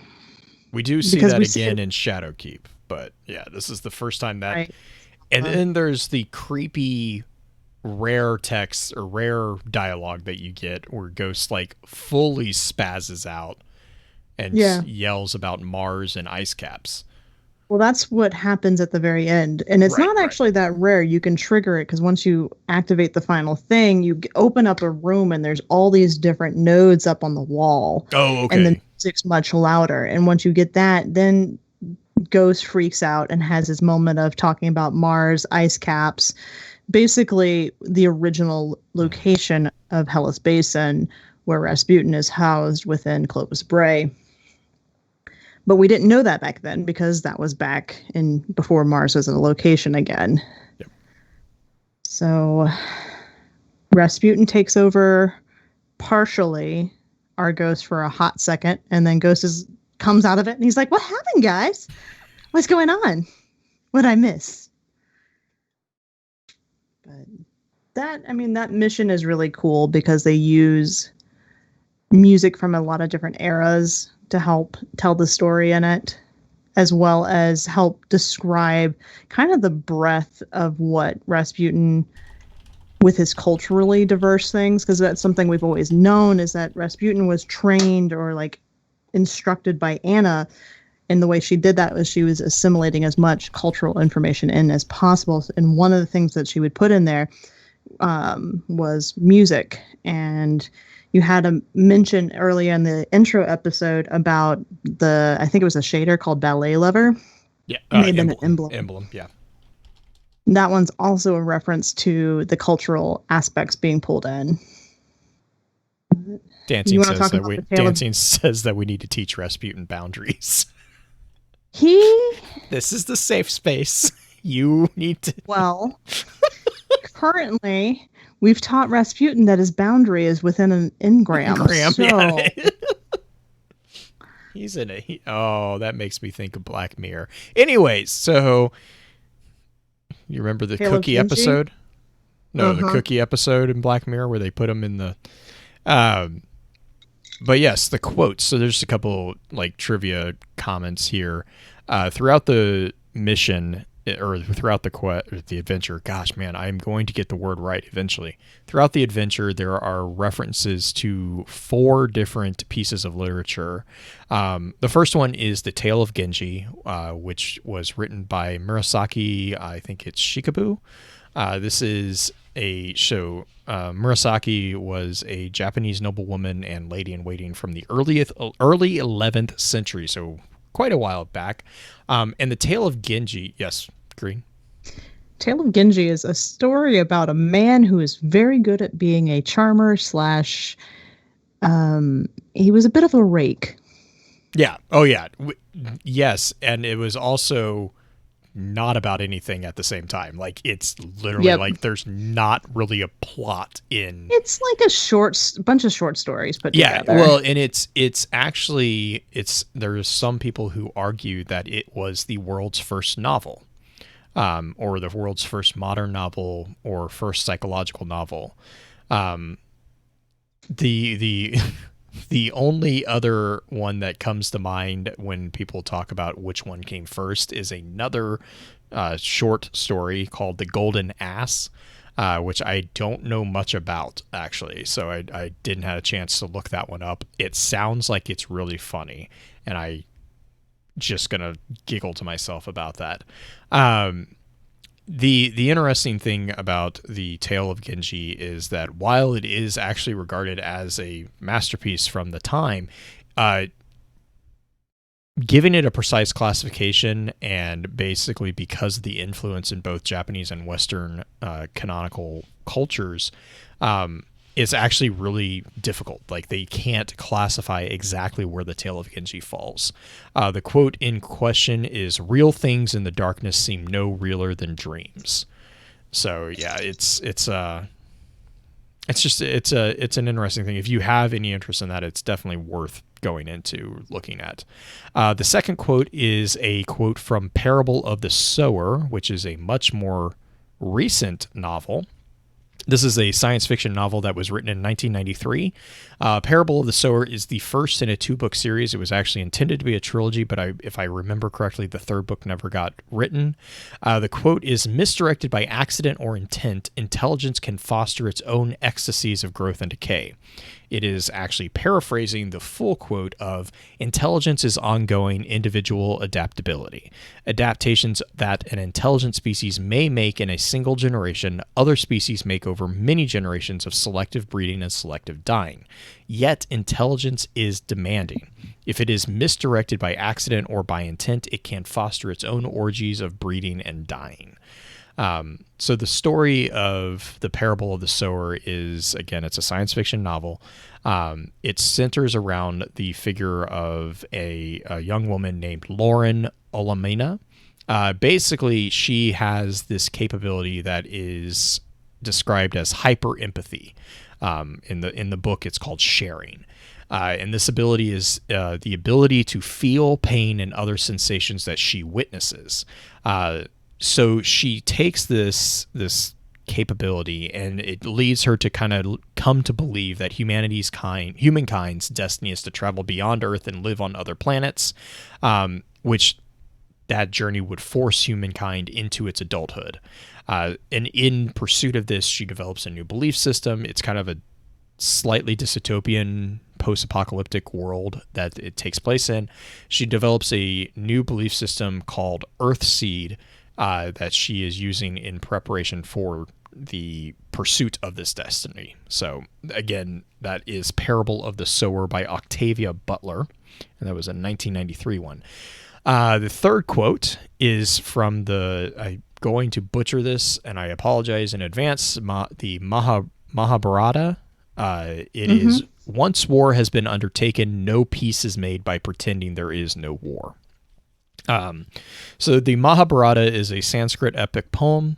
We do see that again in Shadowkeep, but yeah, this is the first time that... Right. And then there's the creepy rare text or rare dialogue that you get where Ghost fully spazzes out and yells about Mars and ice caps.
Well, that's what happens at the very end. And it's not actually that rare. You can trigger it because once you activate the final thing, you open up a room and there's all these different nodes up on the wall.
Oh, okay.
And the music's much louder. And once you get that, then Ghost freaks out and has his moment of talking about Mars, ice caps, basically the original location of Hellas Basin where Rasputin is housed within Clovis Bray. But we didn't know that back then because that was back in before Mars was a location again.
Yep.
So Rasputin takes over partially our Ghost for a hot second, and then Ghost comes out of it and he's like, "What happened, guys? What's going on? What'd I miss?" But that mission is really cool because they use music from a lot of different eras to help tell the story in it, as well as help describe kind of the breadth of what Rasputin, with his culturally diverse things, because that's something we've always known, is that Rasputin was trained or like instructed by Anna, and the way she did that was she was assimilating as much cultural information in as possible. And one of the things that she would put in there was music. And you had a mention earlier in the intro episode about I think it was a shader called Ballet Lover.
Yeah,
made them an emblem.
Emblem, yeah.
That one's also a reference to the cultural aspects being pulled in.
Dancing says that we need to teach Rasputin boundaries. This is the safe space. You need to.
Well, currently, we've taught Rasputin that his boundary is within an engram.
Yeah. He's in a. Oh, that makes me think of Black Mirror. Anyways, so you remember the cookie episode? No, the cookie episode in Black Mirror where they put him in the. But yes, the quotes. So there's a couple like trivia comments here. Throughout the mission or throughout the adventure, gosh, man, I'm going to get the word right eventually. Throughout the adventure, there are references to 4 different pieces of literature. The first one is The Tale of Genji, which was written by Murasaki, I think it's Shikabu. This is a show. Murasaki was a Japanese noblewoman and lady-in-waiting from the early 11th century, so quite a while back. And the Tale of Genji, yes, Green?
Tale of Genji is a story about a man who is very good at being a charmer / he was a bit of a rake.
Yeah. Oh, yeah. Yes, and it was also not about anything at the same time. Like, it's literally like there's not really a plot in.
It's like a bunch of short stories put together.
Well, and it's actually there's some people who argue that it was the world's first novel, or the world's first modern novel or first psychological novel. The only other one that comes to mind when people talk about which one came first is another short story called The Golden Ass, which I don't know much about, actually. So I didn't have a chance to look that one up. It sounds like it's really funny, and I just going to giggle to myself about that. The interesting thing about the Tale of Genji is that while it is actually regarded as a masterpiece from the time, giving it a precise classification, and basically because of the influence in both Japanese and Western canonical cultures, is actually really difficult. Like, they can't classify exactly where the Tale of Genji falls. The quote in question is, "Real things in the darkness seem no realer than dreams." So yeah, it's an interesting thing. If you have any interest in that, it's definitely worth going into looking at. The second quote is a quote from Parable of the Sower, which is a much more recent novel. This is a science fiction novel that was written in 1993. Parable of the Sower is the first in a 2-book series. It was actually intended to be a trilogy, but if I remember correctly, the 3rd book never got written. The quote is, "Misdirected by accident or intent, intelligence can foster its own ecstasies of growth and decay." It is actually paraphrasing the full quote of, "Intelligence is ongoing individual adaptability. Adaptations that an intelligent species may make in a single generation, other species make over many generations of selective breeding and selective dying. Yet intelligence is demanding. If it is misdirected by accident or by intent, it can foster its own orgies of breeding and dying." So the story of the Parable of the Sower is, again, it's a science fiction novel. It centers around the figure of a young woman named Lauren Olamina. Basically, she has this capability that is described as hyper empathy. In the book, it's called sharing. And this ability is the ability to feel pain and other sensations that she witnesses. So she takes this capability, and it leads her to kind of come to believe that humankind's destiny is to travel beyond Earth and live on other planets, which that journey would force humankind into its adulthood. And in pursuit of this, she develops a new belief system. It's kind of a slightly dystopian post-apocalyptic world that it takes place in. She develops a new belief system called Earthseed that she is using in preparation for the pursuit of this destiny. So again, that is Parable of the Sower by Octavia Butler, and that was a 1993 one. The third quote is from I'm going to butcher this, and I apologize in advance, the Mahabharata. It is, once war has been undertaken, no peace is made by pretending there is no war. So the Mahabharata is a Sanskrit epic poem.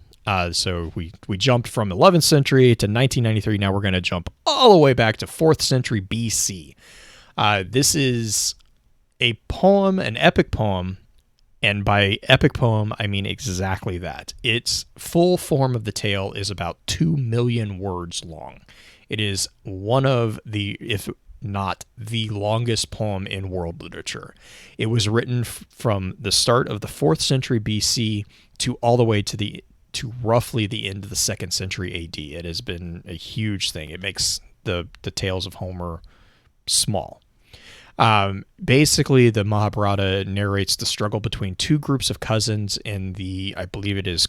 So we jumped from 11th century to 1993. Now we're going to jump all the way back to 4th century BC. This is a poem, an epic poem. And by epic poem, I mean exactly that. Its full form of the tale is about 2 million words long. It is one of the, if not the longest poem in world literature. It was written from the start of the 4th century BC to all the way to roughly the end of the 2nd century AD. It has been a huge thing. It makes the tales of Homer small. Basically, the Mahabharata narrates the struggle between two groups of cousins in the, I believe it is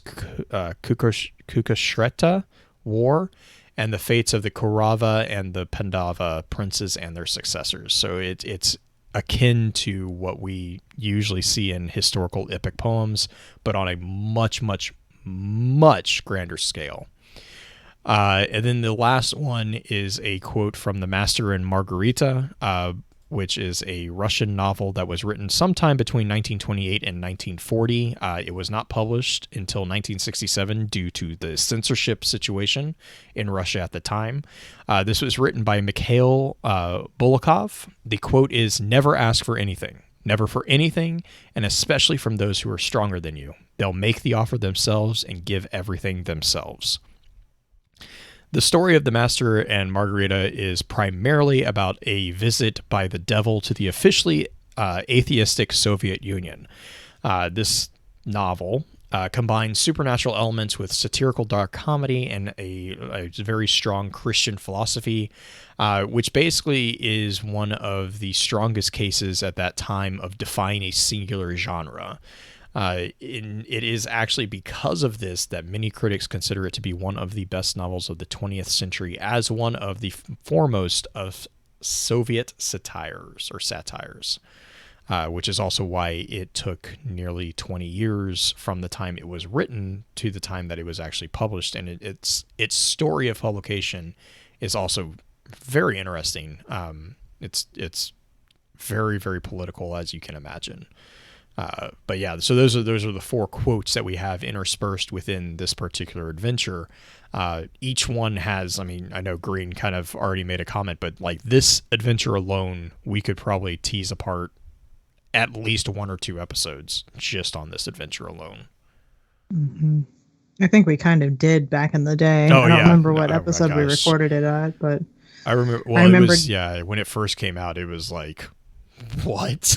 Kurukshetra War, and the fates of the Kaurava and the Pandava princes and their successors. So it's akin to what we usually see in historical epic poems, but on a much, much, much grander scale. And then the last one is a quote from The Master and Margarita, which is a Russian novel that was written sometime between 1928 and 1940. It was not published until 1967 due to the censorship situation in Russia at the time. This was written by Mikhail Bulgakov. The quote is, "Never ask for anything. Never for anything, and especially from those who are stronger than you. They'll make the offer themselves and give everything themselves." The story of The Master and Margarita is primarily about a visit by the devil to the officially atheistic Soviet Union. This novel combines supernatural elements with satirical dark comedy and a very strong Christian philosophy, which basically is one of the strongest cases at that time of defying a singular genre. It is actually because of this that many critics consider it to be one of the best novels of the 20th century, as one of the foremost of Soviet satires, which is also why it took nearly 20 years from the time it was written to the time that it was actually published. And its story of publication is also very interesting. It's very, very political, as you can imagine. But yeah, so those are the 4 quotes that we have interspersed within this particular adventure. Each one has, I mean, I know Green kind of already made a comment, but like this adventure alone, we could probably tease apart at least 1 or 2 episodes just on this adventure alone.
Mm-hmm. I think we kind of did back in the day.
Oh,
I don't
yeah.
remember what episode we recorded it at, but
I remember. Well, it was, when it first came out, it was like, what?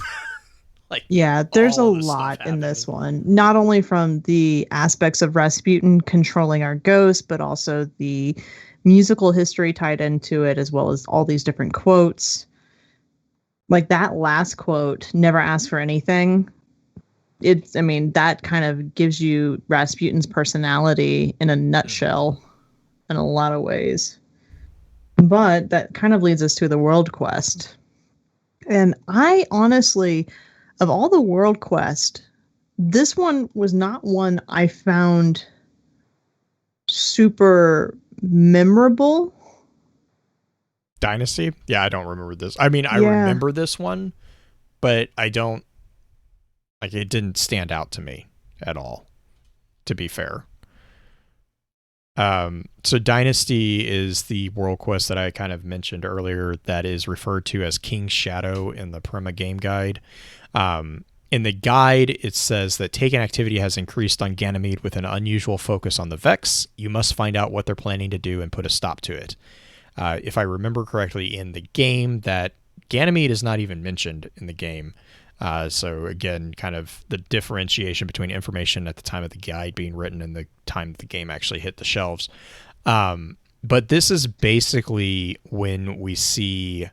Like,
yeah, there's a lot in this one, not only from the aspects of Rasputin controlling our ghosts, but also the musical history tied into it, as well as all these different quotes. Like that last quote, "Never ask for anything." That kind of gives you Rasputin's personality in a nutshell in a lot of ways. But that kind of leads us to the world quest. And I honestly, of all the world quest, this one was not one I found super memorable.
Dynasty? Yeah, I don't remember this. I mean, I remember this one, but I don't, like, it didn't stand out to me at all, to be fair. So Dynasty is the world quest that I kind of mentioned earlier that is referred to as King's Shadow in the Prima game guide. In the guide, it says that Taken activity has increased on Ganymede with an unusual focus on the Vex. You must find out what they're planning to do and put a stop to it. If I remember correctly in the game, that Ganymede is not even mentioned in the game. So again, kind of the differentiation between information at the time of the guide being written and the time the game actually hit the shelves. But this is basically when we see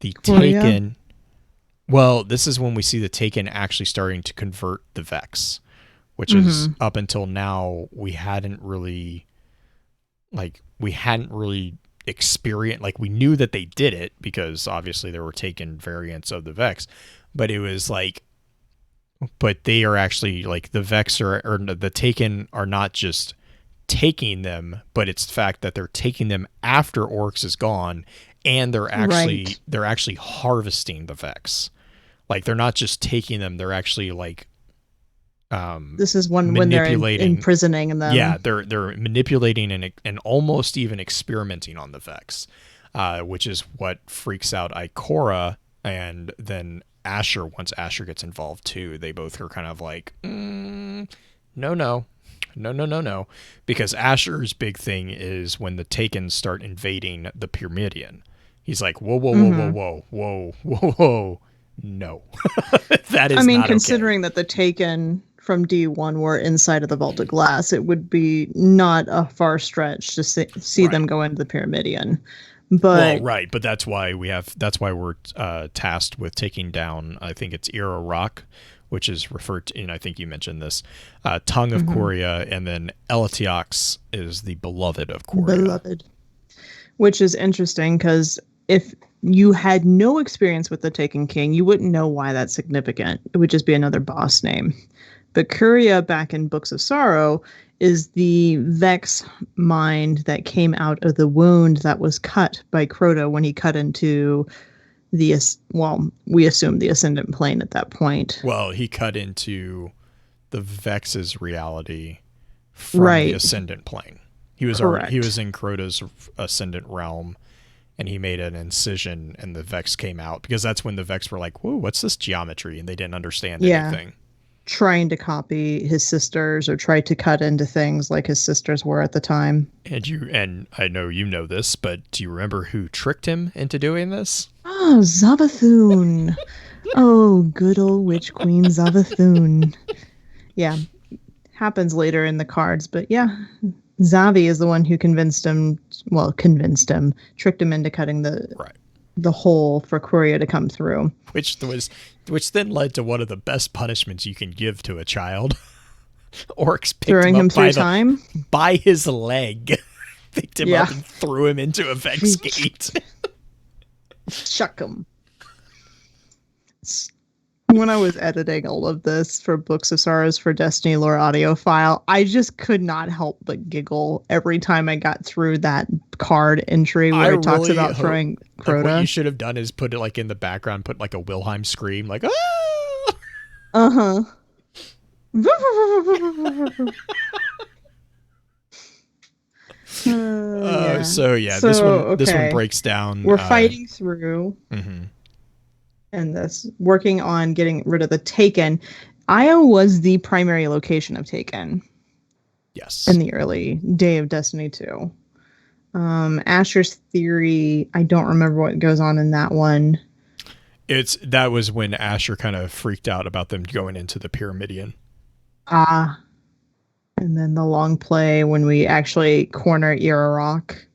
the Taken. Well, this is when we see the Taken actually starting to convert the Vex, which is up until now we hadn't really experienced. Like, we knew that they did it because obviously there were Taken variants of the Vex, but it was like, but they are actually like the Vex or the Taken are not just taking them, but it's the fact that they're taking them after Oryx is gone, and they're actually harvesting the Vex. Like, they're not just taking them; they're actually like
this is when they're imprisoning them.
Yeah, they're manipulating and almost even experimenting on the Vex, which is what freaks out Ikora and then Asher. Once Asher gets involved too, they both are kind of like, no, because Asher's big thing is when the Taken start invading the Pyramidion. He's like, whoa, no. That is, I mean,
not considering that the Taken from D1 were inside of the Vault of Glass, it would be not a far stretch to see them go into the Pyramidion. But
but that's why we're tasked with taking down, I think it's Era Rock, which is referred to, and I think you mentioned this, Tongue of Coria, and then Elatiax is the beloved of Coria.
Which is interesting, because if you had no experience with the Taken King, you wouldn't know why that's significant. It would just be another boss name. But Curia, back in Books of Sorrow, is the Vex mind that came out of the wound that was cut by Crota when he cut into we assume the Ascendant Plane at that point.
Well, he cut into the Vex's reality from the Ascendant Plane. He was in Crota's Ascendant realm, and he made an incision, and the Vex came out, because that's when the Vex were like, whoa, what's this geometry? And they didn't understand anything.
Trying to copy his sisters or try to cut into things like his sisters were at the time.
And I know you know this, but do you remember who tricked him into doing this?
Oh, Savathune. Oh, good old witch queen Savathune. Yeah, happens later in the cards, but yeah, Zavi is the one who tricked him into cutting the hole for Coria to come through.
Which then led to one of the best punishments you can give to a child. Orcs picked
throwing him through time
by his leg, picked him up and threw him into a Vex gate.
Chuck him. When I was editing all of this for Books of Sorrows for Destiny Lore audio file, I just could not help but giggle every time I got through that card entry where it talks about throwing Crota.
What you should have done is put it like in the background, put like a Wilhelm scream, like, ah!
Uh-huh.
This one breaks down.
We're fighting through. And working on getting rid of the Taken. Io was the primary location of Taken.
Yes.
In the early day of Destiny 2. Asher's Theory, I don't remember what goes on in that one.
That was when Asher kind of freaked out about them going into the Pyramidion.
And then the long play when we actually corner Era Rock.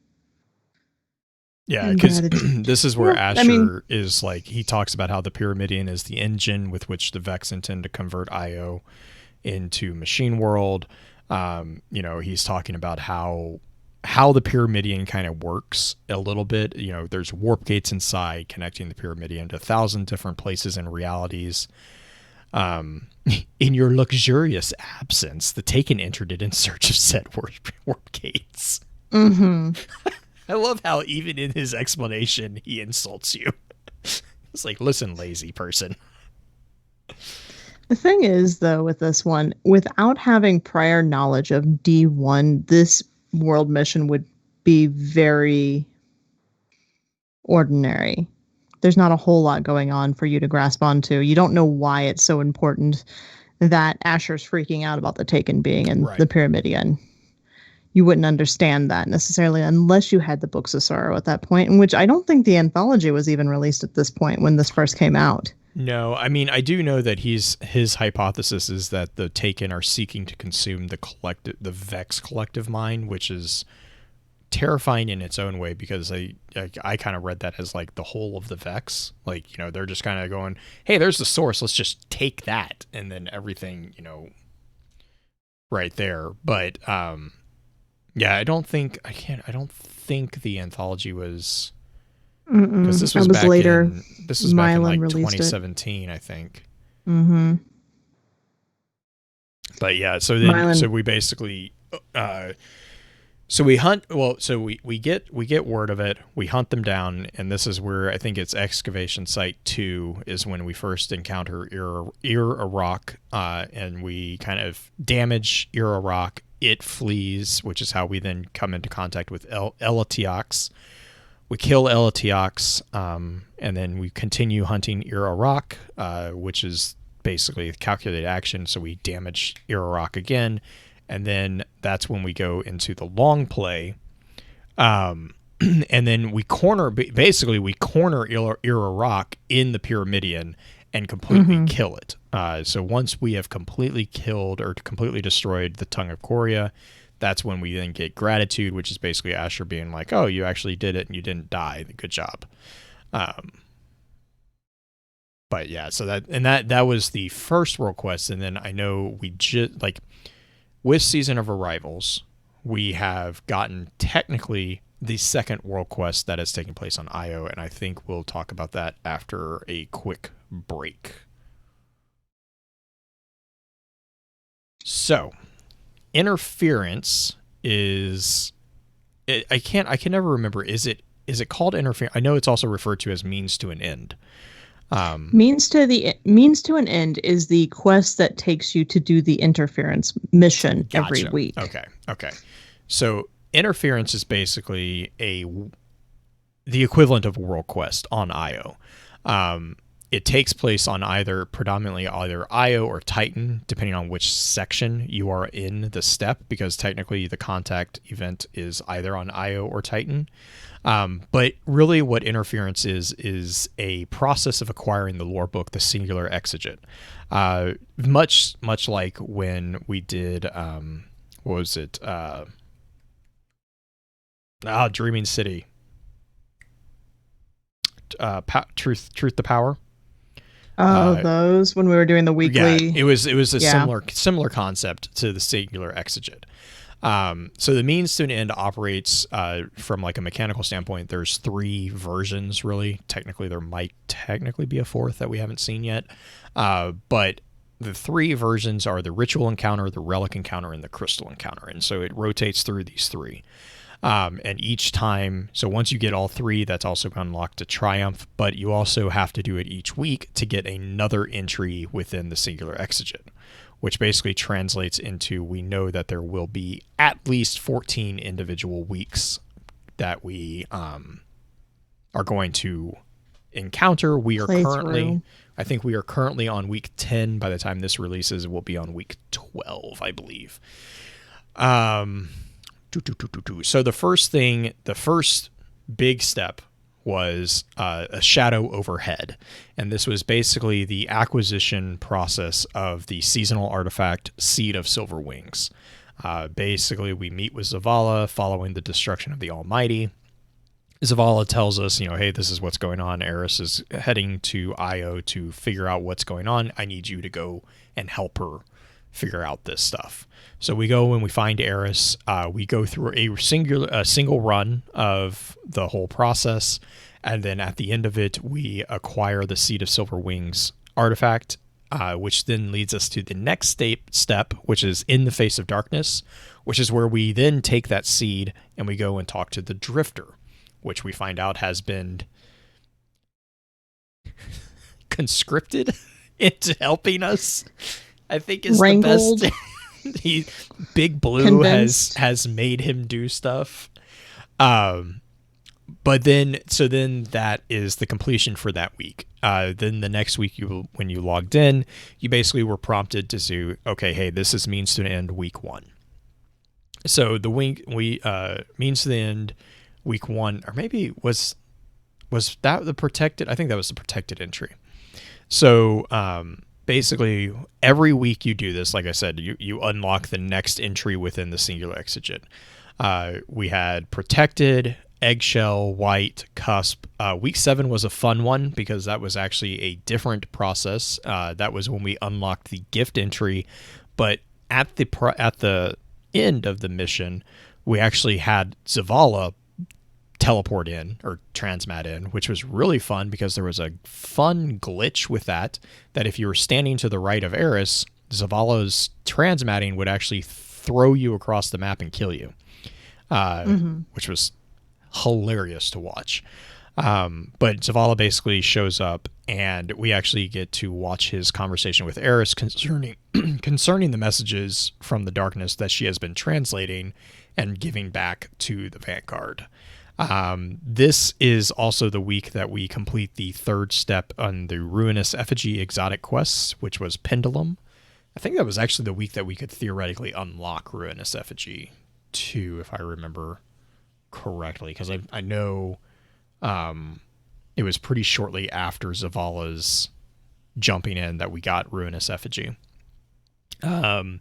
Yeah, because this is where Asher is like, he talks about how the Pyramidion is the engine with which the Vex intend to convert Io into machine world. He's talking about how the Pyramidion kind of works a little bit. There's warp gates inside connecting the Pyramidion to 1,000 different places and realities. In your luxurious absence, the Taken entered it in search of said warp gates. I love how even in his explanation, he insults you. It's like, listen, lazy person.
The thing is, though, with this one, without having prior knowledge of D1, this world mission would be very ordinary. there's not a whole lot going on for you to grasp onto. You don't know why it's so important that Asher's freaking out about the Taken being in
Right.
the Pyramidion. You wouldn't understand that necessarily unless you had the Books of Sorrow at that point, in which I don't think the anthology was even released at this point when this first came out.
No, I mean, I do know that his hypothesis is that the Taken are seeking to consume the Vex collective mind, which is terrifying in its own way, because I kind of read that as like the whole of the Vex. Like, you know, they're just kind of going, hey, there's the source, let's just take that, and then everything, you know, right there. But yeah, I don't think the anthology was, because this was back
later.
this was back in like
Mylan released
2017, I think.
Mm-hmm.
But yeah, so then
Mylan.
so we basically so we hunt, well, so we get word of it, we hunt them down, and this is where I think it's excavation site 2 is when we first encounter Ir-Arak, and we kind of damage Ir-Arak. It flees, which is how we then come into contact with Elatiax. We kill Elatiax, and then we continue hunting Ir-Arak, which is basically a calculated action, so we damage Ir-Arak again. And then that's when we go into the long play. And then we corner Ir-Arak in the Pyramidion and completely kill it. So once we have completely killed or completely destroyed the Tongue of Korea, that's when we then get gratitude, which is basically Asher being like, oh, you actually did it and you didn't die. Good job. But yeah, so that was the first world quest. And then I know we just like, with Season of Arrivals, we have gotten technically the second world quest that is taking place on Io, and I think we'll talk about that after a quick break. So, interference is, I can never remember. Is it called interference? I know it's also referred to as means to an end.
Means to an end is the quest that takes you to do the interference mission every week.
Okay. So interference is basically the equivalent of a world quest on Io. It takes place on predominantly either Io or Titan, depending on which section you are in the step, because technically the contact event is either on Io or Titan. But really what interference is a process of acquiring the lore book, the Singular Exeget. Much like when we did, what was it? Dreaming City. Truth to Power.
Those when we were doing the weekly.
Yeah, it was a similar concept to the Singular Exeget. So the means to an end operates from like a mechanical standpoint. There's 3 versions, really. Technically, there might be a 4th that we haven't seen yet. But the 3 versions are the Ritual Encounter, the Relic Encounter, and the Crystal Encounter. And so it rotates through these 3. And each time, so once you get all 3, that's also unlocked a triumph, but you also have to do it each week to get another entry within the Singular Exeget, which basically translates into, we know that there will be at least 14 individual weeks that we are going to encounter. I think we are currently on week 10. By the time this releases, we'll be on week 12, I believe. So the first big step was a shadow overhead. And this was basically the acquisition process of the seasonal artifact Seed of Silver Wings. Basically, we meet with Zavala following the destruction of the Almighty. Zavala tells us, hey, this is what's going on. Eris is heading to Io to figure out what's going on. I need you to go and help her figure out this stuff. So we go and we find Eris. We go through a single run of the whole process, and then at the end of it, we acquire the Seed of Silver Wings artifact, which then leads us to the next step, which is In the Face of Darkness, which is where we then take that seed and we go and talk to the Drifter, which we find out has been conscripted into helping us. I think is
Wrangled.
The best. Big Blue has made him do stuff. But then that is the completion for that week. Then the next week, when you logged in, you basically were prompted to say, okay, hey, this is means to an end week 1. So the week means to the end week 1, or maybe was that the protected? I think that was the protected entry. So basically, every week you do this. Like I said, you unlock the next entry within the singular exigent. We had protected, eggshell, white, cusp. Week 7 was a fun one because that was actually a different process. That was when we unlocked the gift entry, but at the end of the mission, we actually had Zavala teleport in or transmat in, which was really fun because there was a fun glitch with that if you were standing to the right of Eris, Zavala's transmatting would actually throw you across the map and kill you, which was hilarious to watch. But Zavala basically shows up, and we actually get to watch his conversation with Eris concerning the messages from the darkness that she has been translating and giving back to the Vanguard. This is also the week that we complete the 3rd step on the Ruinous Effigy exotic quests, which was Pendulum. I think that was actually the week that we could theoretically unlock Ruinous Effigy too, if I remember correctly, because I know it was pretty shortly after Zavala's jumping in that we got Ruinous Effigy. The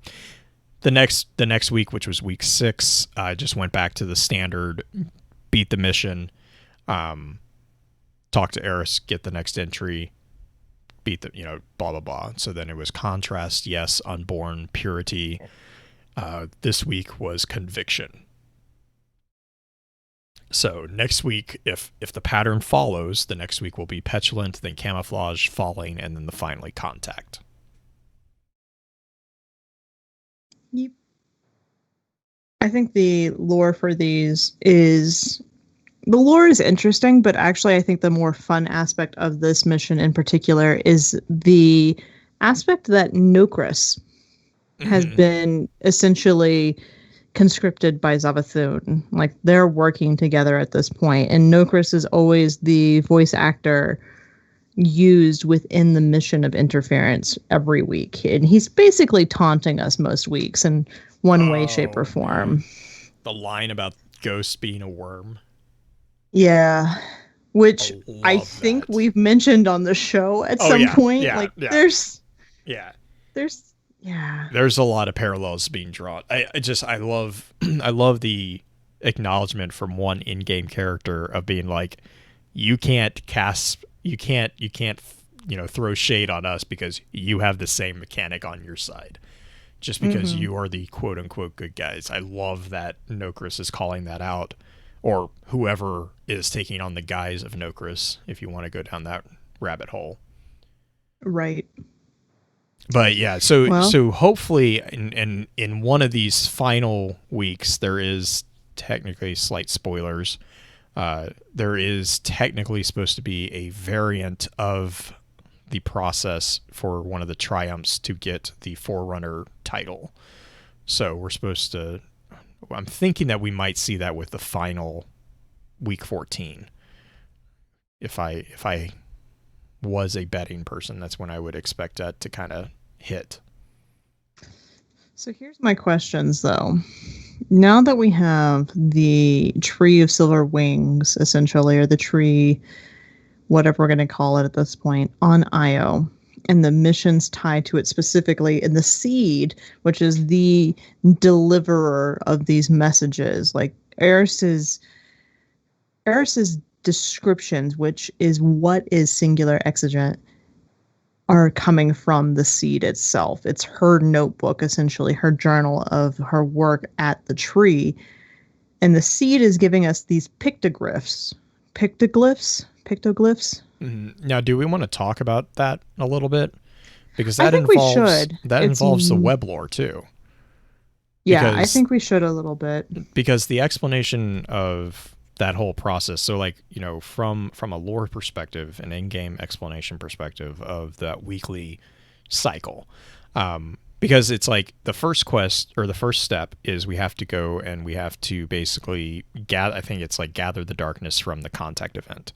next week, which was week 6, I just went back to the standard, beat the mission, talk to Eris, get the next entry, beat the, blah, blah, blah. So then it was Contrast, yes, Unborn, Purity. This week was Conviction. So next week, if the pattern follows, the next week will be Petulant, then Camouflage, Falling, and then finally Contact.
Yep. I think the lore for these is interesting, but actually I think the more fun aspect of this mission in particular is the aspect that Nokris has been essentially conscripted by Savathune. Like, they're working together at this point, and Nokris is always the voice actor used within the mission of interference every week, and he's basically taunting us most weeks in one way, shape, or form.
Man. The line about ghosts being a worm.
Yeah, which I think we've mentioned on the show at some point. There's
a lot of parallels being drawn. I love the acknowledgement from one in-game character of being like, you can't throw shade on us because you have the same mechanic on your side, just because you are the quote unquote good guys. I love that Nokris is calling that out, or whoever is taking on the guise of Nokris, if you want to go down that rabbit hole.
Right.
But yeah, so hopefully in one of these final weeks, there is technically slight spoilers. There is technically supposed to be a variant of the process for one of the triumphs to get the Forerunner title. So I'm thinking that we might see that with the final week 14. If I was a betting person, that's when I would expect that to kind of hit.
So here's my questions, though. Now that we have the Tree of Silver Wings, essentially, or the tree, whatever we're going to call it at this point, on Io, and the missions tied to it specifically, and the seed, which is the deliverer of these messages, like Eris's descriptions, which is what is singular exigent, are coming from the seed itself. It's her notebook, essentially, her journal of her work at the tree. And the seed is giving us these pictoglyphs.
Now, do we want to talk about that a little bit? Because
I think we should.
That involves the web lore too.
Yeah, I think we should a little bit.
Because the explanation of that whole process, so like, from a lore perspective, an in-game explanation perspective of that weekly cycle, Because it's like the first quest or the first step is we have to go and we have to basically gather. I think it's like gather the darkness from the contact event.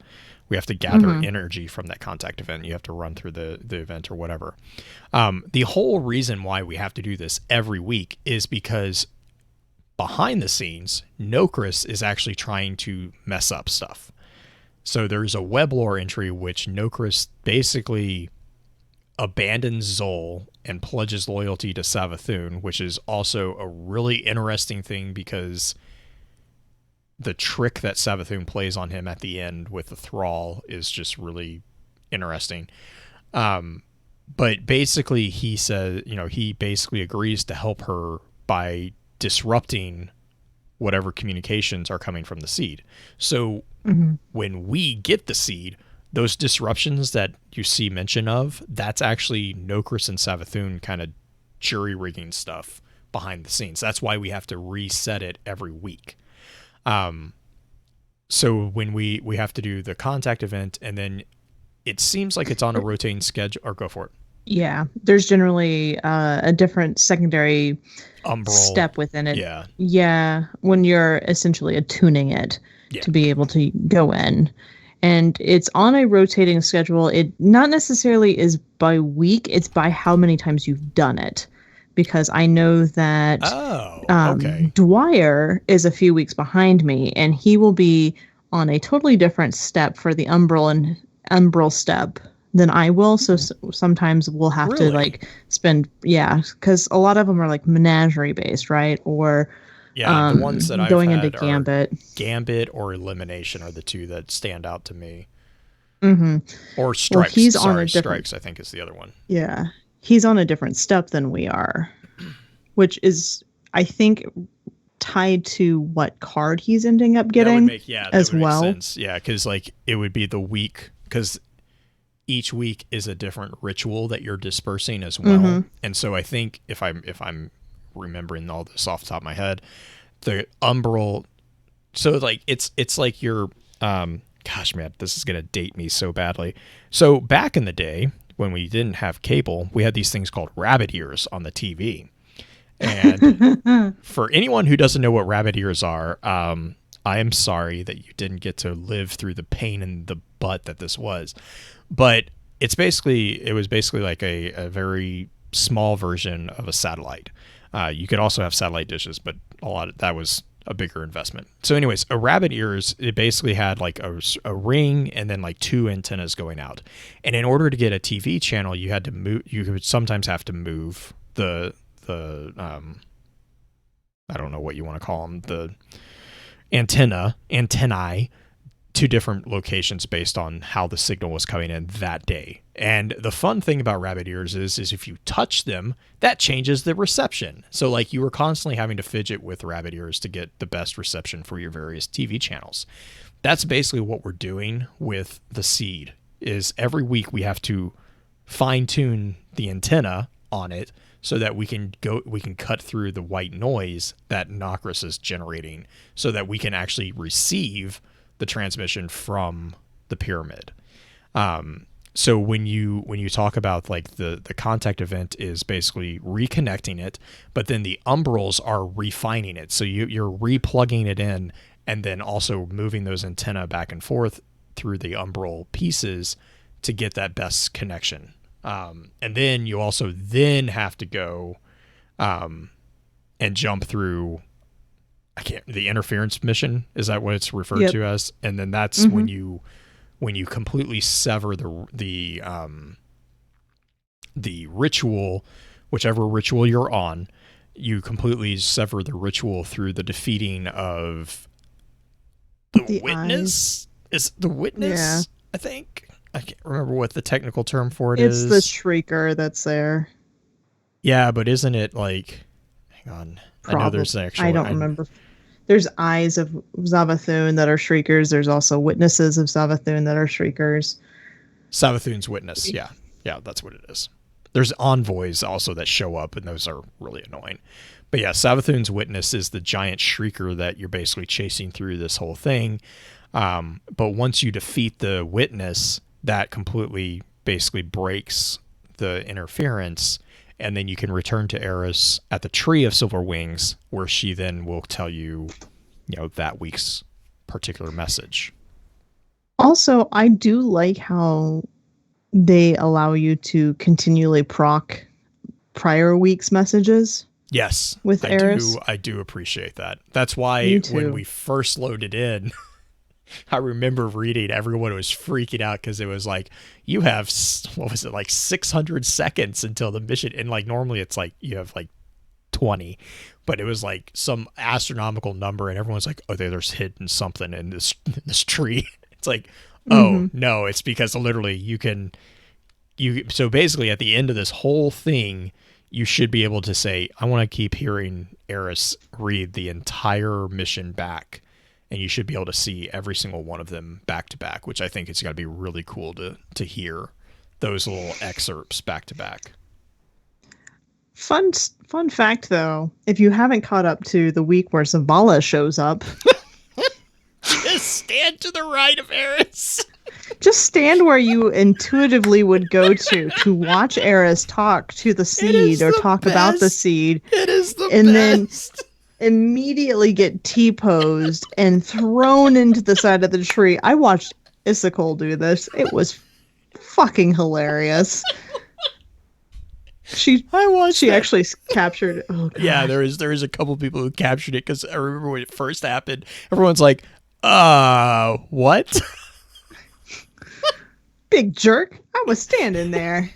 We have to gather energy from that contact event. You have to run through the event or whatever. The whole reason why we have to do this every week is because behind the scenes, Nokris is actually trying to mess up stuff. So there's a web lore entry which Nokris basically abandons Zol and pledges loyalty to Savathune, which is also a really interesting thing because the trick that Savathune plays on him at the end with the thrall is just really interesting. But basically he says, he basically agrees to help her by disrupting whatever communications are coming from the seed. So when we get the seed, those disruptions that you see mention of, that's actually Nokris and Savathune kind of jury-rigging stuff behind the scenes. That's why we have to reset it every week. So when we have to do the contact event, and then it seems like it's on a rotating schedule, or go for it.
Yeah, there's generally a different secondary
Umbral
step within it.
Yeah.
Yeah, when you're essentially attuning it to be able to go in. And it's on a rotating schedule. It not necessarily is by week, it's by how many times you've done it. Because I know that Dwyer is a few weeks behind me, and he will be on a totally different step for the Umbral step than I will. So sometimes we'll have to like spend, because a lot of them are like menagerie based, right? Or
the ones that
going
I've had
into Gambit.
Gambit or Elimination are the two that stand out to me. Or Strikes.
Well, he's on a different,
Strikes, I think is the other one.
Yeah. He's on a different step than we are, which is, I think, tied to what card he's ending up getting as well.
Make sense. Yeah, because like it would be the week, because each week is a different ritual that you're dispersing as well. And so I think if I'm remembering all this off the top of my head, the Umbral, so like it's like your gosh man, this is gonna date me so badly. So back in the day when we didn't have cable, we had these things called rabbit ears on the TV. And for anyone who doesn't know what rabbit ears are, I am sorry that you didn't get to live through the pain in the butt that this was. But it was basically like a very small version of a satellite. You could also have satellite dishes, but that was a bigger investment. So anyways, a rabbit ears, it basically had like a ring and then like two antennas going out. And in order to get a TV channel, you had to move. You would sometimes have to move the I don't know what you want to call them, the antennae to different locations based on how the signal was coming in that day. And the fun thing about rabbit ears is if you touch them, that changes the reception. So like you were constantly having to fidget with rabbit ears to get the best reception for your various TV channels. That's basically what we're doing with the seed, is every week we have to fine tune the antenna on it so that we can cut through the white noise that Nokris is generating so that we can actually receive the transmission from the pyramid. So when you talk about like the contact event is basically reconnecting it, but then the umbrals are refining it. So you're replugging it in and then also moving those antenna back and forth through the umbral pieces to get that best connection. And then you also then have to go and jump through the interference mission, is that what it's referred to as? And then that's when you completely sever the ritual, whichever ritual you're on, you completely sever the ritual through the defeating of the witness. Is the witness?
Yeah.
I think I can't remember what the technical term for it is.
It's the shrieker that's there.
Yeah, but isn't it like? Hang on, I know there's an actual.
I don't remember. There's eyes of Savathune that are shriekers. There's also witnesses of Savathune that are shriekers.
Savathune's witness, yeah, that's what it is. There's envoys also that show up, and those are really annoying. But yeah, Savathune's witness is the giant shrieker that you're basically chasing through this whole thing. But once you defeat the witness, that completely basically breaks the interference, and then you can return to Eris at the Tree of Silver Wings, where she then will tell you, that week's particular message.
Also, I do like how they allow you to continually proc prior week's messages.
Yes,
with Eris.
I do appreciate that. That's why when we first loaded in, I remember reading, everyone was freaking out because it was like, you have, 600 seconds until the mission. And like, normally it's like, you have like 20, but it was like some astronomical number. And everyone's like, oh, there's hidden something in this tree. It's like, oh, no, it's because literally so basically at the end of this whole thing, you should be able to say, I want to keep hearing Eris read the entire mission back. And you should be able to see every single one of them back to back, which I think it's got to be really cool to hear those little excerpts back to back.
Fun fact, though, if you haven't caught up to the week where Zavala shows up,
just stand to the right of Eris.
Just stand where you intuitively would go to watch Eris talk to the seed or talk about the seed.
It is the
and
best.
Then immediately get T-posed and thrown into the side of the tree. I watched Issachel do this. It was fucking hilarious. She actually captured it. Oh, God.
Yeah, there is a couple people who captured it because I remember when it first happened, everyone's like, what?
Big jerk. I was standing there.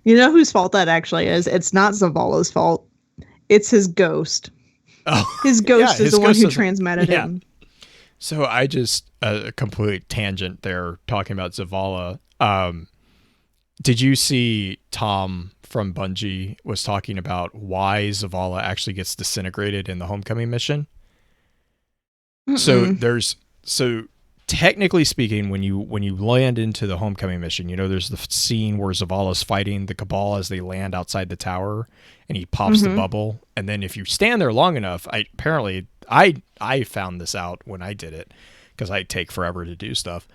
You know whose fault that actually is? It's not Zavala's fault. It's his ghost.
Oh,
his ghost is the one who transmitted him.
So I just a complete tangent there talking about Zavala. Did you see Tom from Bungie was talking about why Zavala actually gets disintegrated in the Homecoming mission? So technically speaking, when you land into the Homecoming mission, there's the scene where Zavala's fighting the Cabal as they land outside the tower, and he pops the bubble. And then if you stand there long enough, I found this out when I did it because I take forever to do stuff.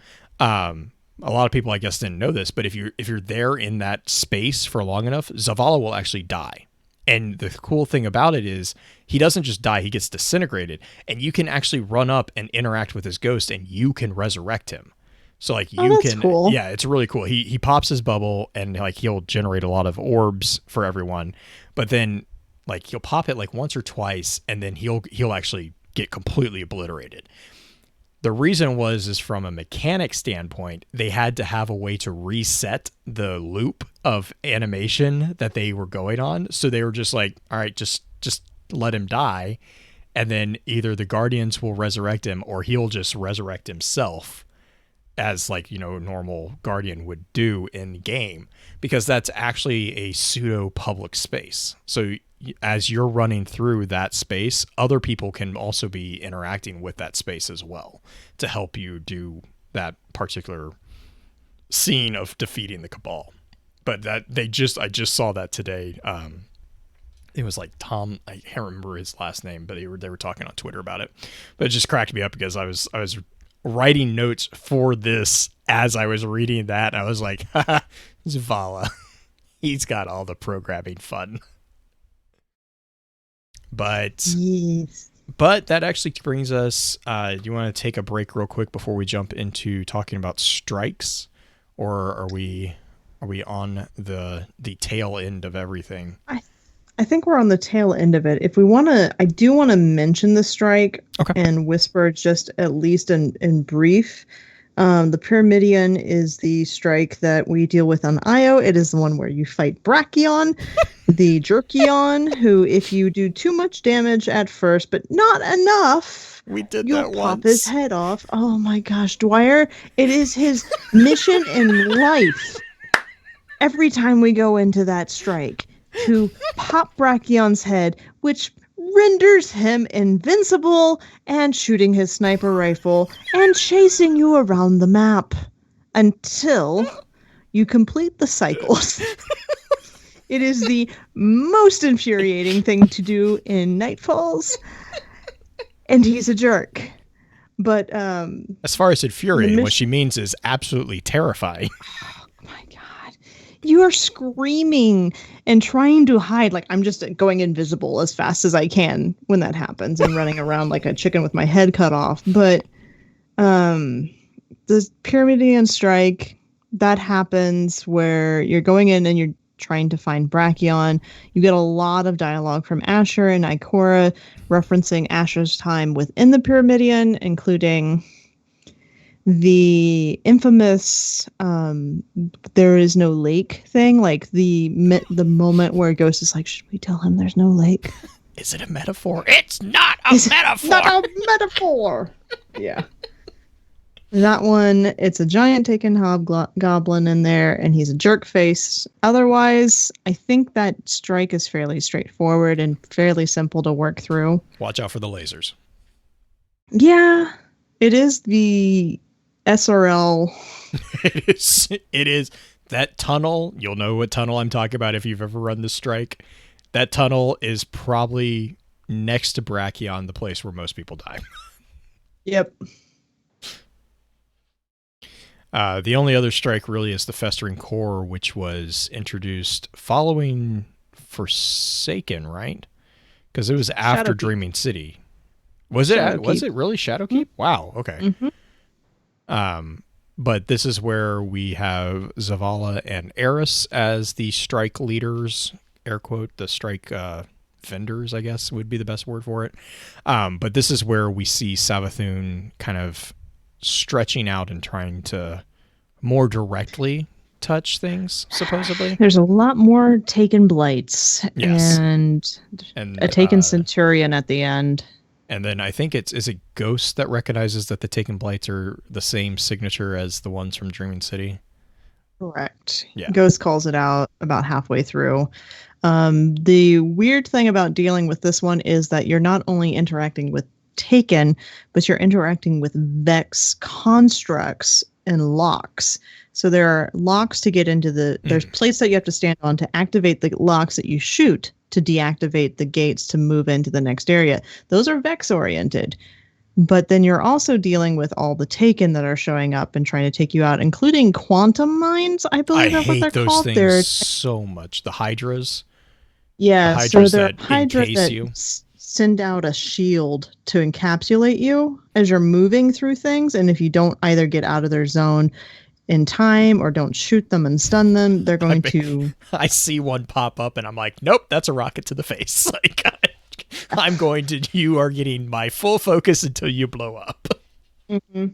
A lot of people, I guess, didn't know this, but if you're there in that space for long enough, Zavala will actually die. And the cool thing about it is he doesn't just die, he gets disintegrated, and you can actually run up and interact with his ghost and you can resurrect him. So like
that's cool.
Yeah, it's really cool. He pops his bubble and like he'll generate a lot of orbs for everyone, but then like he'll pop it like once or twice and then he'll actually get completely obliterated. The reason is from a mechanic standpoint, they had to have a way to reset the loop of animation that they were going on. So they were just like, all right, just let him die. And then either the Guardians will resurrect him or he'll just resurrect himself as like, normal Guardian would do in game, because that's actually a pseudo public space. So as you're running through that space, other people can also be interacting with that space as well to help you do that particular scene of defeating the Cabal. But I just saw that today. It was like Tom, I can't remember his last name, but they were talking on Twitter about it. But it just cracked me up because I was writing notes for this as I was reading that. I was like, haha, Zavala. He's got all the programming fun. But that actually brings us, do you want to take a break real quick before we jump into talking about strikes, or are we on the tail end of everything?
I think we're on the tail end of it. If we want to, I do want to mention the strike and whisper just at least in brief. The Pyramidion is the strike that we deal with on Io. It is the one where you fight Brachion, the Jerkion, who, if you do too much damage at first, but not enough, you'll pop his head off. Oh my gosh, Dwyer, it is his mission in life. Every time we go into that strike, to pop Brachion's head, which renders him invincible and shooting his sniper rifle and chasing you around the map until you complete the cycles. It is the most infuriating thing to do in Nightfalls, and he's a jerk. But
as far as infuriating, what she means is absolutely terrifying.
Oh my god. You are screaming and trying to hide. Like, I'm just going invisible as fast as I can when that happens and running around like a chicken with my head cut off. But the Pyramidian strike, that happens where you're going in and you're trying to find Brachion. You get a lot of dialogue from Asher and Ikora referencing Asher's time within the Pyramidion, including the infamous there is no lake thing, like the moment where Ghost is like, should we tell him there's no lake?
Is it a metaphor? It's not a metaphor!
Not a metaphor! Yeah. That one, it's a giant taken hobgoblin in there, and he's a jerk face. Otherwise, I think that strike is fairly straightforward and fairly simple to work through.
Watch out for the lasers.
Yeah, it is the SRL.
It is. That tunnel, you'll know what tunnel I'm talking about if you've ever run the strike. That tunnel is probably next to Brachion, the place where most people die.
Yep.
The only other strike really is the Festering Core, which was introduced following Forsaken, right? Because it was after
Shadowkeep.
Dreaming City. Was it? Was it really Shadowkeep? Mm-hmm. Wow. Okay. Mm-hmm. But this is where we have Zavala and Eris as the strike leaders. Air quote, the strike vendors, I guess would be the best word for it. But this is where we see Savathune kind of stretching out and trying to more directly touch things, supposedly.
There's a lot more taken blights,
yes.
and a taken centurion at the end.
And then I think is it Ghost that recognizes that the taken blights are the same signature as the ones from Dreaming City?
Correct.
Yeah.
Ghost calls it out about halfway through. The weird thing about dealing with this one is that you're not only interacting with Taken, but you're interacting with Vex constructs and locks. So there are locks to get into there's plates that you have to stand on to activate the locks that you shoot to deactivate the gates to move into the next area. Those are Vex oriented. But then you're also dealing with all the Taken that are showing up and trying to take you out, including quantum mines, I believe that's what they're called.
I hate those things so much. The Hydras.
Yeah,
the Hydras
so they're
that
Hydras
encase you.
Send out a shield to encapsulate you as you're moving through things, and if you don't either get out of their zone in time or don't shoot them and stun them, they're going to...
I see one pop up and I'm like, nope, that's a rocket to the face. Like, I'm going to... You are getting my full focus until you blow up.
Mm-hmm.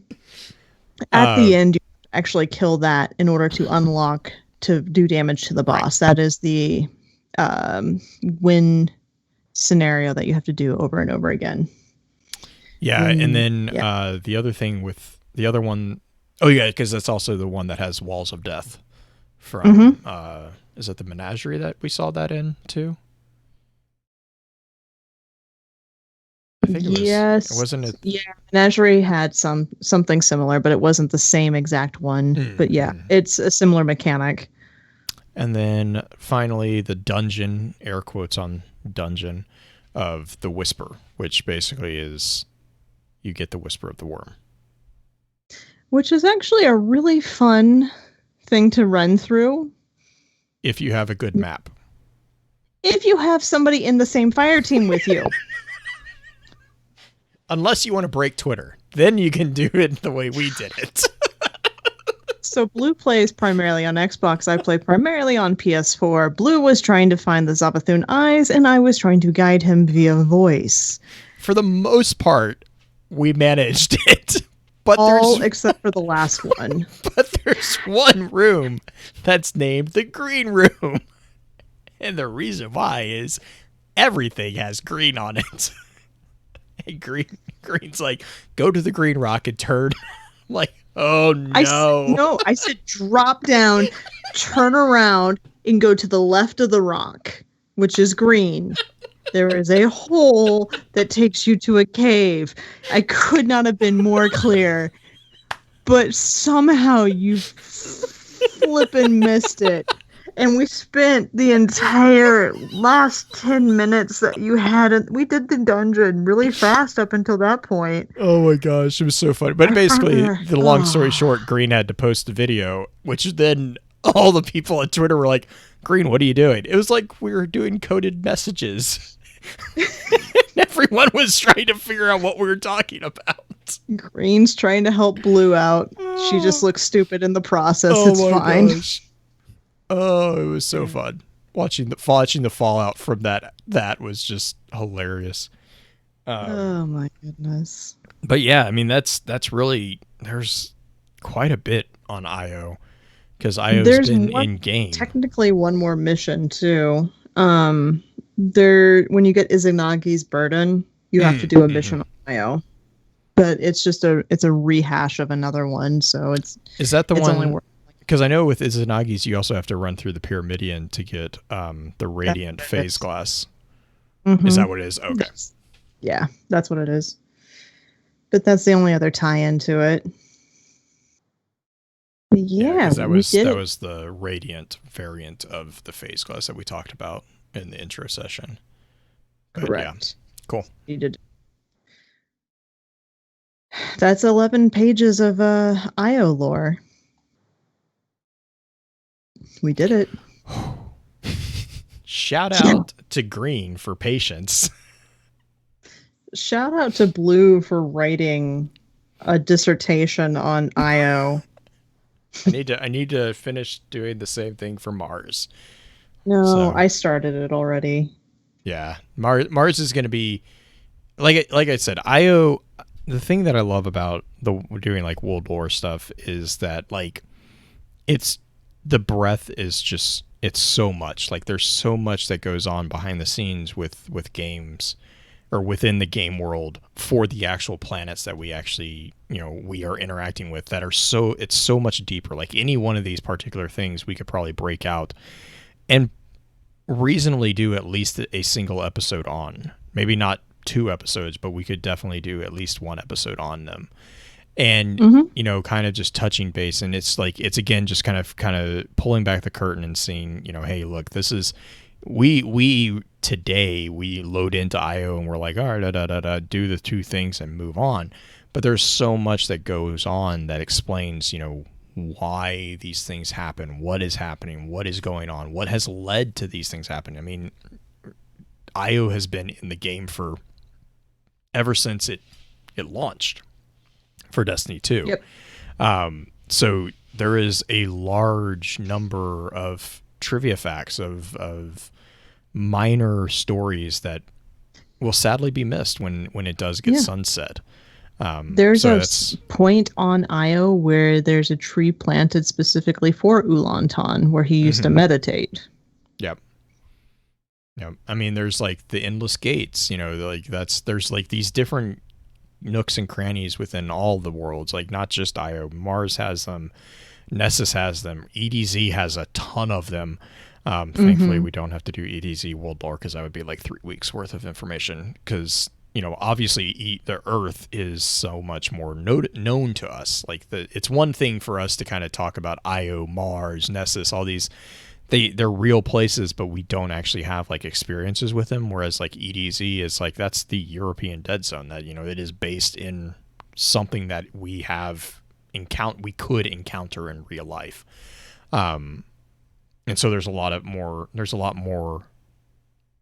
At the end, you actually kill that in order to unlock to do damage to the boss. Right. That is the win scenario that you have to do over and over again.
Yeah, and then the other thing with the other one, because that's also the one that has Walls of Death from is it the Menagerie that we saw that in too? I think it was.
Yes.
Wasn't it?
Yeah, Menagerie had something similar, but it wasn't the same exact one. But yeah, it's a similar mechanic.
And then finally the dungeon, air quotes on dungeon, of the Whisper, which basically is you get the Whisper of the Worm.
Which is actually a really fun thing to run through.
If you have a good map.
If you have somebody in the same fire team with you.
Unless you want to break Twitter. Then you can do it the way we did it.
So Blue plays primarily on Xbox. I play primarily on PS4. Blue was trying to find the Savathune eyes, and I was trying to guide him via voice.
For the most part, we managed it. But
all except for the last one.
But there's one room that's named the Green Room. And the reason why is everything has green on it. And Green's like, go to the green rock and turn. I'm like, oh no.
I said drop down, turn around, and go to the left of the rock, which is green. There is a hole that takes you to a cave. I could not have been more clear. But somehow you flippin' missed it. And we spent the entire last 10 minutes that you had. We did the dungeon really fast up until that point.
Oh my gosh, it was so funny. But basically, the long story short, Green had to post the video, which then all the people on Twitter were like, Green, what are you doing? It was like we were doing coded messages. Everyone was trying to figure out what we were talking about.
Green's trying to help Blue out. She just looks stupid in the process.
Oh
it's
my
fine.
gosh. Oh, it was so fun. Watching the fallout from that was just hilarious.
Oh my goodness.
But yeah, I mean that's really, there's quite a bit on IO because IO's been in game.
Technically one more mission too. When you get Izanagi's burden, you have to do a mission on IO. But it's just a rehash of another one, so
is that the
it's
one?
only
Because I know with Izanagi's you also have to run through the Pyramidion to get the Radiant Phase Glass.
Mm-hmm.
Is that what it is? Okay.
Yeah, that's what it is. But that's the only other tie-in to it. Yeah,
that was the Radiant variant of the Phase Glass that we talked about in the intro session. But
correct.
Yeah, cool.
You did. That's 11 pages of IO lore. We did it.
Shout out to Green for patience.
Shout out to Blue for writing a dissertation on IO.
I need to finish doing the same thing for Mars.
No, I started it already.
Yeah, Mars is going to be like I said. IO. The thing that I love about doing like World War stuff is that like it's the breadth is just, it's so much. Like there's so much that goes on behind the scenes with games or within the game world for the actual planets that we actually, we are interacting with that are it's so much deeper. Like any one of these particular things we could probably break out and reasonably do at least a single episode on. Maybe not 2 episodes, but we could definitely do at least 1 episode on them. And, kind of just touching base. And it's like, it's again, just kind of pulling back the curtain and seeing, hey, look, this is, we today we load into IO and we're like, all right, do the 2 things and move on. But there's so much that goes on that explains, why these things happen, what is happening, what is going on, what has led to these things happening. I mean, IO has been in the game for ever since it launched for Destiny 2.
Yep.
So there is a large number of trivia facts of minor stories that will sadly be missed when it does get sunset.
There's a point on Io where there's a tree planted specifically for Ulantan where he used to meditate.
Yep. Yeah, I mean, there's like the endless gates, there's like these different nooks and crannies within all the worlds, like not just Io. Mars has them, Nessus has them, EDZ has a ton of them. Thankfully, we don't have to do EDZ World Lore because that would be like 3 weeks worth of information. Because obviously the Earth is so much more known to us. Like it's one thing for us to kind of talk about Io, Mars, Nessus, all these. They're real places, but we don't actually have like experiences with them. Whereas like EDZ is like, that's the European Dead Zone that, it is based in something that we could encounter in real life. And so there's a lot more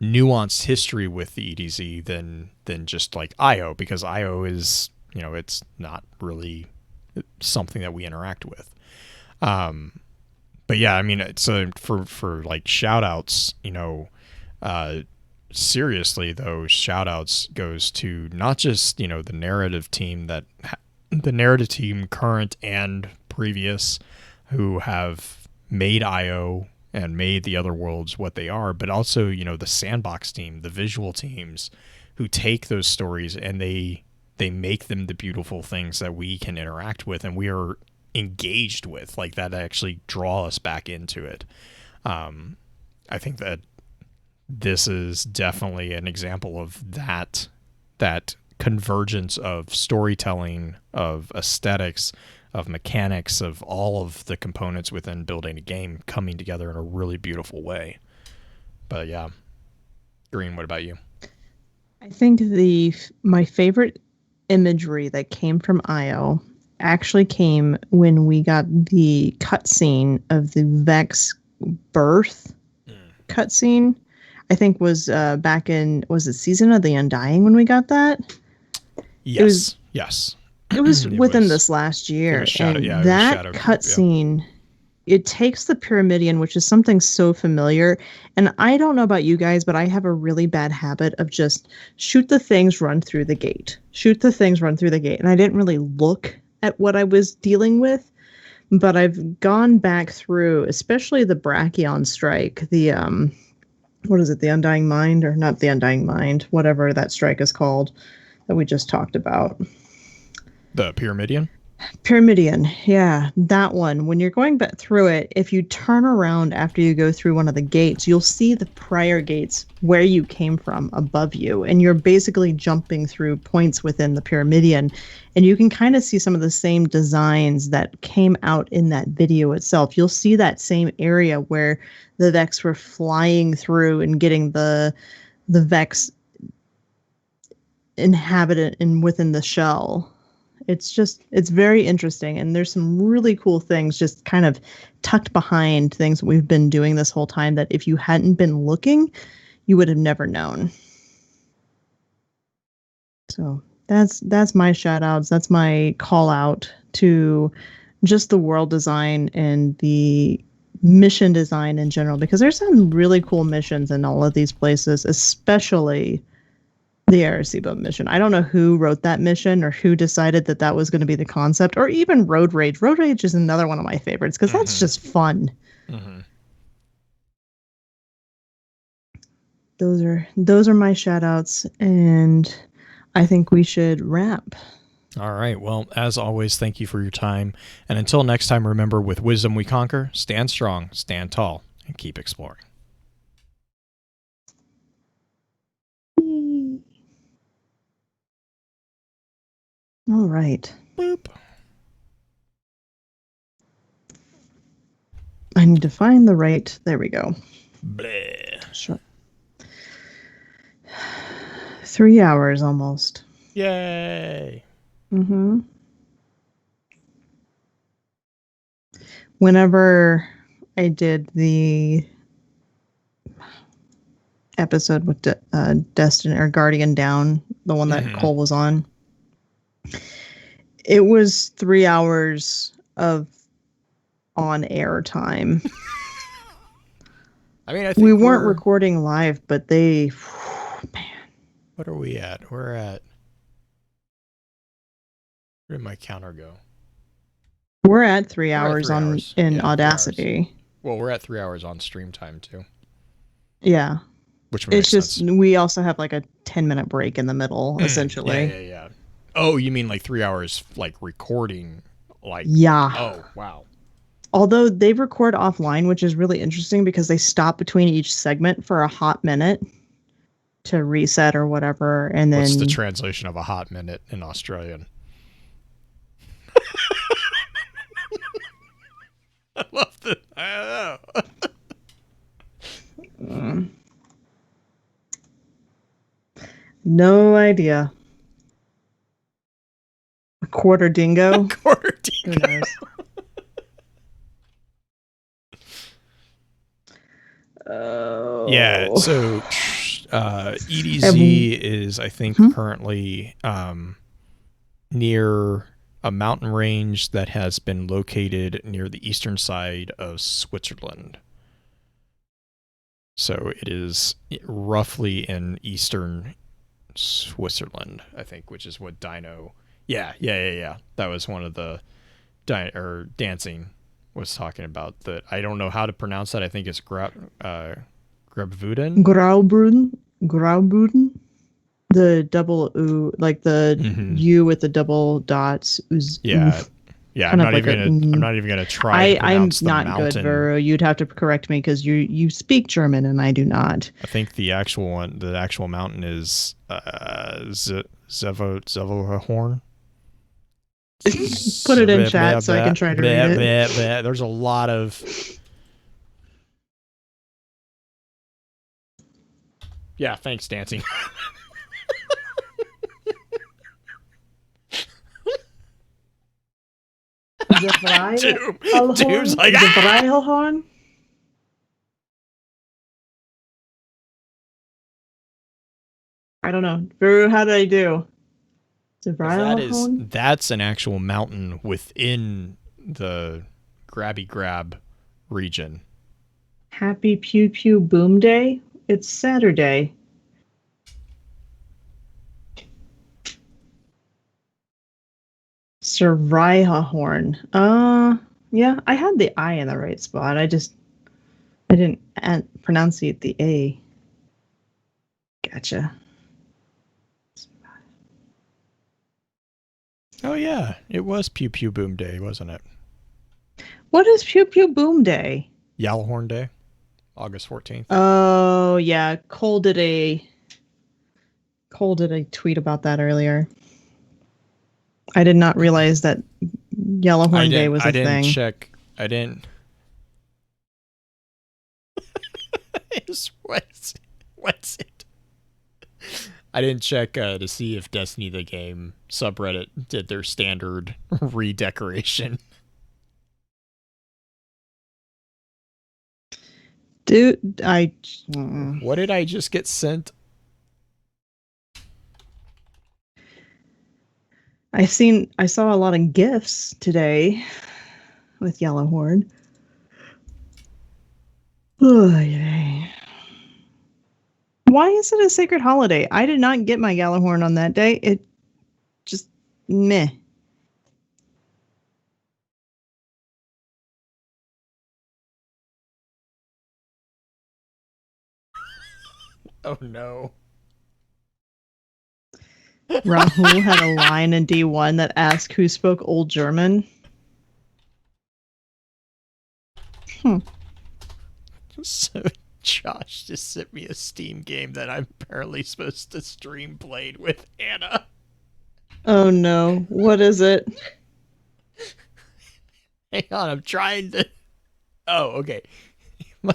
nuanced history with the EDZ than just like IO, because IO is, it's not really something that we interact with. But yeah, I mean, it's for like shout outs, seriously though, shout outs goes to not just, the narrative team current and previous who have made IO and made the other worlds what they are, but also, the sandbox team, the visual teams who take those stories and they make them the beautiful things that we can interact with and we are engaged with, like that actually draw us back into it. I think that this is definitely an example of that convergence of storytelling, of aesthetics, of mechanics, of all of the components within building a game coming together in a really beautiful way. But yeah, Green, what about you?
I think my favorite imagery that came from IO actually came when we got the cutscene of the Vex birth cutscene. I think was back in, was it Season of the Undying when we got that?
Yes.
It was within this last year. That cutscene, it takes the Pyramidion, which is something so familiar. And I don't know about you guys, but I have a really bad habit of just shoot the things, run through the gate. Shoot the things, run through the gate. And I didn't really look at what I was dealing with. But I've gone back through, especially the Brachion strike, the what is it, the Undying Mind, or not the Undying Mind, whatever that strike is called that we just talked about.
The Pyramidion?
Pyramidion, yeah, that one. When you're going back through it, if you turn around after you go through one of the gates, you'll see the prior gates where you came from above you, and you're basically jumping through points within the Pyramidion, and you can kind of see some of the same designs that came out in that video itself. You'll see that same area where the Vex were flying through and getting the Vex inhabitant and within the shell. It's very interesting, and there's some really cool things just kind of tucked behind things that we've been doing this whole time that if you hadn't been looking, you would have never known. So that's my shout outs. That's my call out to just the world design and the mission design in general, because there's some really cool missions in all of these places, especially the Arecibo mission. I don't know who wrote that mission or who decided that that was going to be the concept, or even Road Rage. Road Rage is another one of my favorites because that's just fun. Those are my shout outs, and I think we should wrap.
All right. Well, as always, thank you for your time. And until next time, remember, with wisdom we conquer, stand strong, stand tall, and keep exploring.
All right.
Boop.
I need to find the right. There we go.
Bleh.
Sure. 3 hours almost.
Yay.
Whenever I did the episode with Destiny or Guardian Down, the one that Cole was on, it was 3 hours of on-air time.
I mean, I think
we weren't recording live, but they, man.
What are we at? We're at. Where did my counter go?
We're at 3 hours in Audacity.
3 hours. Well, we're at 3 hours on stream time too.
Yeah.
Which makes sense.
We also have like a 10-minute break in the middle, essentially.
Yeah. Oh, you mean like 3 hours, like recording? Like Oh, wow.
Although they record offline, which is really interesting because they stop between each segment for a hot minute to reset or whatever, and then.
What's the translation of a hot minute in Australian? I love that. I don't know.
No idea. A quarter dingo?
A quarter dingo.
Who knows? Oh.
Yeah, so EDZ is, I think, currently near a mountain range that has been located near the eastern side of Switzerland. So it is roughly in eastern Switzerland, I think, which is what Dino. Yeah. That was one of the Dancing was talking about. That I don't know how to pronounce that. I think it's Graubünden.
Graubünden. The double U, like the U with the double dots.
Yeah. I'm not even gonna try.
I'm not good, Vero. You'd have to correct me because you speak German and I do not.
I think the actual mountain is Savathune.
Put it in chat so I can try to read it.
There's a lot of. Yeah, thanks, Dancing. Doom's like,
The Vreilhorn? I don't know. Burrow, how did I do?
That's an actual mountain within the Grabby Grab region.
Happy Pew Pew Boom Day? It's Saturday. Horn. Yeah, I had the I in the right spot. I didn't pronunciate the A. Gotcha.
Oh yeah, it was Pew Pew Boom Day, wasn't it?
What is Pew Pew Boom Day?
Yellowhorn Day, August 14th.
Oh yeah, Cole did a tweet about that earlier. I did not realize that Yellowhorn Day was a thing.
I didn't check. I didn't. What's it? I didn't check to see if Destiny the Game subreddit did their standard redecoration.
Dude,
What did I just get sent?
I saw a lot of GIFs today with Yellowhorn. Oh, yay. Why is it a sacred holiday? I did not get my Yellowhorn on that day. It just meh.
Oh no.
Rahul had a line in D1 that asked who spoke Old German.
So Josh just sent me a Steam game that I'm apparently supposed to stream played with Anna.
Oh no, what is it?
Hang on, I'm trying to... Oh, okay.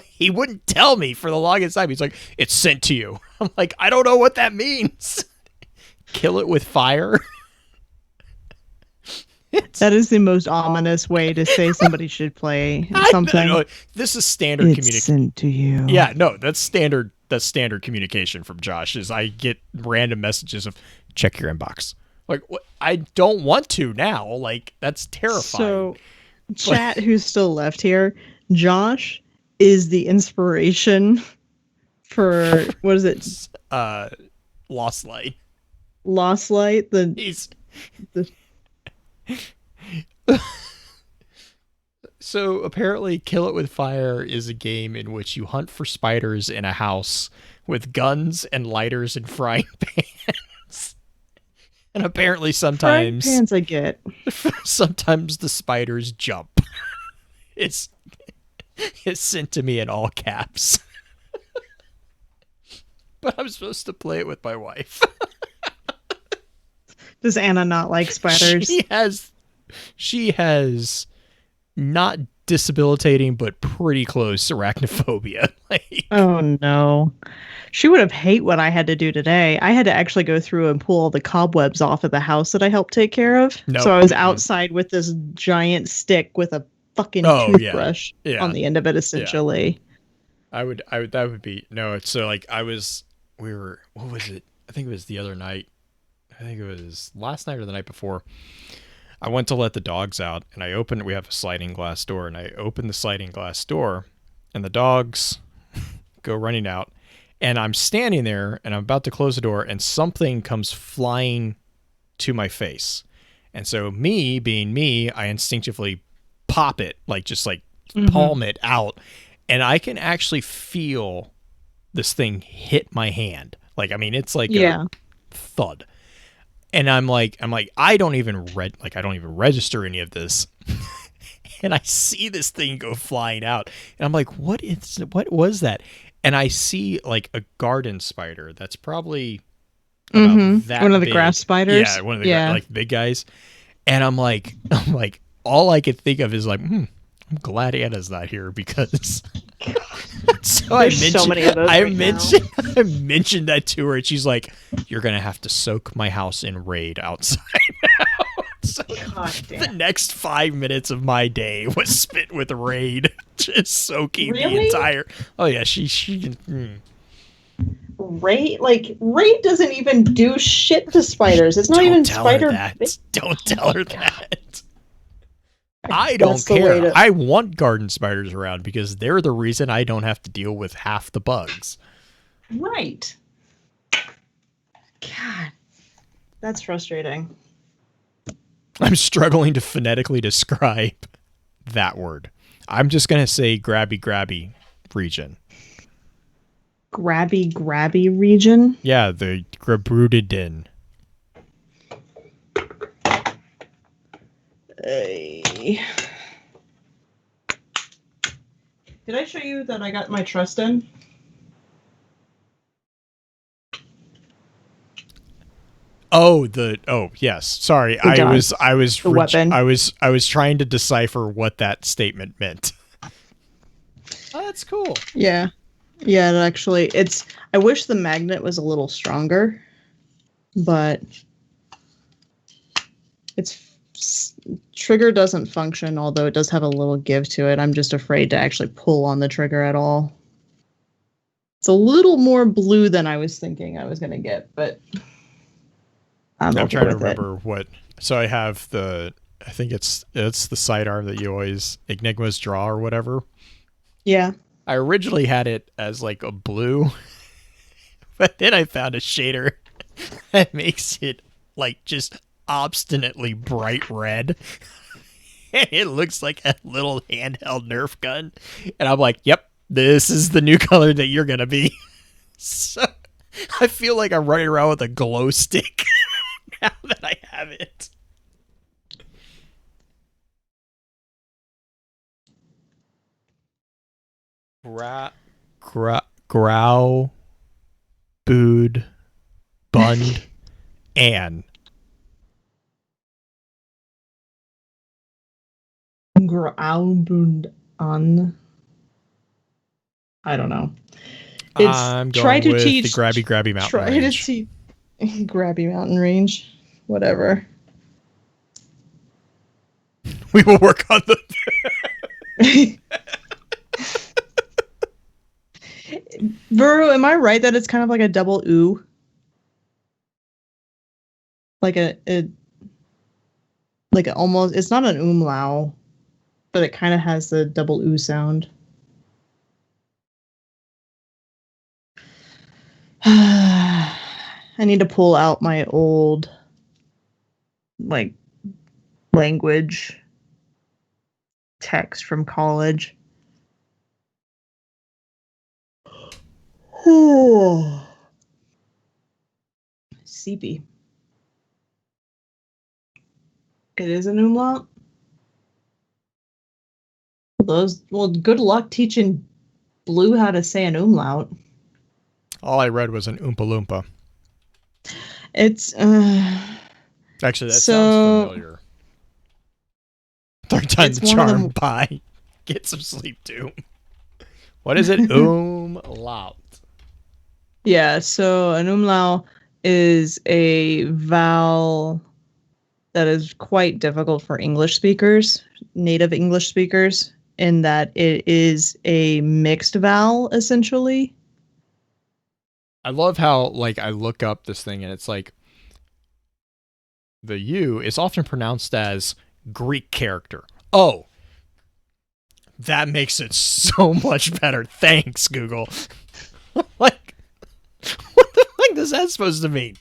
He wouldn't tell me for the longest time. He's like, it's sent to you. I'm like, I don't know what that means. Kill it with fire?
That is the most ominous way to say somebody should play something.
No, this is standard communication.
It's sent to you.
Yeah, no, that's standard communication from Josh. Is I get random messages of check your inbox. Like, what? I don't want to now. Like, that's terrifying.
So, chat who's still left here, Josh is the inspiration for, what is it?
Lost Light.
Lost Light?
So apparently Kill It With Fire is a game in which you hunt for spiders in a house with guns and lighters and frying pans. And apparently sometimes...
Frying pans I get.
Sometimes the spiders jump. It's sent to me in all caps. But I'm supposed to play it with my wife.
Does Anna not like spiders?
She has not disabilitating, but pretty close arachnophobia.
Oh no. She would have hated what I had to do today. I had to actually go through and pull all the cobwebs off of the house that I helped take care of. Nope. So I was outside with this giant stick with a fucking toothbrush on the end of it, essentially.
Yeah. That would be no. It's so like what was it? I think it was the other night. I think it was last night or the night before. I went to let the dogs out, and we have a sliding glass door, and I opened the sliding glass door, and the dogs go running out, and I'm standing there, and I'm about to close the door, and something comes flying to my face. And so me, being me, I instinctively pop it, palm it out, and I can actually feel this thing hit my hand. It's like a thud. And I'm like, I don't even register any of this. And I see this thing go flying out. And I'm like, what was that? And I see like a garden spider that's probably about that
one of the
big.
grass spiders.
Yeah, one of the big guys. And I'm like, all I could think of is like, I'm glad Anna's not here because so I mentioned that to her, and she's like, "You're gonna have to soak my house in Raid outside now." So
God
the
damn.
next 5 minutes of my day was spent with Raid, just soaking the
Really?
entire. Oh yeah, she.
Raid doesn't even do shit to spiders. It's not
Don't
even
tell her
spider.
that. Don't
Oh
tell her
my God.
that. I
That's
don't
the way
care.
to-
I want garden spiders around because they're the reason I don't have to deal with half the bugs.
Right. God, that's frustrating.
I'm struggling to phonetically describe that word. I'm just going to say grabby region.
Grabby region.
Yeah, the Grabrudidin.
Did I show you that I got my trust in?
Oh, yes. Sorry.
The gun. The weapon.
I was trying to decipher what that statement meant. Oh, that's cool.
Yeah. Yeah, I wish the magnet was a little stronger, but trigger doesn't function, although it does have a little give to it. I'm just afraid to actually pull on the trigger at all. It's a little more blue than I was thinking I was going to get, but I'm okay
trying to
with it.
remember what. So I have I think it's the sidearm that you always Enigma's draw or whatever.
Yeah.
I originally had it as like a blue, but then I found a shader that makes it like just obstinately bright red. And it looks like a little handheld Nerf gun. And I'm like, yep, this is the new color that you're going to be. So I feel like I'm running around with a glow stick now that I have it. Grow, Bood, Bund, Ann.
Graubund. I don't know. It's
I'm
try
going
to
with
teach
the grabby mountain
try
range.
to teach grabby mountain range. Whatever.
We will work on the.
Burrow, am I right that it's kind of like a double ooh? Like almost, it's not an umlau, but it kind of has the double ooh sound. I need to pull out my old language text from college. Seepy. It is an umlaut. Good luck teaching Blue how to say an umlaut.
All I read was an Oompa Loompa.
It's
Actually, that sounds familiar. Third time's the charm. Bye. Get some sleep too. What is it? Umlaut.
Yeah, so an umlaut is a vowel that is quite difficult for English speakers, native English speakers, in that it is a mixed vowel, essentially.
I love how, I look up this thing and it's like, the U is often pronounced as Greek character. Oh, that makes it so much better. Thanks, Google. What the fuck is that supposed to mean?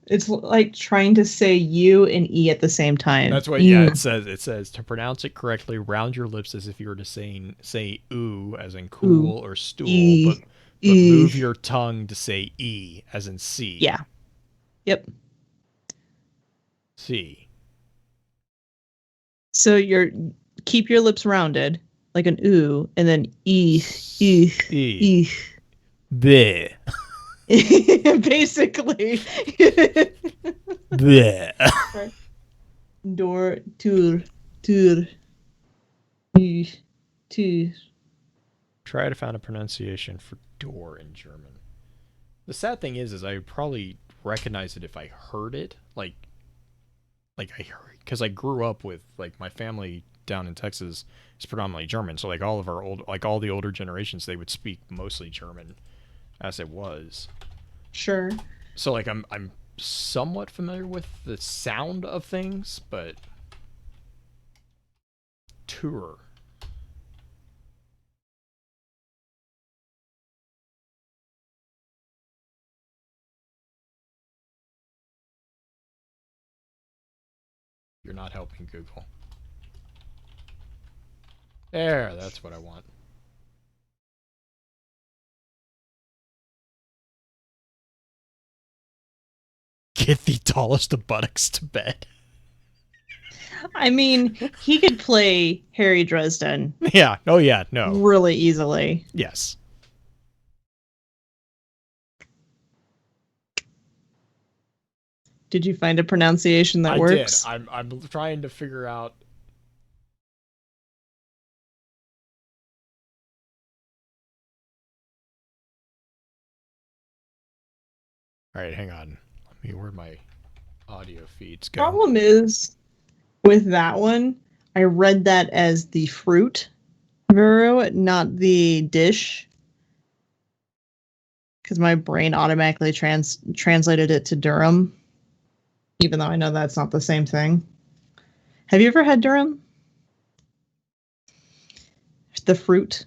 It's like trying to say U and E at the same time.
That's what, yeah, it says. It says to pronounce it correctly, round your lips as if you were to say ooh, as in cool, or stool,
E,
but move your tongue to say E, as in C.
Yeah. Yep.
C.
So keep your lips rounded, like an ooh, and then E.
Bleh.
Basically.
Bleh.
Door, tour, tur.
Try to find a pronunciation for door in German. The sad thing is I probably recognize it if I heard it. Like I heard, because I grew up with, like, my family down in Texas is predominantly German. So like all of our all the older generations, they would speak mostly German as it was.
Sure.
So like I'm somewhat familiar with the sound of things, but tour. You're not helping Google. There, that's what I want. Get the tallest of buttocks to bed.
I mean, he could play Harry Dresden.
Yeah. Oh yeah. No.
Really easily.
Yes.
Did you find a pronunciation that works?
I did. I'm trying to figure out. All right, hang on. Let me, where my audio feeds go.
Problem is, with that one, I read that as the fruit, Vero, not the dish. Because my brain automatically translated it to Durham, even though I know that's not the same thing. Have you ever had Durham? The fruit.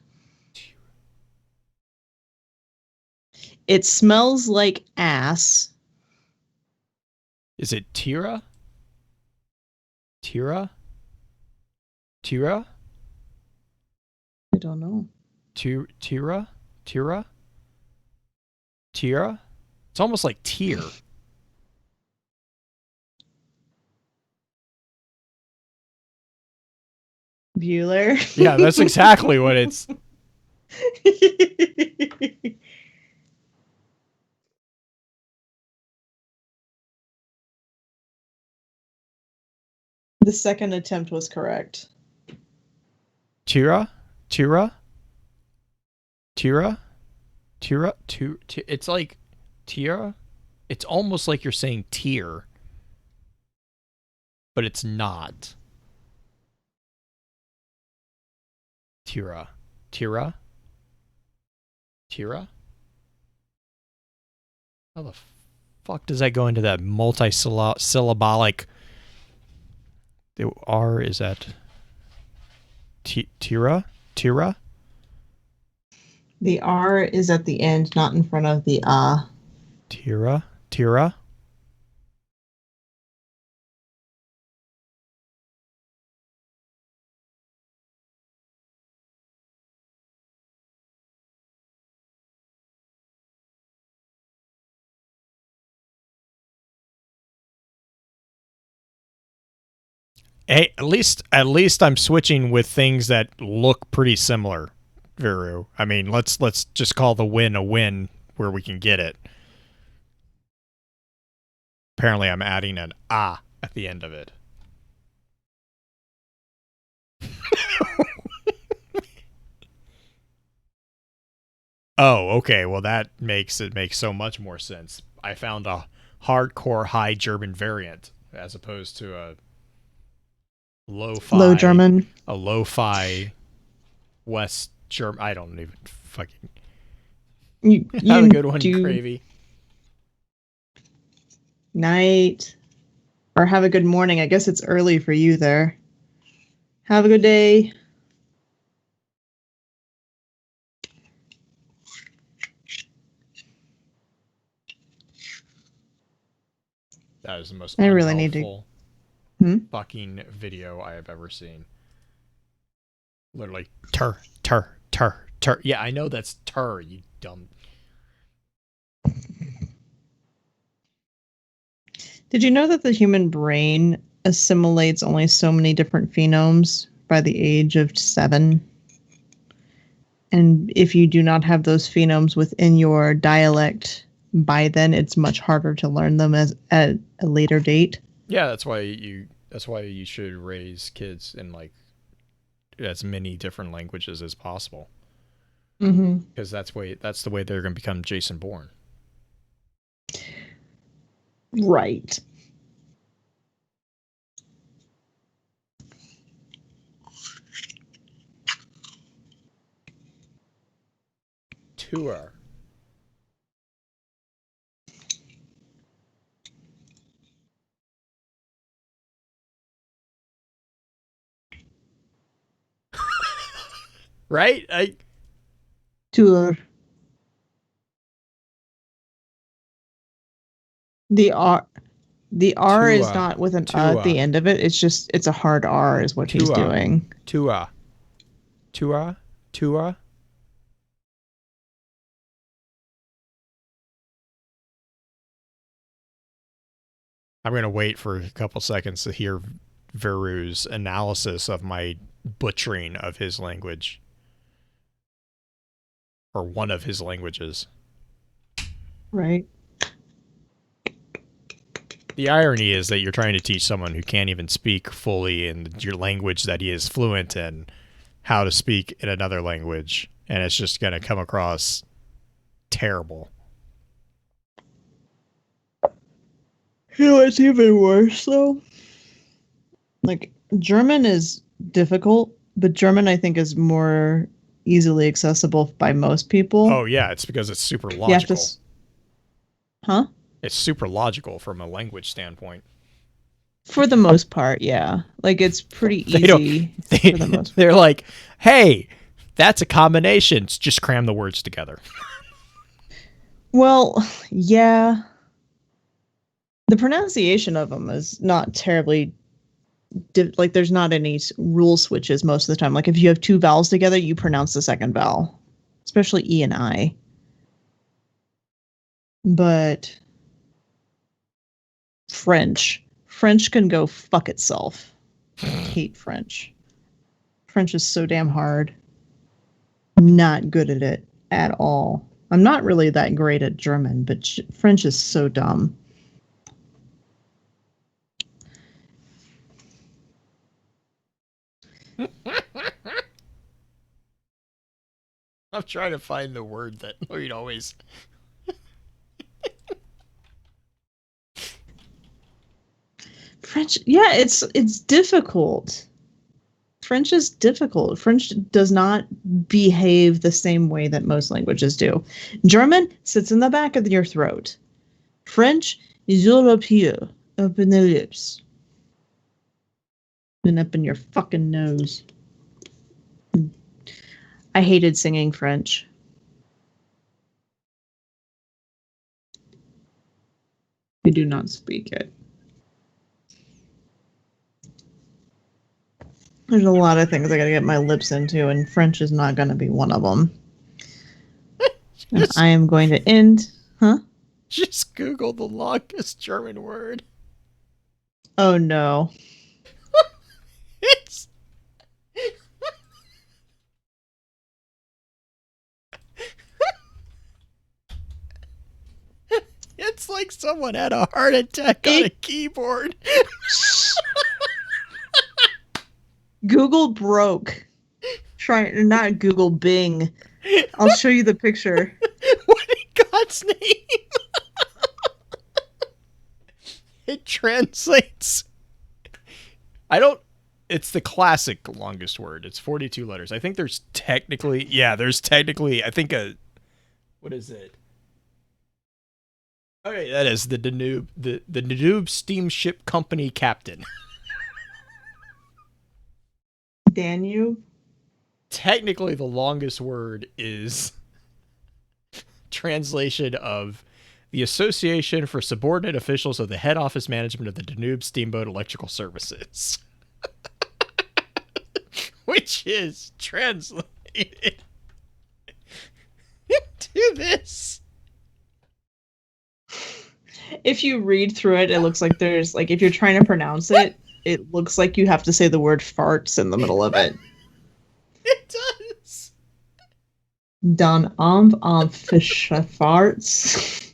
It smells like ass.
Is it Tira? Tira? Tira?
I don't know.
Tira? Tira? Tira? It's almost like tear.
Bueller.
Yeah, that's exactly what it's.
The second attempt was correct.
Tira? Tira? Tira? Tira? It's like Tira? It's almost like you're saying tear, but it's not. Tira. Tira? Tira? How the fuck does that go into that multi-syllabic? The R is at Tira? Tira?
The R is at the end, not in front of the
Tira? Tira? Hey, at least I'm switching with things that look pretty similar, Viru. I mean, let's just call the win a win where we can get it. Apparently, I'm adding an at the end of it. Oh, okay. Well, that makes so much more sense. I found a hardcore high German variant as opposed to a
low German.
A lo-fi West German. I don't even fucking.
You
have a good one, Gravy.
Night. Or have a good morning. I guess it's early for you there. Have a good day.
That is the most
I really need to
fucking video I have ever seen. Literally, Yeah, I know that's you dumb.
Did you know that the human brain assimilates only so many different phonemes by the age of 7? And if you do not have those phonemes within your dialect by then, it's much harder to learn them at a later date.
Yeah, that's why you should raise kids in like as many different languages as possible.
Mm-hmm.
Because that's the way they're going to become Jason Bourne.
Right.
Tour. Right?
Tour. The R is
Tua.
not with an at the
Tua.
end of it. It's a hard R is what he's
Tua.
doing.
Tua. Tua. Tua. I'm going to wait for a couple seconds to hear Veru's analysis of my butchering of his language. Or one of his languages.
Right.
The irony is that you're trying to teach someone who can't even speak fully in your language that he is fluent in how to speak in another language, and it's just going to come across terrible.
You know what's even worse though? Like German is difficult, but German I think is more easily accessible by most people.
Oh yeah, it's because it's super logical.
You have to Huh?
It's super logical from a language standpoint.
For the most part, yeah. Like it's pretty easy for the most part.
They're like, hey, that's a combination. Just cram the words together.
Well, yeah. The pronunciation of them is not terribly like there's not any rule switches most of the time. Like if you have two vowels together, you pronounce the second vowel, especially E and I. But French can go fuck itself. I hate French. French is so damn hard. Not good at it at all. I'm not really that great at German, but French is so dumb.
I'm trying to find the word that we'd always...
French, yeah, it's difficult. French is difficult. French does not behave the same way that most languages do. German sits in the back of your throat. French is all up here, up in the lips. And up in your fucking nose. I hated singing French. I do not speak it. There's a lot of things I gotta get my lips into, and French is not gonna be one of them. And I am going to end... Huh?
Just Google the longest German word.
Oh, no.
It's... It's like someone had a heart attack on a keyboard.
Google broke. Not Google, Bing. I'll show you the picture.
What in God's name? It translates. It's the classic longest word. It's 42 letters. I think there's technically, I think what is it? Okay, that is the Danube, the Danube Steamship Company captain.
Danube?
Technically, the longest word is translation of the Association for Subordinate Officials of the Head Office Management of the Danube Steamboat Electrical Services. Which is translated to this.
If you read through it, it looks like there's, like, if you're trying to pronounce it, it looks like you have to say the word farts in the middle of it.
It does.
Dan fish farts.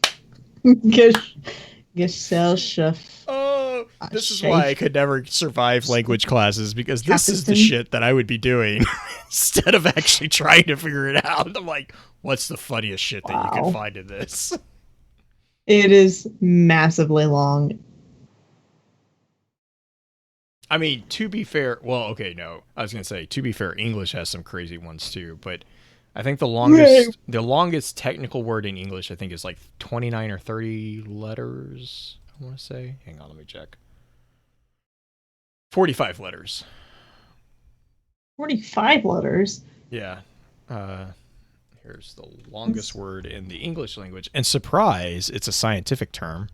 Gesellschaft.
Oh, this is why I could never survive language classes, because this is the
Captain.
shit that I would be doing instead of actually trying to figure it out. I'm like, what's the funniest shit that you can
Wow.
find in this?
It is massively long.
I mean, to be fair, well, okay, no. I was going to say, to be fair, English has some crazy ones too, but I think the longest technical word in English I think is like 29 or 30 letters, I want to say. Hang on, let me check. 45 letters.
45 letters?
Yeah. Here's the longest word in the English language. And surprise, it's a scientific term.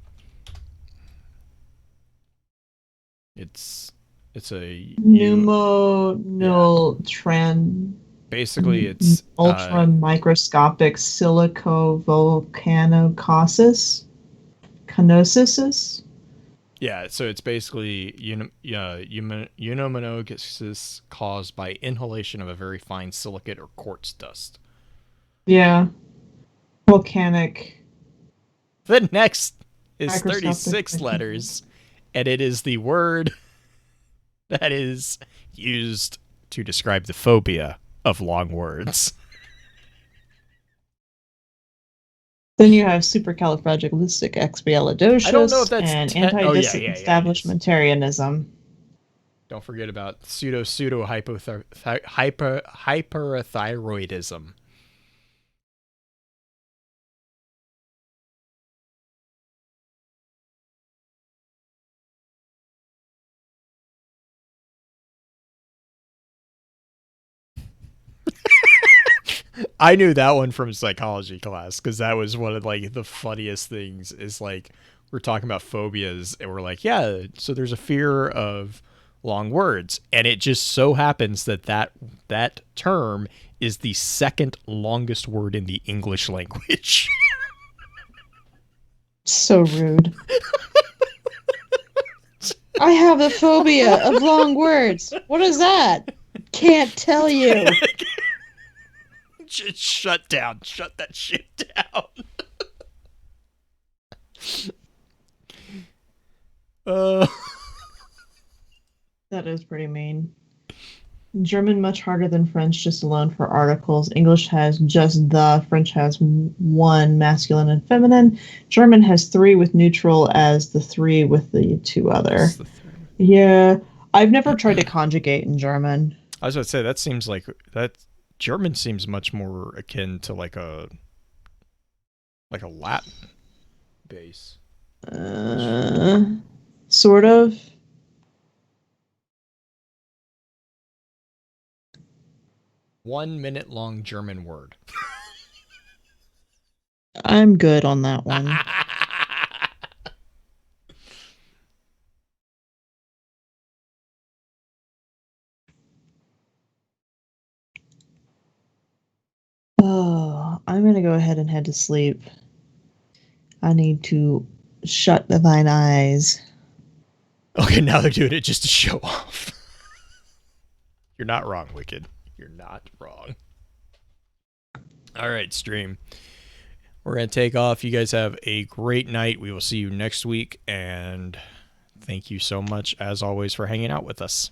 It's a basically it's
ultra microscopic silicovolcanocosis canosis.
Yeah, so it's basically pneumonogenesis caused by inhalation of a very fine silicate or quartz dust.
Yeah. Volcanic.
The next is 36 letters, and it is the word that is used to describe the phobia of long words.
Then you have supercalifragilisticexpialidocious
I don't know if that's
and anti-disestablishmentarianism.
Don't forget about hyperthyroidism. I knew that one from psychology class because that was one of like the funniest things. Is like we're talking about phobias and we're like, yeah, so there's a fear of long words, and it just so happens that that term is the second longest word in the English language.
So rude. I have a phobia of long words. What is that? Can't tell you.
Just shut down. Shut that shit down.
That is pretty mean. German much harder than French, just alone for articles. English has just the. French has one, masculine and feminine. German has three with neutral as the three with the two other. Yeah. I've never tried to conjugate in German.
I was about to say, that seems like that German seems much more akin to like a Latin base.
Sort of.
One minute long German word.
I'm good on that one. Oh, I'm going to go ahead and head to sleep. I need to shut thine eyes.
Okay, now they're doing it just to show off. You're not wrong, Wicked. You're not wrong. All right, stream. We're going to take off. You guys have a great night. We will see you next week. And thank you so much, as always, for hanging out with us.